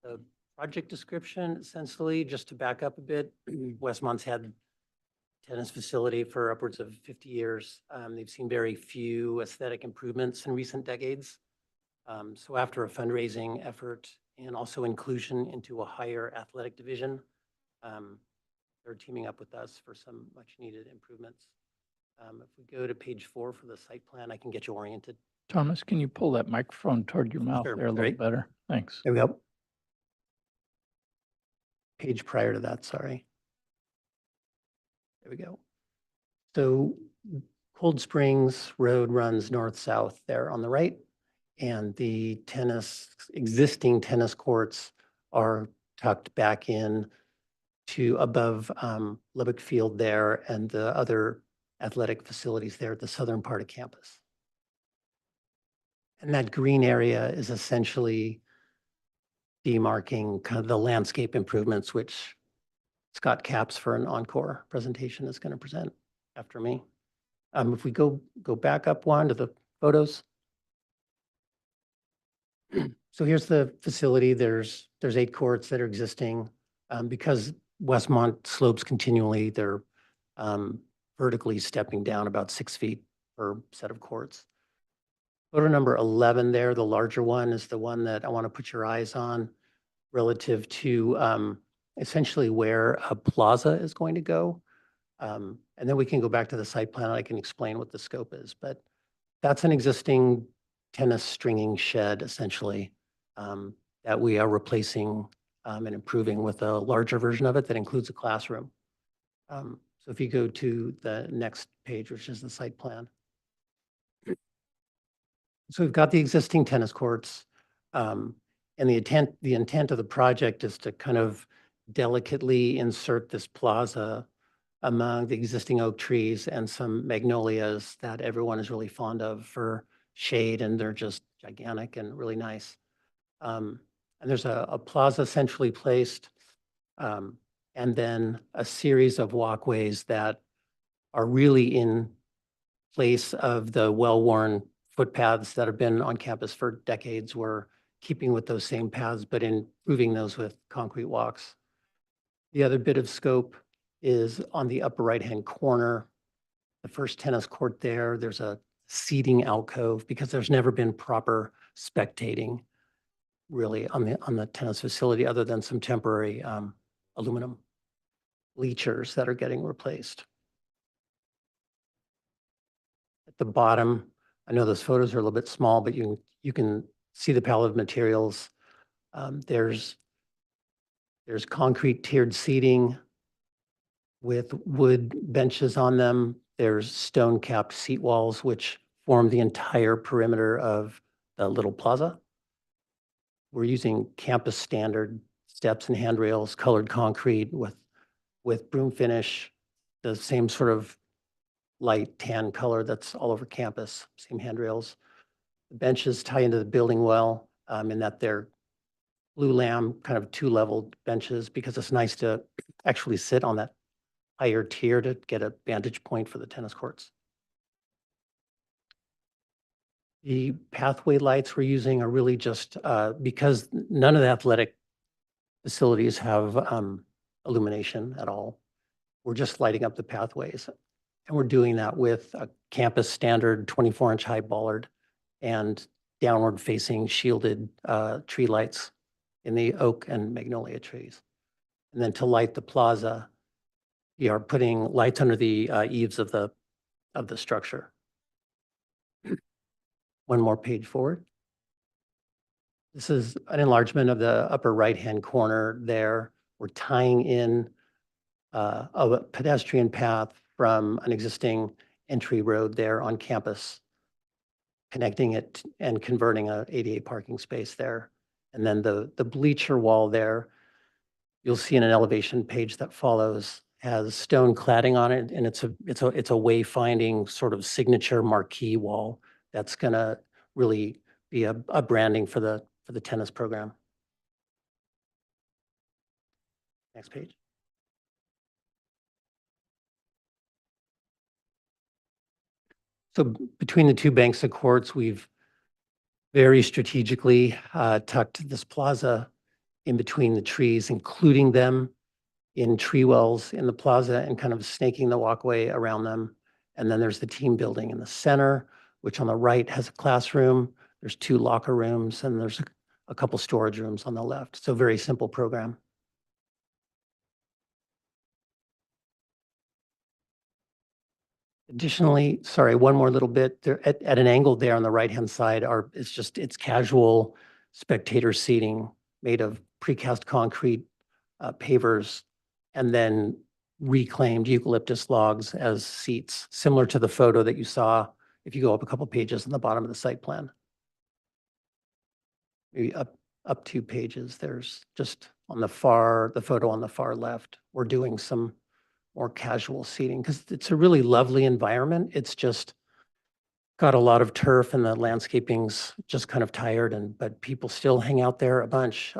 S14: The project description, essentially, just to back up a bit, Westmont's had tennis facility for upwards of 50 years. They've seen very few aesthetic improvements in recent decades. So after a fundraising effort and also inclusion into a higher athletic division, they're teaming up with us for some much needed improvements. If we go to page 4 for the site plan, I can get you oriented.
S11: Thomas, can you pull that microphone toward your mouth
S14: Sure,
S11: there a little
S14: right.
S11: better? Thanks.
S14: There we go. Page prior to that, sorry. There we go. So Cold Springs Road runs north-south there on the right, and the existing tennis courts are tucked back in to above Lubbock Field there and the other athletic facilities there at the southern part of campus. And that green area is essentially demarking kind of the landscape improvements, which Scott Capps for an encore presentation is going to present after me. If we go back up one to the photos. So here's the facility. There's 8 courts that are existing. Because Westmont slopes continually, they're vertically stepping down about 6 feet per set of courts. Photo number 11 there, the larger one, is the one that I want to put your eyes on relative to essentially where a plaza is going to go. And then we can go back to the site plan and I can explain what the scope is. But that's an existing tennis stringing shed, essentially, that we are replacing and improving with a larger version of it that includes a classroom. So if you go to the next page, which is the site plan. So we've got the existing tennis courts. And the intent of the project is to kind of delicately insert this plaza among the existing oak trees and some magnolias that everyone is really fond of for shade, and they're just gigantic and really nice. And there's a plaza centrally placed, and then a series of walkways that are really in place of the well-worn footpaths that have been on campus for decades. We're keeping with those same paths, but improving those with concrete walks. The other bit of scope is on the upper right-hand corner, the first tennis court there. There's a seating alcove because there's never been proper spectating really on the tennis facility other than some temporary aluminum bleachers that are getting replaced. At the bottom, I know those photos are a little bit small, but you can see the palette of materials. There's concrete tiered seating with wood benches on them. There's stone capped seat walls, which form the entire perimeter of the little plaza. We're using campus standard steps and handrails, colored concrete with broom finish, the same sort of light tan color that's all over campus, same handrails. The benches tie into the building well in that they're blue lamb, kind of 2-leveled benches, because it's nice to actually sit on that higher tier to get a vantage point for the tennis courts. The pathway lights we're using are really just because none of the athletic facilities have illumination at all. We're just lighting up the pathways. And we're doing that with a campus standard 24-inch high bollard and downward facing shielded tree lights in the oak and magnolia trees. And then to light the plaza, we are putting lights under the eaves of the structure. One more page forward. This is an enlargement of the upper right-hand corner there. We're tying in a pedestrian path from an existing entry road there on campus, connecting it and converting a ADA parking space there. And then the bleacher wall there, you'll see in an elevation page that follows, has stone cladding on it, and it's a wayfinding sort of signature marquee wall that's gonna really be a branding for the tennis program. Next page. So between the two banks of courts, we've very strategically tucked this plaza in between the trees, including them in tree wells in the plaza and kind of snaking the walkway around them. And then there's the team building in the center, which on the right has a classroom. There's 2 locker rooms and there's a couple storage rooms on the left. So very simple program. Additionally, sorry, one more little bit there at an angle there on the right-hand side it's casual spectator seating made of precast concrete pavers and then reclaimed eucalyptus logs as seats, similar to the photo that you saw if you go up a couple pages on the bottom of the site plan. Maybe up 2 pages. There's just on the photo on the far left, we're doing some more casual seating because it's a really lovely environment. It's just got a lot of turf and the landscaping's just kind of tired but people still hang out there a bunch.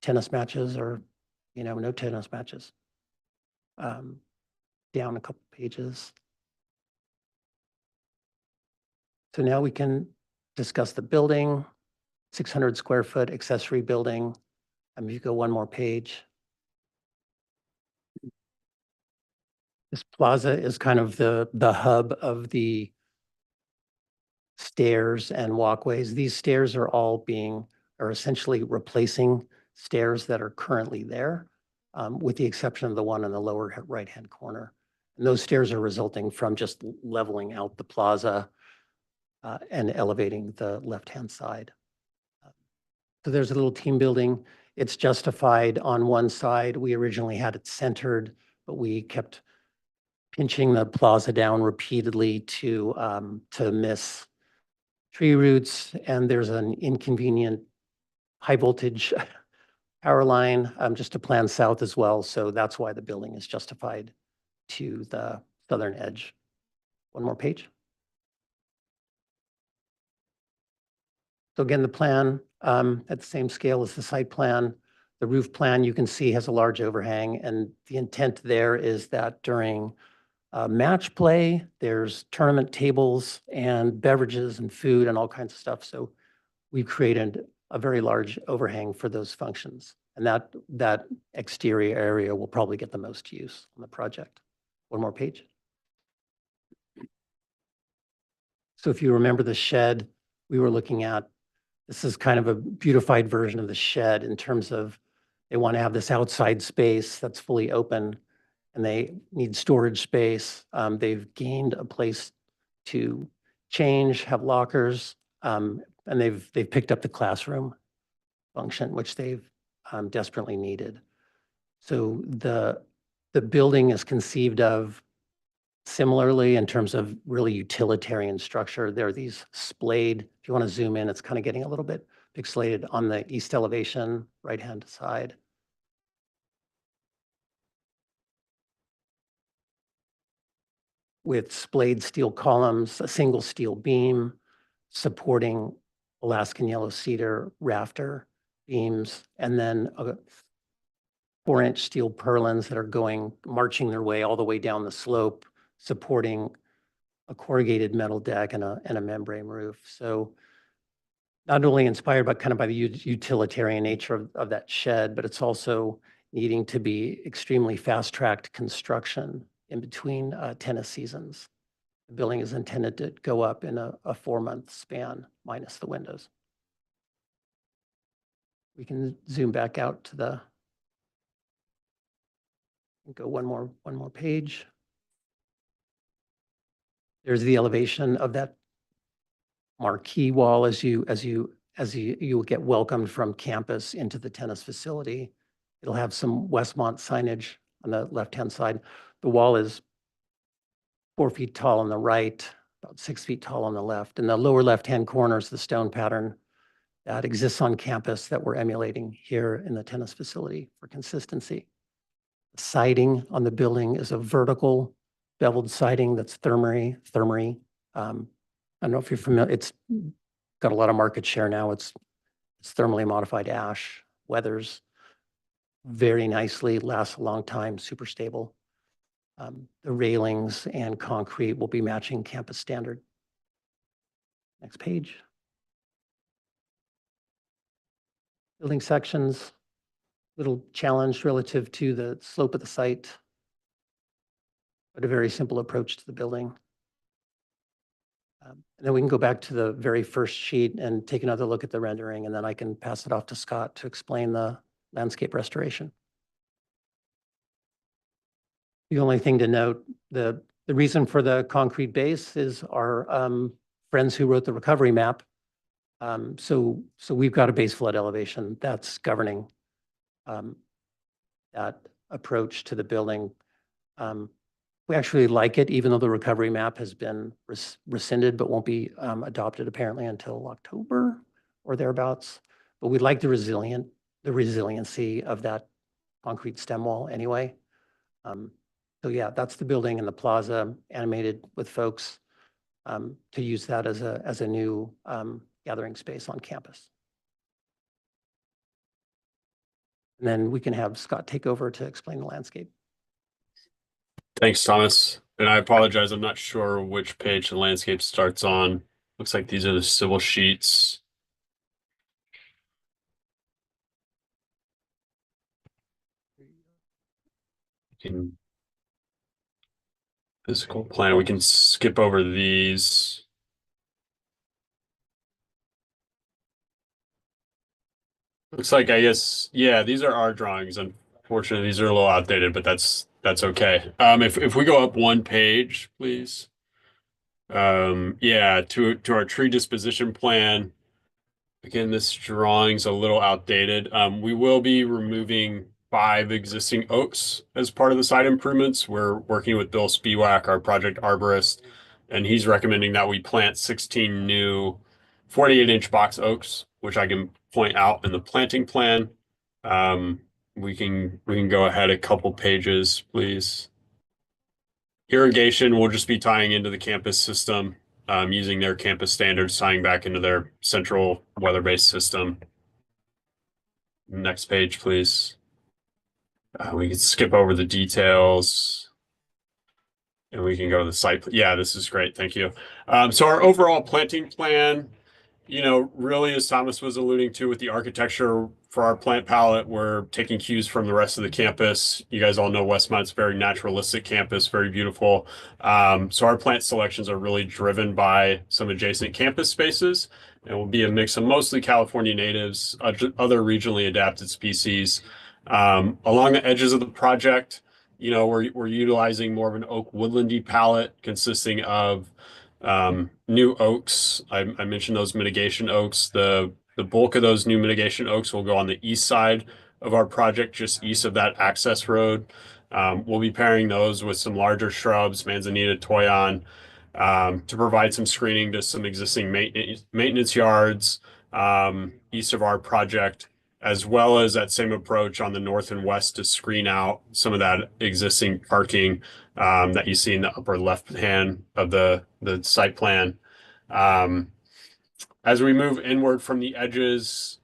S14: Tennis matches or, no tennis matches. Down a couple pages. So now we can discuss the building, 600 square foot accessory building. If you go one more page. This plaza is kind of the hub of the stairs and walkways. These stairs are essentially replacing stairs that are currently there, with the exception of the one in the lower right-hand corner. And those stairs are resulting from just leveling out the plaza and elevating the left-hand side. So there's a little team building. It's justified on one side. We originally had it centered, but we kept pinching the plaza down repeatedly to miss tree roots. And there's an inconvenient high voltage power line just to plan south as well. So that's why the building is justified to the southern edge. One more page. So again, the plan at the same scale as the site plan. The roof plan you can see has a large overhang, and the intent there is that during match play, there's tournament tables and beverages and food and all kinds of stuff. So we've created a very large overhang for those functions, and that exterior area will probably get the most use on the project. One more page. So if you remember the shed we were looking at, this is kind of a beautified version of the shed in terms of they want to have this outside space that's fully open and they need storage space. They've gained a place to change, have lockers, and they've picked up the classroom function, which they've desperately needed. So the building is conceived of similarly in terms of really utilitarian structure. There are these splayed, if you want to zoom in, it's kind of getting a little bit pixelated on the east elevation, right-hand side. With splayed steel columns, a single steel beam supporting Alaskan yellow cedar rafter beams, and then 4-inch steel purlins that are marching their way all the way down the slope, supporting a corrugated metal deck and a membrane roof. So not only inspired by kind of by the utilitarian nature of that shed, but it's also needing to be extremely fast-tracked construction in between tennis seasons. The building is intended to go up in a 4-month span, minus the windows. We can zoom back out to go one more page. There's the elevation of that marquee wall as you get welcomed from campus into the tennis facility. It'll have some Westmont signage on the left-hand side. The wall is 4 feet tall on the right, about 6 feet tall on the left. In the lower left-hand corner is the stone pattern that exists on campus that we're emulating here in the tennis facility for consistency. The siding on the building is a vertical beveled siding that's thermery. I don't know if you're familiar, it's got a lot of market share now. It's thermally modified ash, weathers very nicely, lasts a long time, super stable. The railings and concrete will be matching campus standard. Next page. building sections, little challenge relative to the slope of the site, but a very simple approach to the building. And then we can go back to the very first sheet and take another look at the rendering, and then I can pass it off to Scott to explain the landscape restoration. The only thing to note, the reason for the concrete base is our friends who wrote the recovery map. So we've got a base flood elevation that's governing that approach to the building. We actually like it, even though the recovery map has been rescinded, but won't be adopted apparently until October or thereabouts. But we like the resiliency of that concrete stem wall anyway. So yeah, that's the building and the plaza animated with folks to use that as a new gathering space on campus. And then we can have Scott take over to explain the landscape.
S10: Thanks, Thomas. And I apologize, I'm not sure which page the landscape starts on. Looks like these are the civil sheets. Physical plan, we can skip over these. Looks like, I guess, yeah, these are our drawings. Unfortunately, these are a little outdated, but that's okay. If we go up one page, please. Yeah, to our tree disposition plan. Again, this drawing's a little outdated. We will be removing 5 existing oaks as part of the site improvements. We're working with Bill Spiewak, our project arborist, and he's recommending that we plant 16 new 48-inch box oaks, which I can point out in the planting plan. We can go ahead a couple pages, please. Irrigation will just be tying into the campus system, using their campus standards, tying back into their central weather-based system. Next page, please. We can skip over the details. And we can go to the site. Yeah, this is great. Thank you. So our overall planting plan, really, as Thomas was alluding to with the architecture for our plant palette, we're taking cues from the rest of the campus. You guys all know Westmont's very naturalistic campus, very beautiful. So our plant selections are really driven by some adjacent campus spaces. It will be a mix of mostly California natives, other regionally adapted species. Along the edges of the project, we're utilizing more of an oak woodlandy palette consisting of new oaks. I mentioned those mitigation oaks. The bulk of those new mitigation oaks will go on the east side of our project, just east of that access road. We'll be pairing those with some larger shrubs, manzanita, toyon, to provide some screening to some existing maintenance yards east of our project, as well as that same approach on the north and west to screen out some of that existing parking that you see in the upper left hand of the site plan. As we move inward from the edges,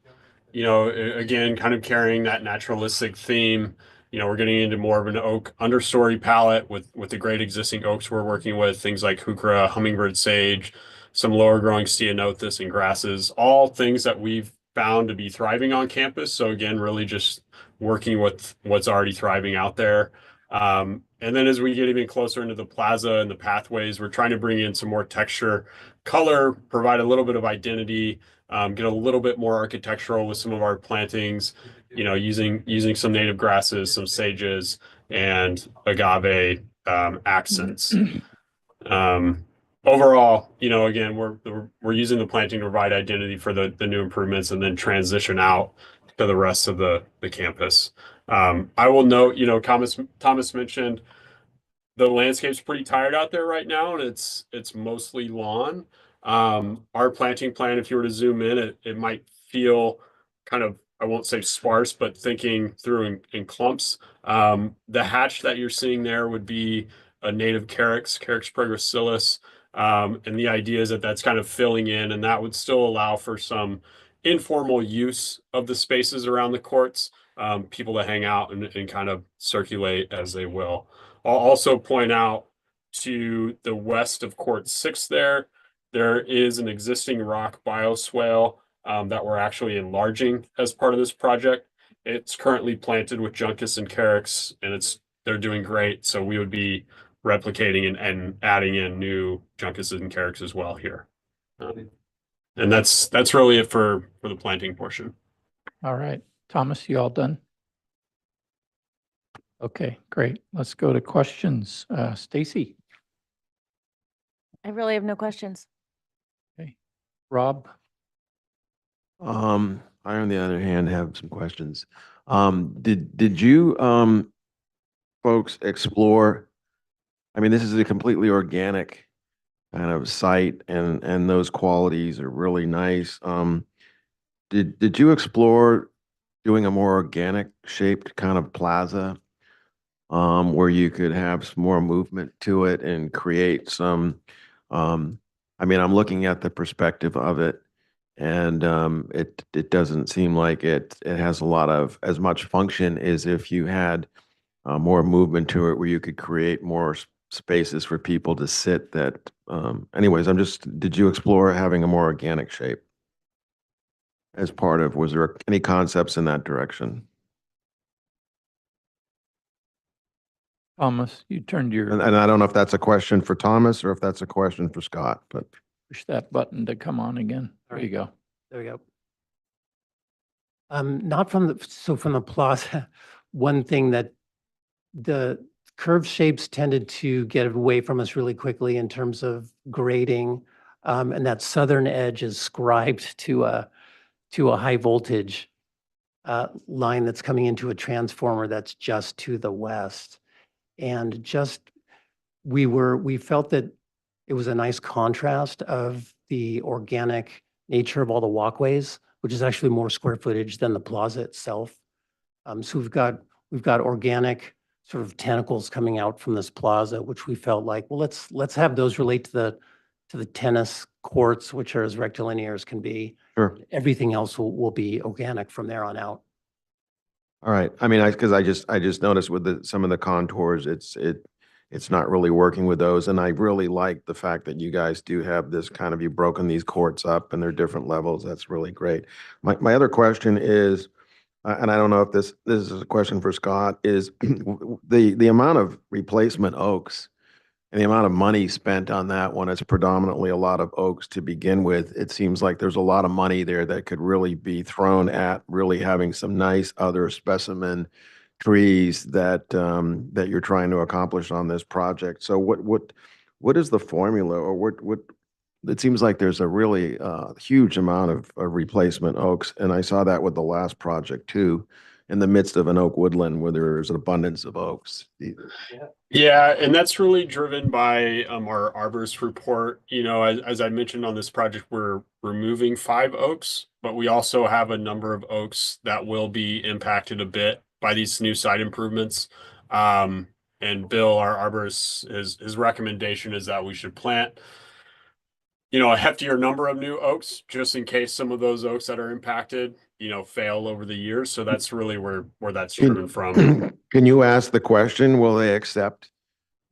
S10: again, kind of carrying that naturalistic theme, we're getting into more of an oak understory palette with the great existing oaks we're working with, things like heuchera, hummingbird sage, some lower growing ceanothus and grasses, all things that we've found to be thriving on campus. So again, really just working with what's already thriving out there. And then as we get even closer into the plaza and the pathways, we're trying to bring in some more texture, color, provide a little bit of identity, get a little bit more architectural with some of our plantings, using some native grasses, some sages, and agave accents. Overall, again, we're using the planting to provide identity for the new improvements and then transition out to the rest of the campus. I will note, Thomas mentioned the landscape's pretty tired out there right now, and it's mostly lawn. Our planting plan, if you were to zoom in, it might feel kind of, I won't say sparse, but thinking through in clumps. The hatch that you're seeing there would be a native Carex progressilis. And the idea is that that's kind of filling in, and that would still allow for some informal use of the spaces around the courts, people to hang out and kind of circulate as they will. I'll also point out to the west of Court 6 there is an existing rock bioswale that we're actually enlarging as part of this project. It's currently planted with Juncus and Carex, and they're doing great. So we would be replicating and adding in new Juncus and Carex as well here. And that's really it for the planting portion.
S11: All right. Thomas, you all done? Okay, great. Let's go to questions. Stacy,
S5: I really have no questions.
S11: Rob,
S3: I, on the other hand, have some questions. Did you, folks explore, I mean, this is a completely organic kind of site and those qualities are really nice. Did you explore doing a more organic shaped kind of plaza? Where you could have some more movement to it and create some, I mean, I'm looking at the perspective of it and it doesn't seem like it has a lot of as much function as if you had more movement to it where you could create more spaces for people to sit that anyways, did you explore having a more organic shape as part of, was there any concepts in that direction?
S11: Thomas, you turned your,
S3: And I don't know if that's a question for Thomas or if that's a question for Scott, but
S11: push that button to come on again. There you go.
S14: There we go. Not from from the plaza, one thing that the curved shapes tended to get away from us really quickly in terms of grading. And that southern edge is scribed to a high voltage line that's coming into a transformer that's just to the west. And we felt that it was a nice contrast of the organic nature of all the walkways, which is actually more square footage than the plaza itself. So we've got organic sort of tentacles coming out from this plaza, which we felt like, well, let's have those relate to the tennis courts, which are as rectilinear as can be.
S3: sure.
S14: Everything else will be organic from there on out.
S3: All right. I mean, because I just noticed with some of the contours, it's not really working with those. And I really like the fact that you guys do have this kind of, you've broken these courts up and they're different levels. That's really great. My other question is, and I don't know if this is a question for Scott, is the amount of replacement oaks and the amount of money spent on that when it's predominantly a lot of oaks to begin with, it seems like there's a lot of money there that could really be thrown at really having some nice other specimen trees that that you're trying to accomplish on this project. So what is the formula, or what it seems like there's a really huge amount of replacement oaks, and I saw that with the last project too, in the midst of an oak woodland where there's an abundance of oaks.
S10: Yeah, and that's really driven by our arborist report. You know, as I mentioned on this project, we're removing 5 oaks, but we also have a number of oaks that will be impacted a bit by these new site improvements. And Bill, our arborist, his recommendation is that we should plant, you know, a heftier number of new oaks just in case some of those oaks that are impacted, you know, fail over the years. So that's really where that's driven from.
S3: Can you ask the question, will they accept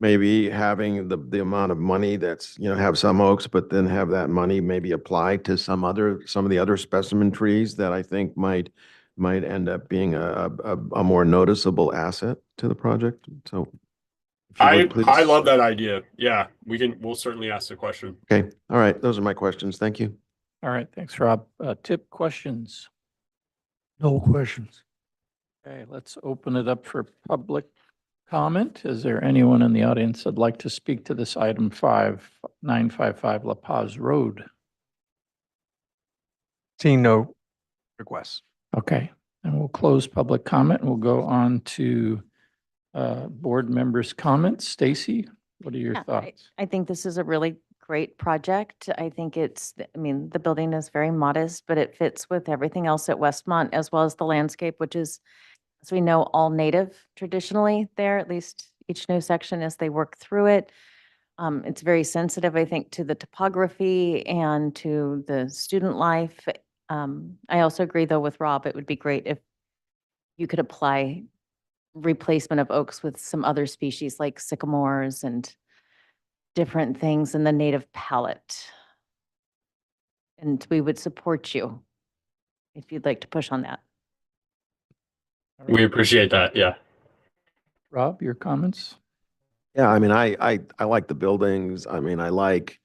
S3: maybe having the amount of money that's, you know, have some oaks, but then have that money maybe applied to some of the other specimen trees that I think might end up being a more noticeable asset to the project? So if you would, please.
S10: I love that idea. Yeah, we'll certainly ask the question.
S3: Okay. All right. Those are my questions. Thank you.
S11: All right, thanks, Rob. Tip, questions?
S4: No questions.
S11: Okay, let's open it up for public comment. Is there anyone in the audience that'd like to speak to this item 5955 La Paz Road?
S2: Seeing no requests.
S11: Okay, and we'll close public comment and we'll go on to board members' comments. Stacy, what are your
S5: Yeah,
S11: thoughts?
S5: I think this is a really great project. I think I mean, the building is very modest, but it fits with everything else at Westmont, as well as the landscape, which is, as we know, all native traditionally there, at least each new section as they work through it. It's very sensitive, I think, to the topography and to the student life. I also agree, though, with Rob, it would be great if you could apply replacement of oaks with some other species like sycamores and different things in the native palette. And we would support you if you'd like to push on that.
S10: We appreciate that. Yeah.
S11: Rob, your comments?
S3: Yeah, I mean, I like the buildings. I mean, I like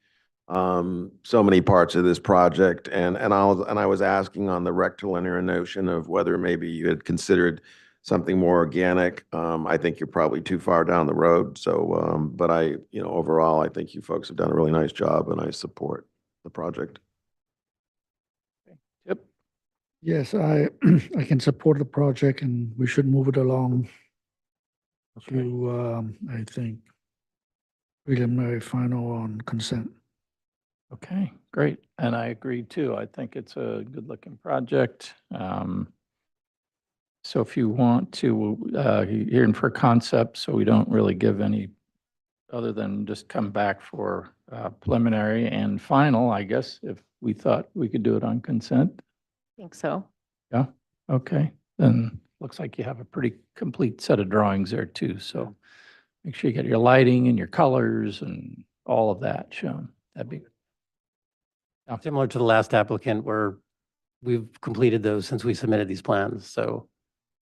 S3: so many parts of this project, and I was asking on the rectilinear notion of whether maybe you had considered something more organic. I think you're probably too far down the road. So, but overall, I think you folks have done a really nice job, and I support the project.
S11: Yep.
S4: Yes, I I can support the project and we should move it along to, I think, preliminary final on consent.
S11: Okay, great. And I agree too. I think it's a good looking project. So if you want to, hearing for concept, so we don't really give any other than just come back for preliminary and final, I guess, if we thought we could do it on consent.
S5: I think so.
S11: Yeah, okay. Then looks like you have a pretty complete set of drawings there too. So make sure you get your lighting and your colors and all of that shown. That'd be
S14: Similar to the last applicant where we've completed those since we submitted these plans. So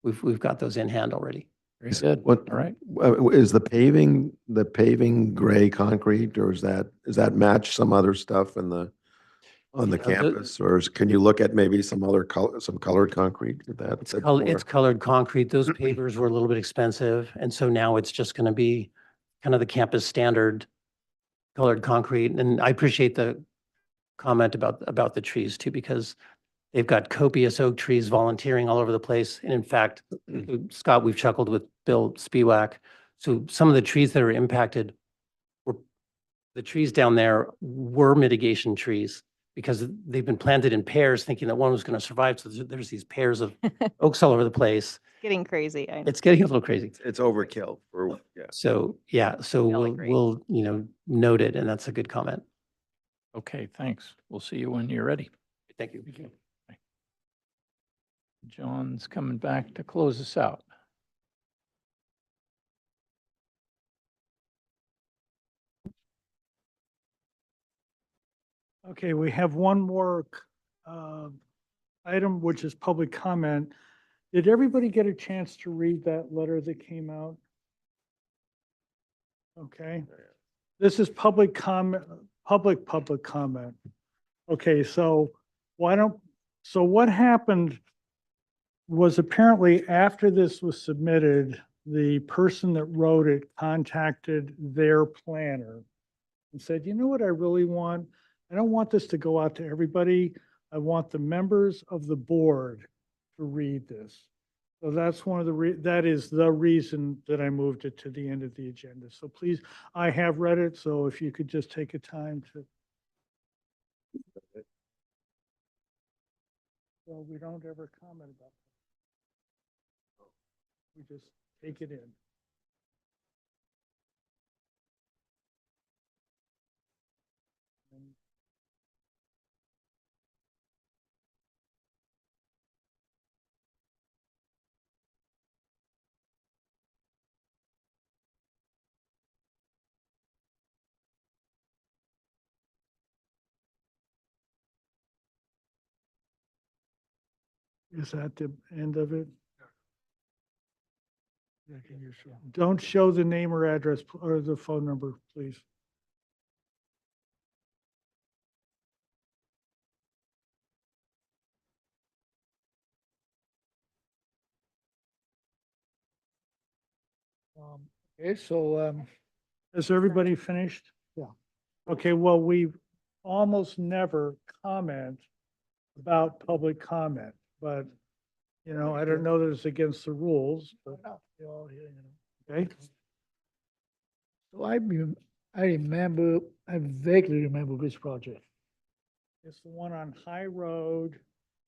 S14: we've got those in hand already.
S11: very good.
S3: What,
S11: All right.
S3: is the paving gray concrete, or does that match some other stuff on the
S14: Yeah, the-
S3: campus? Or can you look at maybe some other color, some colored concrete with that?
S14: It's colored concrete. Those pavers were a little bit expensive. And so now it's just going to be kind of the campus standard colored concrete. And I appreciate the comment about the trees too, because they've got copious oak trees volunteering all over the place. And in fact, Scott, we've chuckled with Bill Spiewak. So some of the trees that are impacted the trees down there were mitigation trees because they've been planted in pairs thinking that one was going to survive. So there's these pairs of oaks all over the place.
S5: Getting crazy. I know.
S14: It's getting a little crazy.
S3: It's overkill for, yeah.
S14: So, yeah, so
S5: We all
S14: we'll,
S5: agree.
S14: we'll note it, and that's a good comment.
S11: Okay, thanks. We'll see you when you're ready.
S14: Thank you.
S11: John's coming back to close us out.
S1: Okay, we have one more item, which is public comment. Did everybody get a chance to read that letter that came out? Okay, this is public comment, public comment. Okay, so what happened was apparently after this was submitted, the person that wrote it contacted their planner and said, you know what I really want? I don't want this to go out to everybody. I want the members of the board to read this. So that's one of that is the reason that I moved it to the end of the agenda. So please, I have read it, so if you could just take a time to. So we don't ever comment about that. We just take it in. Is that the end of it? Yeah, can you show? Don't show the name or address or the phone number, please. Okay, so has everybody finished? Yeah. Okay, well, we almost never comment about public comment, but I don't know that it's against the rules, but okay.
S4: So I vaguely remember this project.
S1: It's the one on High Road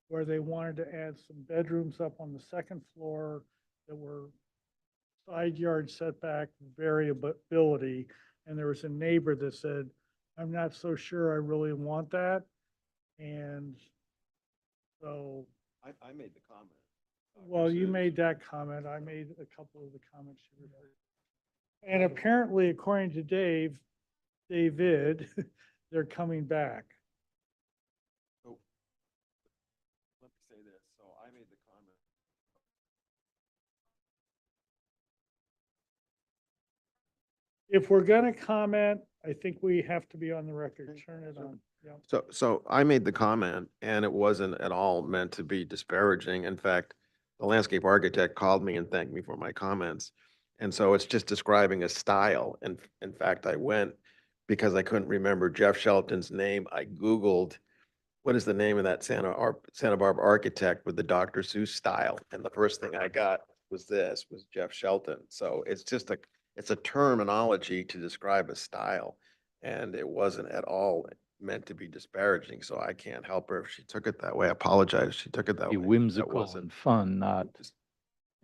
S1: where they wanted to add some bedrooms up on the second floor that were side yard setback variability. And there was a neighbor that said, I'm not so sure I really want that. And so.
S3: I made the comment.
S1: Well, you made that comment. I made a couple of the comments. And apparently, according to David, they're coming back.
S3: Let me say this. So I made the comment.
S1: If we're gonna comment, I think we have to be on the record. Turn it on. Yeah.
S3: So I made the comment and it wasn't at all meant to be disparaging. In fact, the landscape architect called me and thanked me for my comments. And so it's just describing a style. And in fact, I went because I couldn't remember Jeff Shelton's name. I Googled, what is the name of that Santa Barbara architect with the Dr. Seuss style? And the first thing I got was Jeff Shelton. So it's just it's a terminology to describe a style. And it wasn't at all meant to be disparaging, so I can't help her if she took it that way. I apologize if she took it that
S11: Be
S3: way. That
S11: whimsical
S3: wasn't-
S11: and fun, not,
S3: just-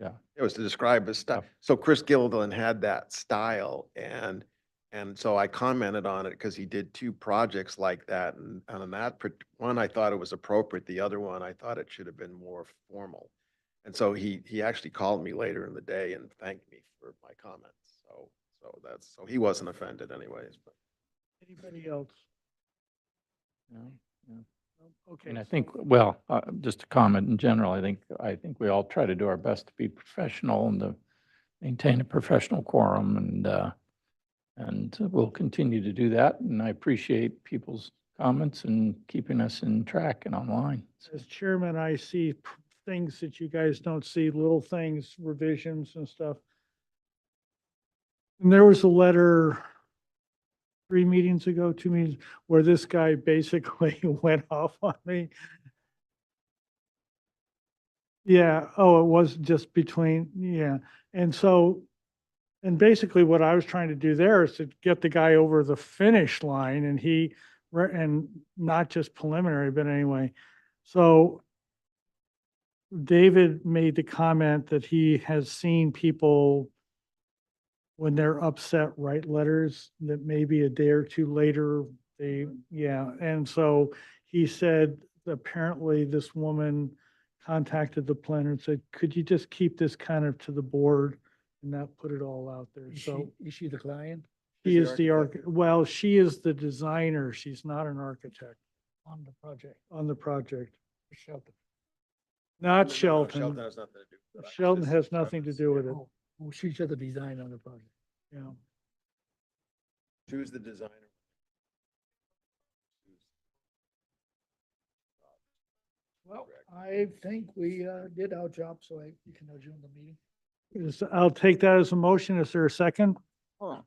S11: yeah.
S3: It was to describe his style.
S11: Yeah.
S3: So Chris Gilliland had that style and so I commented on it because he did two projects like that. And on that one, I thought it was appropriate. The other one, I thought it should have been more formal. And so he actually called me later in the day and thanked me for my comments. So he wasn't offended anyways, but.
S1: Anybody else?
S11: Yeah, yeah.
S1: Okay.
S11: And I think, well, just a comment in general, I think we all try to do our best to be professional and to maintain a professional quorum, and we'll continue to do that. And I appreciate people's comments and keeping us in track and online.
S1: As chairman, I see things that you guys don't see, little things, revisions and stuff. And there was a letter 3 meetings ago, 2 meetings, where this guy basically went off on me. Yeah, oh, it was just between, yeah. And so, and basically what I was trying to do there is to get the guy over the finish line and and not just preliminary, but anyway. So David made the comment that he has seen people when they're upset, write letters that maybe a day or two later, yeah. And so he said, apparently this woman contacted the planner and said, could you just keep this kind of to the board and not put it all out there? So
S4: Is she the client?
S1: she is the well, she is the designer. She's not an architect
S4: On the project,
S1: on the project.
S4: Shelton.
S1: Not
S3: No,
S1: Shelton.
S3: Shelton has nothing to do with it.
S1: Shelton
S3: It's
S1: has
S3: just
S1: nothing to
S3: premise.
S1: do with it.
S4: Oh, she's just the design on the project.
S1: Yeah.
S3: Choose the designer.
S4: Well, I think we did our job, so you can adjourn the meeting.
S1: I'll take that as a motion. Is there a second?
S5: Hold on.